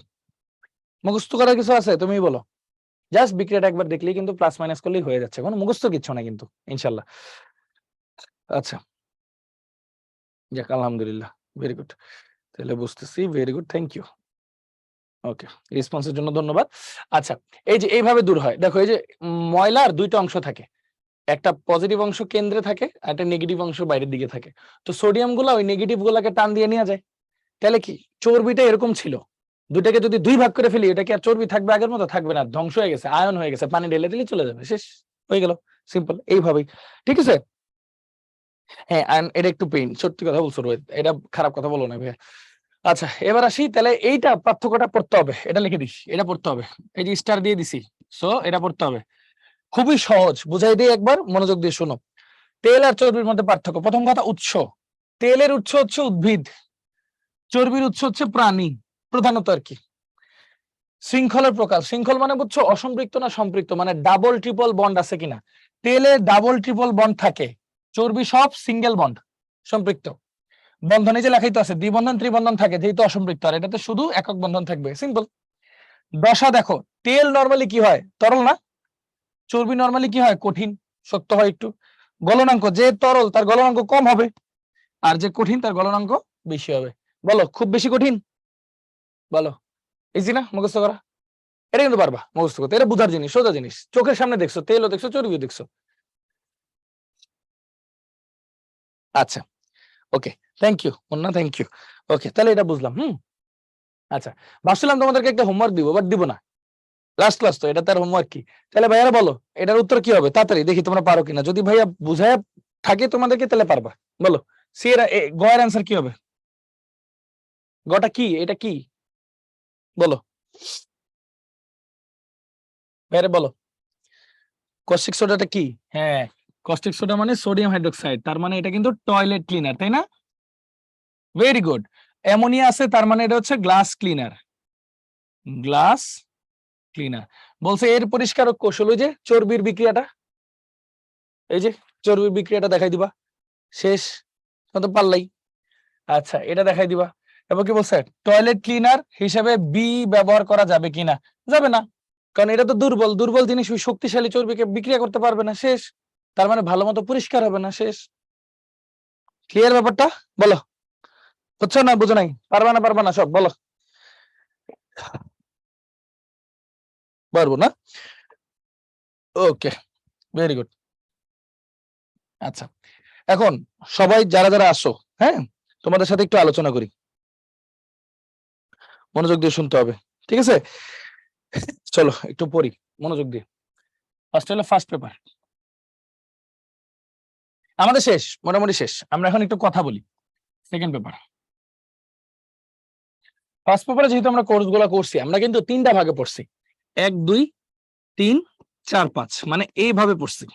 মুখস্থ করার কিছু আছে? তুমি বলো। জাস্ট বিক্রিয়াটা একবার দেখলেই কিন্তু প্লাস মাইনাস করলেই হয়ে যাচ্ছে, কোনো মুখস্থ কিচ্ছু না কিন্তু, ইনশাল্লাহ। আচ্ছা, যাক আলহামদুলিল্লাহ, ভেরি গুড, তাহলে বুঝতেছি, ভেরি গুড, থ্যাংক ইউ। ওকে, রেসপন্সের জন্য ধন্যবাদ। আচ্ছা, এই যে এইভাবে দূর হয়, দেখো এই যে ময়লার দুইটা অংশ থাকে, একটা পজিটিভ অংশ কেন্দ্রে থাকে, আর একটা নেগেটিভ অংশ বাইরের দিকে থাকে। তো সোডিয়াম গুলা ওই নেগেটিভ গুলাকে টান দিয়ে নিয়ে যায়। তাহলে কি চর্বিটা এরকম ছিল, দুটাকে যদি দুই ভাগ করে ফেলি, এটা কি আর চর্বি থাকবে? আগের মতো থাকবে না, ধ্বংস হয়ে গেছে, আয়ন হয়ে গেছে, পানি ঢেলে দিলে চলে যাবে, শেষ হয়ে গেল, সিম্পল এইভাবেই, ঠিক আছে। হ্যাঁ, এটা একটু পেইন, সত্যি কথা বলছো রোহিত, এটা খারাপ কথা বলো না ভাইয়া। আচ্ছা, এবার আসি, তাহলে এইটা পার্থক্যটা পড়তে হবে, এটা লিখে দিস, এটা পড়তে হবে, এই যে স্টার দিয়ে দিছি, সো এটা পড়তে হবে। খুবই সহজ, বুঝাই দিই একবার, মনোযোগ দিয়ে শোনো। তেল আর চর্বির মধ্যে পার্থক্য, প্রথম কথা উৎস। তেলের উৎস হচ্ছে উদ্ভিদ, চর্বির উৎস হচ্ছে প্রাণী, প্রধানত আর কি। শৃঙ্খলের প্রকার, শৃঙ্খল মানে বুঝছো অসম্পৃক্ত না সম্পৃক্ত, মানে ডাবল ট্রিপল বন্ড আছে কিনা। তেলে ডাবল ট্রিপল বন্ড থাকে, চর্বি সব সিঙ্গেল বন্ড, সম্পৃক্ত। বন্ধনে যে লেখাই তো আছে, দ্বিবন্ধন ত্রিবন্ধন থাকে, যেহেতু অসম্পৃক্ত, আর এটাতে শুধু একক বন্ধন থাকবে, সিম্পল। দশা দেখো, তেল নরমালি কি হয়? তরল না? চর্বি নরমালি কি হয়? কঠিন, শক্ত হয় একটু। গলনাঙ্ক, যে তরল তার গলনাঙ্ক কম হবে, আর যে কঠিন তার গলনাঙ্ক বেশি হবে। বলো খুব বেশি কঠিন? বলো ইজি না মুখস্থ করা? এটা কিন্তু পারবা মুখস্থ করতে, এটা বুঝার জিনিস, সোজা জিনিস, চোখের সামনে দেখছো, তেলও দেখছো, চর্বিও দেখছো। আচ্ছা, okay, thank you Munna, thank you. Okay, তাহলে এটা বুঝলাম। আচ্ছা, ভাবছিলাম তোমাদেরকে একটা হোমওয়ার্ক দিব, বাট দিব না, লাস্ট ক্লাস তো, এটা তার হোমওয়ার্ক কি? তাহলে ভাইয়ারা বলো এটার উত্তর কি হবে, তাড়াতাড়ি দেখি তোমরা পারো কিনা। যদি ভাইয়া বুঝায় থাকে তোমাদেরকে, তাহলে পারবা। বলো সি এর গয়ের অ্যান্সার কি হবে? গটা কি, এটা কি? বলো ভাইয়ারা বলো, কস্টিক সোডাটা কি? হ্যাঁ, কস্টিক সোডা মানে সোডিয়াম হাইড্রোক্সাইড, তার মানে এটা কিন্তু টয়লেট ক্লিনার, তাই না? Very good. অ্যামোনিয়া আছে, তার মানে এটা হচ্ছে গ্লাস ক্লিনার, গ্লাস ক্লিনার। বলছে এর পরিষ্কারক কৌশল ওই যে চর্বির বিক্রিয়াটা, এই যে চর্বির বিক্রিয়াটা দেখাই দিবা, শেষ, তো পারলাই। আচ্ছা, এটা দেখাই দিবা। এবার কি বলছে, টয়লেট ক্লিনার হিসেবে বি ব্যবহার করা যাবে কিনা? যাবে না, কারণ এটা তো দুর্বল, দুর্বল জিনিস ওই শক্তিশালী চর্বিকে বিক্রিয়া করতে পারবে না, শেষ। তার মানে ভালো মতো পরিষ্কার হবে না, শেষ। ক্লিয়ার ব্যাপারটা? বলো, বুঝছো না বুঝো নাই? পারবা না পারবা না সব বলো। পারবো না? ওকে, ভেরি গুড। আচ্ছা, এখন সবাই যারা যারা আসো, হ্যাঁ, তোমাদের সাথে একটু আলোচনা করি, মনোযোগ দিয়ে শুনতে হবে, ঠিক আছে? চলো একটু পড়ি মনোযোগ দিয়ে। ফার্স্ট হলো ফার্স্ট পেপার, আমাদের শেষ, মোটামুটি শেষ। আমরা এখন একটু কথা বলি সেকেন্ড পেপার। ফার্স্ট পেপারে যেহেতু আমরা কোর্স গুলা করছি, আমরা কিন্তু তিনটা ভাগে পড়ছি, 1 2 3 4 5, মানে এইভাবে পড়ছি,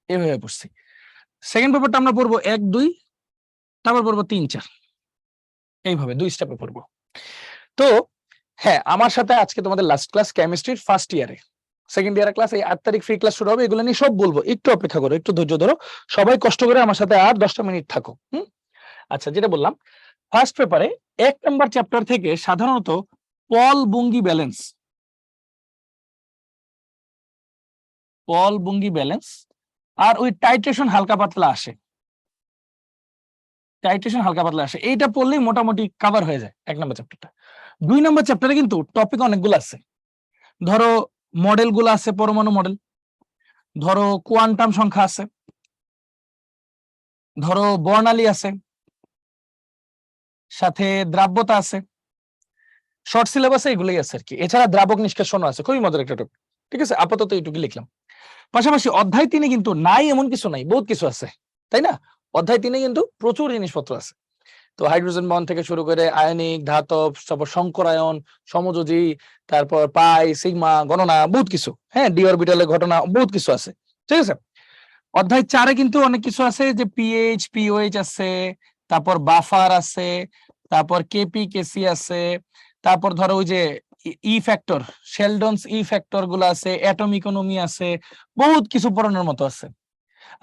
এইভাবে পড়ছি। সেকেন্ড পেপারটা আমরা পড়বো 1 2, তারপর পড়বো 3 4, এইভাবে 2 স্টেপে পড়বো। তো হ্যাঁ, আমার সাথে আজকে তোমাদের লাস্ট ক্লাস কেমিস্ট্রির ফার্স্ট ইয়ারে, সেকেন্ড ইয়ারের ক্লাস এই 8 তারিখ ফ্রি ক্লাস শুরু হবে, এগুলো নিয়ে সব বলবো, একটু অপেক্ষা করো, একটু ধৈর্য ধরো, সবাই কষ্ট করে আমার সাথে আর 10টা মিনিট থাকো। আচ্ছা, যেটা বললাম ফার্স্ট পেপারে 1 নাম্বার চ্যাপ্টার থেকে সাধারণত পল বুঙ্গি ব্যালেন্স আর ওই টাইট্রেশন হালকা পাতলা আসে, এইটা পড়লেই মোটামুটি কভার হয়ে যায় 1 নাম্বার চ্যাপ্টারটা। 2 নাম্বার চ্যাপ্টারে কিন্তু টপিক অনেকগুলো আছে, ধরো মডেল গুলো আছে, পরমাণু মডেল, ধরো কোয়ান্টাম সংখ্যা আছে, ধরো বর্ণালী আছে, সাথে দ্রাব্যতা আছে, শর্ট সিলেবাসে এগুলোই আছে আর কি। এছাড়া দ্রাবক নিষ্কাশন আছে, খুবই মজার একটা টপিক। ঠিক আছে, আপাতত এইটুকু লিখলাম। পাশাপাশি অধ্যায় 3 কিন্তু নাই এমন কিছু নাই, বহুত কিছু আছে, তাই না? অধ্যায় 3 কিন্তু প্রচুর জিনিসপত্র আছে। তো হাইড্রোজেন বন্ড থেকে শুরু করে আয়নিক, ধাতব, তারপর সংকরায়ন, সমযোজী, তারপর পাই, সিগমা, গণনা, বহুত কিছু। হ্যাঁ, ডি অরবিটালের ঘটনা, বহুত কিছু আছে। ঠিক আছে, অধ্যায় 4 কিন্তু অনেক কিছু আছে, যে পিএইচ, পিওএইচ আছে, তারপর বাফার আছে, তারপর কেপি, কেসি আছে, তারপর ধরো ওই যে ই ফ্যাক্টর, শেলডনস ই ফ্যাক্টর গুলো আছে, অ্যাটম ইকোনমি আছে, বহুত কিছু পড়ানোর মতো আছে।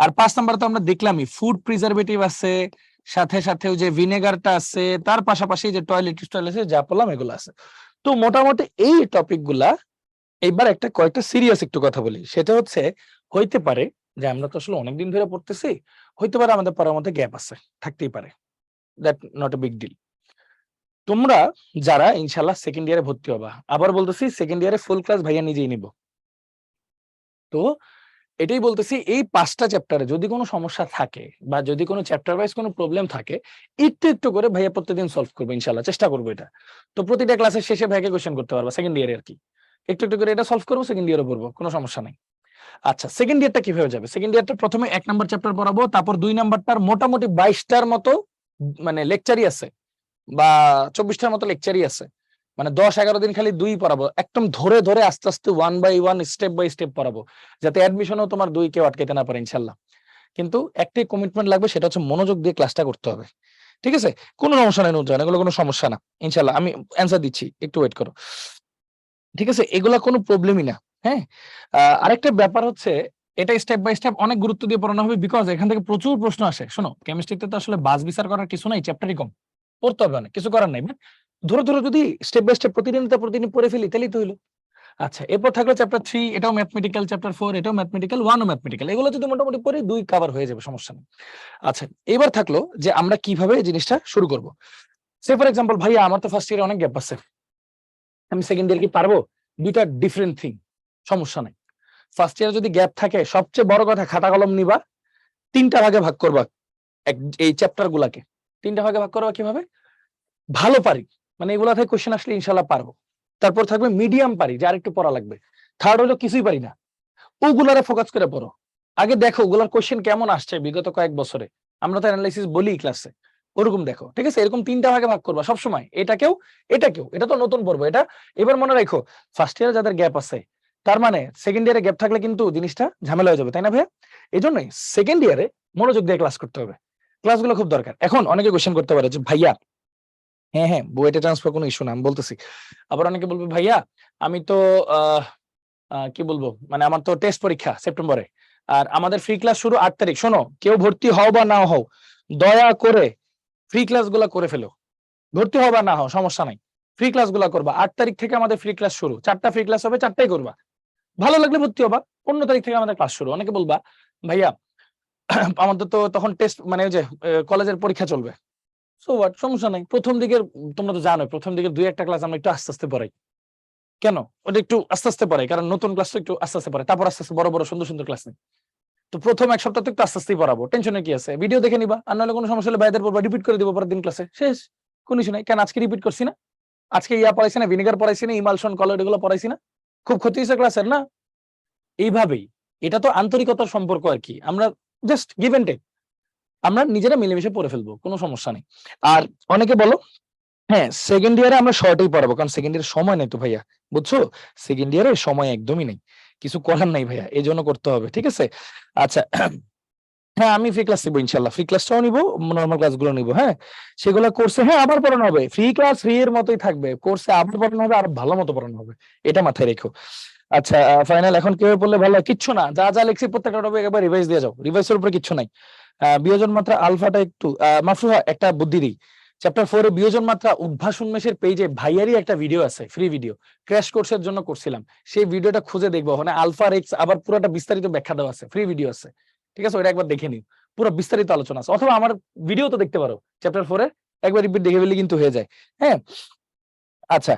আর 5 নাম্বার তো আমরা দেখলামই, ফুড প্রিজারভেটিভ আছে, সাথে সাথে ওই যে ভিনেগারটা আছে, তার পাশাপাশি যে টয়লেট আছে, যা বললাম এগুলো আছে। তো মোটামুটি এই টপিক গুলা এইবার কয়েকটা সিরিয়াস একটু কথা বলি, সেটা হচ্ছে হইতে পারে যে আমরা তো আসলে অনেকদিন ধরে পড়তেছি, হইতে পারে আমাদের পড়ার মধ্যে গ্যাপ আছে, থাকতেই পারে, that not a big deal. তোমরা যারা ইনশাল্লাহ সেকেন্ড ইয়ারে ভর্তি হবা, আবার বলতেছি সেকেন্ড ইয়ারে ফুল ক্লাস ভাইয়া নিজেই নিব, তো এটাই বলতেছি, এই 5টা চ্যাপ্টারে যদি কোনো সমস্যা থাকে বা যদি কোনো চ্যাপ্টার ওয়াইজ কোনো প্রবলেম থাকে, একটু একটু করে ভাইয়া প্রতিদিন সলভ করবো, ইনশাল্লাহ চেষ্টা করবো এটা। তো প্রতিটা ক্লাসের শেষে ভাইকে কোশ্চেন করতে পারবা সেকেন্ড ইয়ারে আর কি, একটু একটু করে এটা সলভ করবো, সেকেন্ড ইয়ারে পড়বো, কোনো সমস্যা নাই। আচ্ছা, সেকেন্ড ইয়ারটা কিভাবে যাবে? সেকেন্ড ইয়ারটা প্রথমে 1 নাম্বার চ্যাপ্টার পড়াবো, তারপর 2 নাম্বারটার মোটামুটি 22টার মতো মানে লেকচারই আছে, বা 24টার মতো লেকচারই আছে, মানে 10-11 দিন খালি 2 পড়াবো, একদম ধরে ধরে আস্তে আস্তে 1 বাই 1 স্টেপ বাই স্টেপ পড়াবো, যাতে অ্যাডমিশনও তোমার 2 কেউ আটকাতে না পারে ইনশাল্লাহ। কিন্তু একটাই কমিটমেন্ট লাগবে, সেটা হচ্ছে মনোযোগ দিয়ে ক্লাসটা করতে হবে। ঠিক আছে, কোনো সমস্যা নাই নুরজান, এগুলো কোনো সমস্যা না, ইনশাল্লাহ আমি অ্যান্সার দিচ্ছি, একটু ওয়েট করো। ঠিক আছে, এগুলা কোনো প্রবলেমই না। হ্যাঁ, আরেকটা ব্যাপার হচ্ছে, এটা স্টেপ বাই স্টেপ অনেক গুরুত্ব দিয়ে পড়ানো হবে, বিকজ এখান থেকে প্রচুর প্রশ্ন আসে। শোনো, কেমিস্ট্রিতে তো আসলে বাস বিচার করার কিছু নাই, চ্যাপ্টারই কম, পড়তে হবে অনেক, কিছু করার নাই। ধরো ধরো যদি স্টেপ বাই স্টেপ প্রতিদিন পড়ে ফেলি, তাহলেই তো হইলো। আচ্ছা, এরপর থাকলো চ্যাপ্টার 3, এটাও ম্যাথমেটিক্যাল, চ্যাপ্টার 4 এটাও ম্যাথমেটিক্যাল, 1 ও ম্যাথমেটিক্যাল, এগুলো যদি মোটামুটি পড়ি 2 কভার হয়ে যাবে, সমস্যা নেই। আচ্ছা, এবার থাকলো যে আমরা কিভাবে এই জিনিসটা শুরু করব। সে ফর এক্সাম্পল, ভাইয়া আমার তো ফার্স্ট ইয়ারে অনেক গ্যাপ আছে, আমি সেকেন্ড ইয়ার কি পারবো? দুইটা ডিফারেন্ট থিং, সমস্যা নাই। ফার্স্ট ইয়ারে যদি গ্যাপ থাকে, সবচেয়ে বড় কথা, খাতা কলম নিবা, 3টা ভাগে ভাগ করবা, এই চ্যাপ্টার গুলাকে 3টা ভাগে ভাগ করবা। কিভাবে? ভালো পারি, মানে এগুলা থেকে কোশ্চেন আসলে ইনশাল্লাহ পারবো। তারপর থাকবে মিডিয়াম পারি, যে আরেকটু পড়া লাগবে। থার্ড হলো কিছুই পারি না, ওগুলারে ফোকাস করে পড়ো। আগে দেখো ওগুলার কোশ্চেন কেমন আসছে বিগত কয়েক বছরে, আমরা তো অ্যানালাইসিস বলি ক্লাসে, ওরকম দেখো। ঠিক আছে, এরকম 3টা ভাগে ভাগ করবা সবসময়, এটাকেও, এটা তো নতুন পড়বো, এটা এবার মনে রাখো। ফার্স্ট ইয়ারে যাদের গ্যাপ আছে, তার মানে সেকেন্ড ইয়ারে গ্যাপ থাকলে কিন্তু জিনিসটা ঝামেলা হয়ে যাবে, তাই না ভাইয়া? এই জন্যই সেকেন্ড ইয়ারে মনোযোগ দিয়ে ক্লাস করতে হবে, ক্লাসগুলো খুব দরকার। এখন অনেকে কোশ্চেন করতে পারে যে ভাইয়া, হ্যাঁ হ্যাঁ বুয়েটে ট্রান্সফার কোনো ইস্যু না, আমি বলতেছি। আবার অনেকে বলবে ভাইয়া আমি তো কি বলবো, মানে আমার তো টেস্ট পরীক্ষা সেপ্টেম্বরে, আর আমাদের ফ্রি ক্লাস শুরু 8 তারিখ। শোনো, কেউ ভর্তি হও বা না হও, দয়া করে ফ্রি ক্লাস গুলা করে ফেলো, ভর্তি হও বা না হও সমস্যা নাই, ফ্রি ক্লাস গুলা করবা। 8 তারিখ থেকে আমাদের ফ্রি ক্লাস শুরু, 4টা ফ্রি ক্লাস হবে, 4টাই করবা, ভালো লাগলে ভর্তি হবা। 15 তারিখ থেকে আমাদের ক্লাস শুরু। অনেকে বলবা ভাইয়া আমাদের তো তখন টেস্ট, মানে ওই যে কলেজের পরীক্ষা চলবে, সো হোয়াট, সমস্যা নাই। প্রথম দিকের, তোমরা তো জানো, প্রথম দিকের 2-1টা ক্লাস আমরা একটু আস্তে আস্তে পড়াই। কেন? ওটা একটু আস্তে আস্তে পড়াই, কারণ নতুন ক্লাস তো একটু আস্তে আস্তে পড়ে, তারপর আস্তে আস্তে বড় বড় সুন্দর সুন্দর ক্লাস নেই। তো প্রথম 1 সপ্তাহ তো একটু আস্তে আস্তেই পড়াবো, টেনশনে কি আছে, ভিডিও দেখে নিবা, আর নাহলে কোনো সমস্যা হলে ভাইদের পড়বা, রিপিট করে দিব পরের দিন ক্লাসে, শেষ, কোনো ইস্যু নাই। কেন আজকে রিপিট করছি না? আজকে পড়াইছি না, ভিনেগার পড়াইছি না, ইমালশন, কলয়েড, এগুলো পড়াইছি না? খুব ক্ষতি হয়েছে ক্লাসের না? এইভাবেই, এটা তো আন্তরিকতার সম্পর্ক আর কি, আমরা জাস্ট গিভ এন্ড টেক, আমরা নিজেরা মিলেমিশে পড়ে ফেলবো, কোনো সমস্যা নেই। আর অনেকে বলো হ্যাঁ সেকেন্ড ইয়ারে আমরা শর্টেই পড়াবো, কারণ সেকেন্ড ইয়ারে সময় নেই তো ভাইয়া, বুঝছো? সেকেন্ড ইয়ারে সময় একদমই নেই, কিছু করার নাই ভাইয়া, এই জন্য করতে হবে। ঠিক আছে, আচ্ছা হ্যাঁ, আমি ফ্রি ক্লাস নিবো ইনশাল্লাহ, ফ্রি ক্লাসটাও নিবো, নর্মাল ক্লাসগুলো নিবো। হ্যাঁ, সেগুলো কোর্সে হ্যাঁ আবার পড়ানো হবে, ফ্রি ক্লাস ফ্রি এর মতোই থাকবে, কোর্সে আবার পড়ানো হবে, আর ভালো মতো পড়ানো হবে, এটা মাথায় রেখো। আচ্ছা, ফাইনাল এখন কিভাবে পড়লে ভালো হয়? কিচ্ছু না, যা যা লিখছি প্রত্যেকটা টপিক একবার রিভাইজ দিয়ে যাও, রিভাইসের উপরে কিচ্ছু নাই। বিয়োজন মাত্রা আলফাটা একটু মাফরুহা একটা বুদ্ধি দিই, চ্যাপ্টার 4 এ বিয়োজন মাত্রা উদ্ভাস উন্মেষের পেজে ভাইয়ারই একটা ভিডিও আছে, ফ্রি ভিডিও, ক্র্যাশ কোর্সের জন্য করছিলাম, সেই ভিডিওটা খুঁজে দেখবো, ওখানে আলফা এক্স আবার পুরোটা বিস্তারিত ব্যাখ্যা দেওয়া আছে, ফ্রি ভিডিও আছে, ঠিক আছে, ওটা একবার দেখে নিও, পুরো বিস্তারিত আলোচনা আছে, অথবা আমার ভিডিও তো দেখতে পারো, চ্যাপ্টার 4 এর একবার রিপিট দেখে ফেললে কিন্তু হয়ে যায়। হ্যাঁ, আচ্ছা,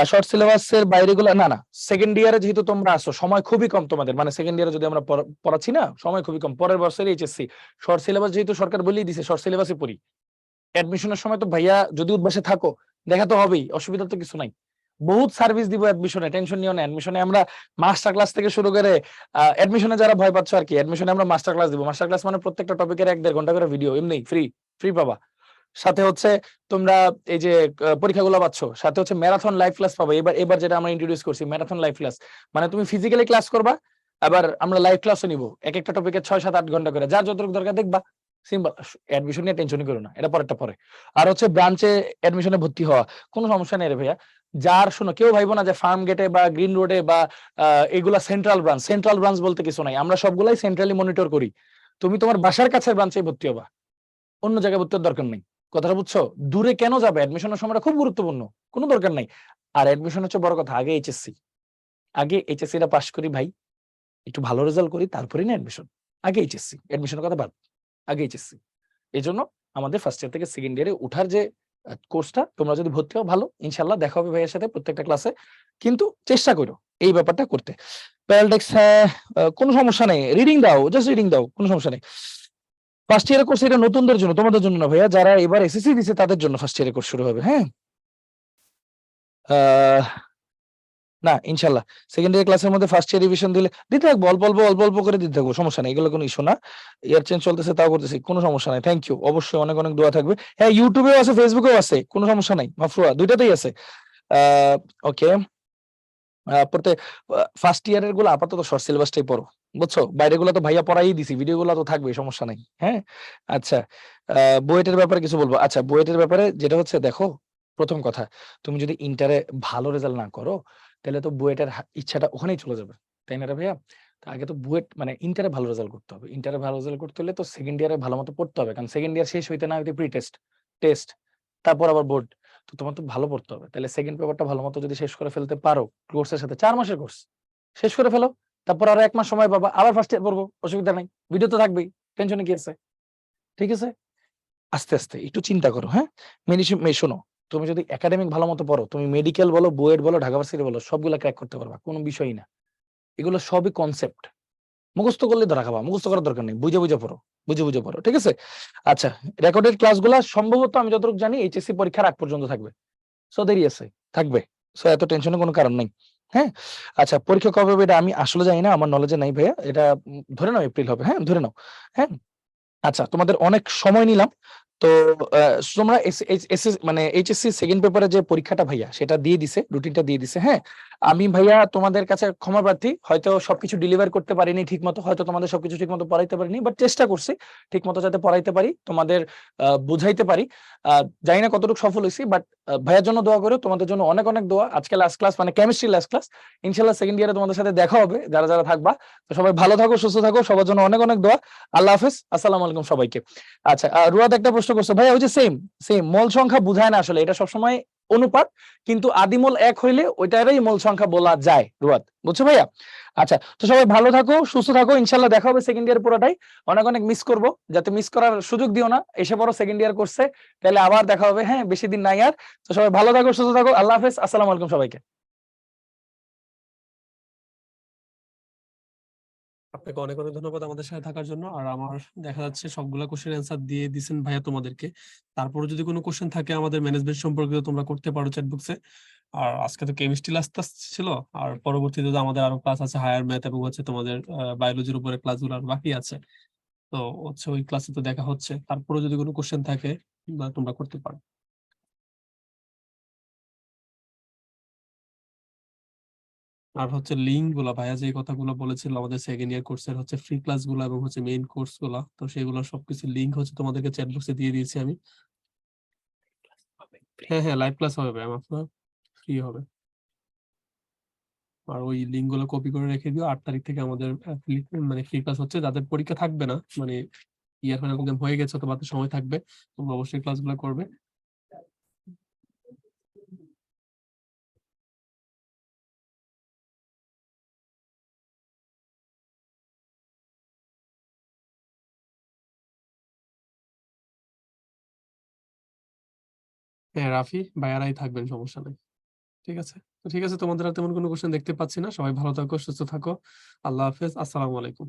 শর্ট সিলেবাসের বাইরে গুলো না, না, সেকেন্ড ইয়ারে যেহেতু তোমরা আসো, সময় খুবই কম তোমাদের, মানে সেকেন্ড ইয়ারে যদি আমরা পড়াচ্ছি না, সময় খুবই কম, পরের বছর এইচএসসি, শর্ট সিলেবাস যেহেতু সরকার বলেই দিছে শর্ট সিলেবাসে পড়ি, অ্যাডমিশনের সময় তো ভাইয়া যদি উদ্বাসে থাকো দেখা তো হবেই, অসুবিধা তো কিছু নাই, বহুত সার্ভিস দিব অ্যাডমিশনে, টেনশন নিও না, অ্যাডমিশনে আমরা মাস্টার ক্লাস থেকে শুরু করে, অ্যাডমিশনে যারা ভয় পাচ্ছ আর কি, অ্যাডমিশনে আমরা মাস্টার ক্লাস দিব, মাস্টার ক্লাস মানে প্রত্যেকটা টপিকের 1-1.5 ঘন্টা করে ভিডিও, এমনি ফ্রি, ফ্রি পাবা। সাথে হচ্ছে তোমরা এই যে পরীক্ষাগুলো পাচ্ছ, সাথে হচ্ছে ম্যারাথন লাইভ ক্লাস পাবে, এবার যেটা আমরা ইন্ট্রোডিউস করছি ম্যারাথন লাইভ ক্লাস, মানে তুমি ফিজিক্যালি ক্লাস করবা, আবার আমরা লাইভ ক্লাসও নিব, এক একটা টপিকে 6-7-8 ঘন্টা করে, যার যতটুকু দরকার দেখবা, সিম্পল, অ্যাডমিশন নিয়ে টেনশনই করো না, এটা পরেরটা পরে। আর হচ্ছে ব্রাঞ্চে অ্যাডমিশনে ভর্তি হওয়া, কোনো সমস্যা নেই রে ভাইয়া, যার শোনো কেউ ভাইবো না যে ফার্ম গেটে বা গ্রিন রোডে বা এগুলা সেন্ট্রাল ব্রাঞ্চ, সেন্ট্রাল ব্রাঞ্চ বলতে কিছু নাই, আমরা সবগুলাই সেন্ট্রালি মনিটর করি, তুমি তোমার বাসার কাছের ব্রাঞ্চে ভর্তি হবা, অন্য জায়গায় ভর্তি হওয়ার দরকার নেই, কথাটা বুঝছো? দূরে কেন যাবে, অ্যাডমিশনের সময়টা খুব গুরুত্বপূর্ণ, কোনো দরকার নাই। আর অ্যাডমিশন হচ্ছে বড় কথা, আগে এইচএসসি, আগে এইচএসসি টা পাস করি ভাই, একটু ভালো রেজাল্ট করি, তারপরে না অ্যাডমিশন, আগে এইচএসসি, অ্যাডমিশনের কথা বাদ, আগে এইচএসসি। এই জন্য আমাদের ফার্স্ট ইয়ার থেকে সেকেন্ড ইয়ারে উঠার যে কোর্সটা, তোমরা যদি ভর্তি হও ভালো, ইনশাল্লাহ দেখা হবে ভাইয়ের সাথে প্রত্যেকটা ক্লাসে, কিন্তু চেষ্টা করো এই ব্যাপারটা করতে। প্যারালটেক্স, হ্যাঁ, কোনো সমস্যা নেই, রিডিং দাও, জাস্ট রিডিং দাও, কোনো সমস্যা নেই। ফার্স্ট ইয়ারের কোর্স এটা নতুনদের জন্য, তোমাদের জন্য না ভাইয়া, যারা এবার এসএসসি দিছে তাদের জন্য ফার্স্ট ইয়ারের কোর্স শুরু হবে। হ্যাঁ, না ইনশাল্লাহ সেকেন্ড ইয়ার ক্লাসের মধ্যে ফার্স্ট ইয়ার রিভিশন দিতে থাকবো, অল্প অল্প অল্প অল্প করে দিতে থাকবো, সমস্যা নেই, এগুলো কোনো ইস্যু না, ইয়ার চেঞ্জ চলতেছে তাও করতেছি, কোনো সমস্যা নাই, থ্যাংক ইউ, অবশ্যই অনেক অনেক দোয়া থাকবে। হ্যাঁ, ইউটিউবেও আছে, ফেসবুকেও আছে, কোনো সমস্যা নাই, মাফরুয়া দুইটাতেই আছে। ওকে, পড়তে ফার্স্ট ইয়ারের গুলো আপাতত শর্ট সিলেবাসটাই পড়ো, বুঝছো, বাইরে গুলো তো ভাইয়া পড়াই দিছি, ভিডিও গুলো তো থাকবে, সমস্যা নাই। হ্যাঁ, আচ্ছা, বুয়েটের ব্যাপারে কিছু বলবো, আচ্ছা বুয়েটের ব্যাপারে যেটা হচ্ছে দেখো, প্রথম কথা, তুমি যদি ইন্টারে ভালো রেজাল্ট না করো, তাহলে তো বুয়েটের ইচ্ছাটা ওখানেই চলে যাবে, তাই না রে ভাইয়া? তো আগে তো বুয়েট মানে ইন্টারে ভালো রেজাল্ট করতে হবে, ইন্টারে ভালো রেজাল্ট করতে হলে তো সেকেন্ড ইয়ারে ভালো মতো পড়তে হবে, কারণ সেকেন্ড ইয়ার শেষ হইতে না হইতে প্রি টেস্ট, টেস্ট, তারপর আবার বোর্ড, তো তোমার তো ভালো পড়তে হবে, তাহলে সেকেন্ড পেপারটা ভালো মতো যদি শেষ করে ফেলতে পারো, কোর্সের সাথে 4 মাসের কোর্স শেষ করে ফেলো, তারপর আরো 1 মাস সময় পাবা, আবার ফার্স্ট ইয়ার পড়বো, অসুবিধা নাই, ভিডিও তো থাকবেই, টেনশনে কি আছে, ঠিক আছে? আস্তে আস্তে একটু চিন্তা করো। হ্যাঁ, শোনো, তুমি যদি একাডেমিক ভালো মতো পড়ো, তুমি মেডিকেল বলো, বুয়েট বলো, ঢাকা ভার্সিটি বলো, সবগুলা ক্র্যাক করতে পারবা, কোনো বিষয়ই না, এগুলো সবই কনসেপ্ট, মুখস্থ করলে ধরা খাবা, মুখস্থ করার দরকার নেই, বুঝে বুঝে পড়ো, বুঝে বুঝে পড়ো, ঠিক আছে? আচ্ছা, রেকর্ডেড ক্লাসগুলা সম্ভবত আমি যতটুকু জানি এইচএসসি পরীক্ষার আগ পর্যন্ত থাকবে, সো দেরি আছে, থাকবে, সো এত টেনশনের কোনো কারণ নেই। হ্যাঁ, আচ্ছা, পরীক্ষা কবে হবে এটা আমি আসলে জানি না, আমার নলেজে নাই ভাইয়া, এটা ধরে নাও এপ্রিল হবে, হ্যাঁ ধরে নাও। হ্যাঁ, আচ্ছা, তোমাদের অনেক সময় নিলাম, তো তোমরা মানে এইচএসসি সেকেন্ড পেপারে যে পরীক্ষাটা ভাইয়া সেটা দিয়ে দিছে, রুটিনটা দিয়ে দিছে। হ্যাঁ, আমি ভাইয়া তোমাদের কাছে ক্ষমা প্রার্থী, হয়তো সবকিছু ডেলিভার করতে পারিনি ঠিক মতো, হয়তো তোমাদের সবকিছু ঠিক মতো পড়াইতে পারিনি, বাট চেষ্টা করছি ঠিক মতো যাতে পড়াইতে পারি, তোমাদের বুঝাইতে পারি, জানি না কতটুকু সফল হয়েছি, বাট ভাইয়ার জন্য দোয়া করো, তোমাদের জন্য অনেক অনেক দোয়া। আজকে লাস্ট ক্লাস, মানে কেমিস্ট্রি লাস্ট ক্লাস, ইনশাল্লাহ সেকেন্ড ইয়ারে তোমাদের সাথে দেখা হবে, যারা যারা থাকবা, তো সবাই ভালো থাকো, সুস্থ থাকো, সবার জন্য অনেক অনেক দোয়া। আল্লাহ হাফেজ, আসসালামু আলাইকুম সবাইকে। আচ্ছা, রুয়াদ একটা প্রশ্ন করছো ভাইয়া, ওই যে সেম সেম মল সংখ্যা বুঝায় না আসলে, এটা সবসময় অনুপাত, কিন্তু আদিমল এক হইলে ওইটারই মল সংখ্যা বলা যায়, রুয়াদ, বুঝছো ভাইয়া? আচ্ছা, তো সবাই ভালো থাকো, সুস্থ থাকো, ইনশাল্লাহ দেখা হবে সেকেন্ড ইয়ার পুরোটাই, অনেক অনেক মিস করবো, যাতে মিস করার সুযোগ দিও না, এসে পড়ো সেকেন্ড ইয়ার করছে, তাহলে আবার দেখা হবে, হ্যাঁ বেশি দিন নাই আর। তো সবাই ভালো থাকো, সুস্থ থাকো, আল্লাহ হাফেজ, আসসালামু আলাইকুম সবাইকে। আপনাকে অনেক অনেক ধন্যবাদ আমাদের সাথে থাকার জন্য। আর আমার দেখা যাচ্ছে সবগুলা কোশ্চেন অ্যান্সার দিয়ে দিছেন ভাইয়া তোমাদেরকে। তারপরে যদি কোনো কোশ্চেন থাকে আমাদের ম্যানেজমেন্ট সম্পর্কিত, তোমরা করতে পারো চ্যাট বক্সে। আর আজকে তো কেমিস্ট্রি ক্লাস ছিল, আর পরবর্তীতে তো আমাদের আরো ক্লাস আছে, হায়ার ম্যাথ এবং হচ্ছে তোমাদের বায়োলজির উপরে ক্লাসগুলো আর বাকি আছে। তো হচ্ছে ওই ক্লাসে তো দেখা হচ্ছে, তারপরে যদি কোনো কোশ্চেন থাকে তোমরা করতে পারো। আর হচ্ছে লিঙ্ক গুলা ভাইয়া যে কথাগুলো বলেছিল আমাদের সেকেন্ড ইয়ার কোর্সের হচ্ছে ফ্রি ক্লাস গুলা এবং হচ্ছে মেইন কোর্স গুলা, তো সেগুলো সবকিছু লিঙ্ক হচ্ছে তোমাদেরকে চ্যাট বক্সে দিয়ে দিয়েছি আমি। হ্যাঁ হ্যাঁ, লাইভ ক্লাস হবে ম্যাম, আপনার ফ্রি হবে। আর ওই লিঙ্ক গুলো কপি করে রেখে দিও। 8 তারিখ থেকে আমাদের মানে ফ্রি ক্লাস হচ্ছে, যাদের পরীক্ষা থাকবে না, মানে ইয়ার ফাইনাল এক্সাম হয়ে গেছে অথবা হাতে সময় থাকবে, তোমরা অবশ্যই ক্লাসগুলো করবে। হ্যাঁ রাফি ভাইয়ারাই থাকবেন, সমস্যা নেই। ঠিক আছে, তো ঠিক আছে, তোমাদের আর তেমন কোনো কোশ্চেন দেখতে পাচ্ছি না। সবাই ভালো থাকো, সুস্থ থাকো। আল্লাহ হাফেজ, আসসালামু আলাইকুম।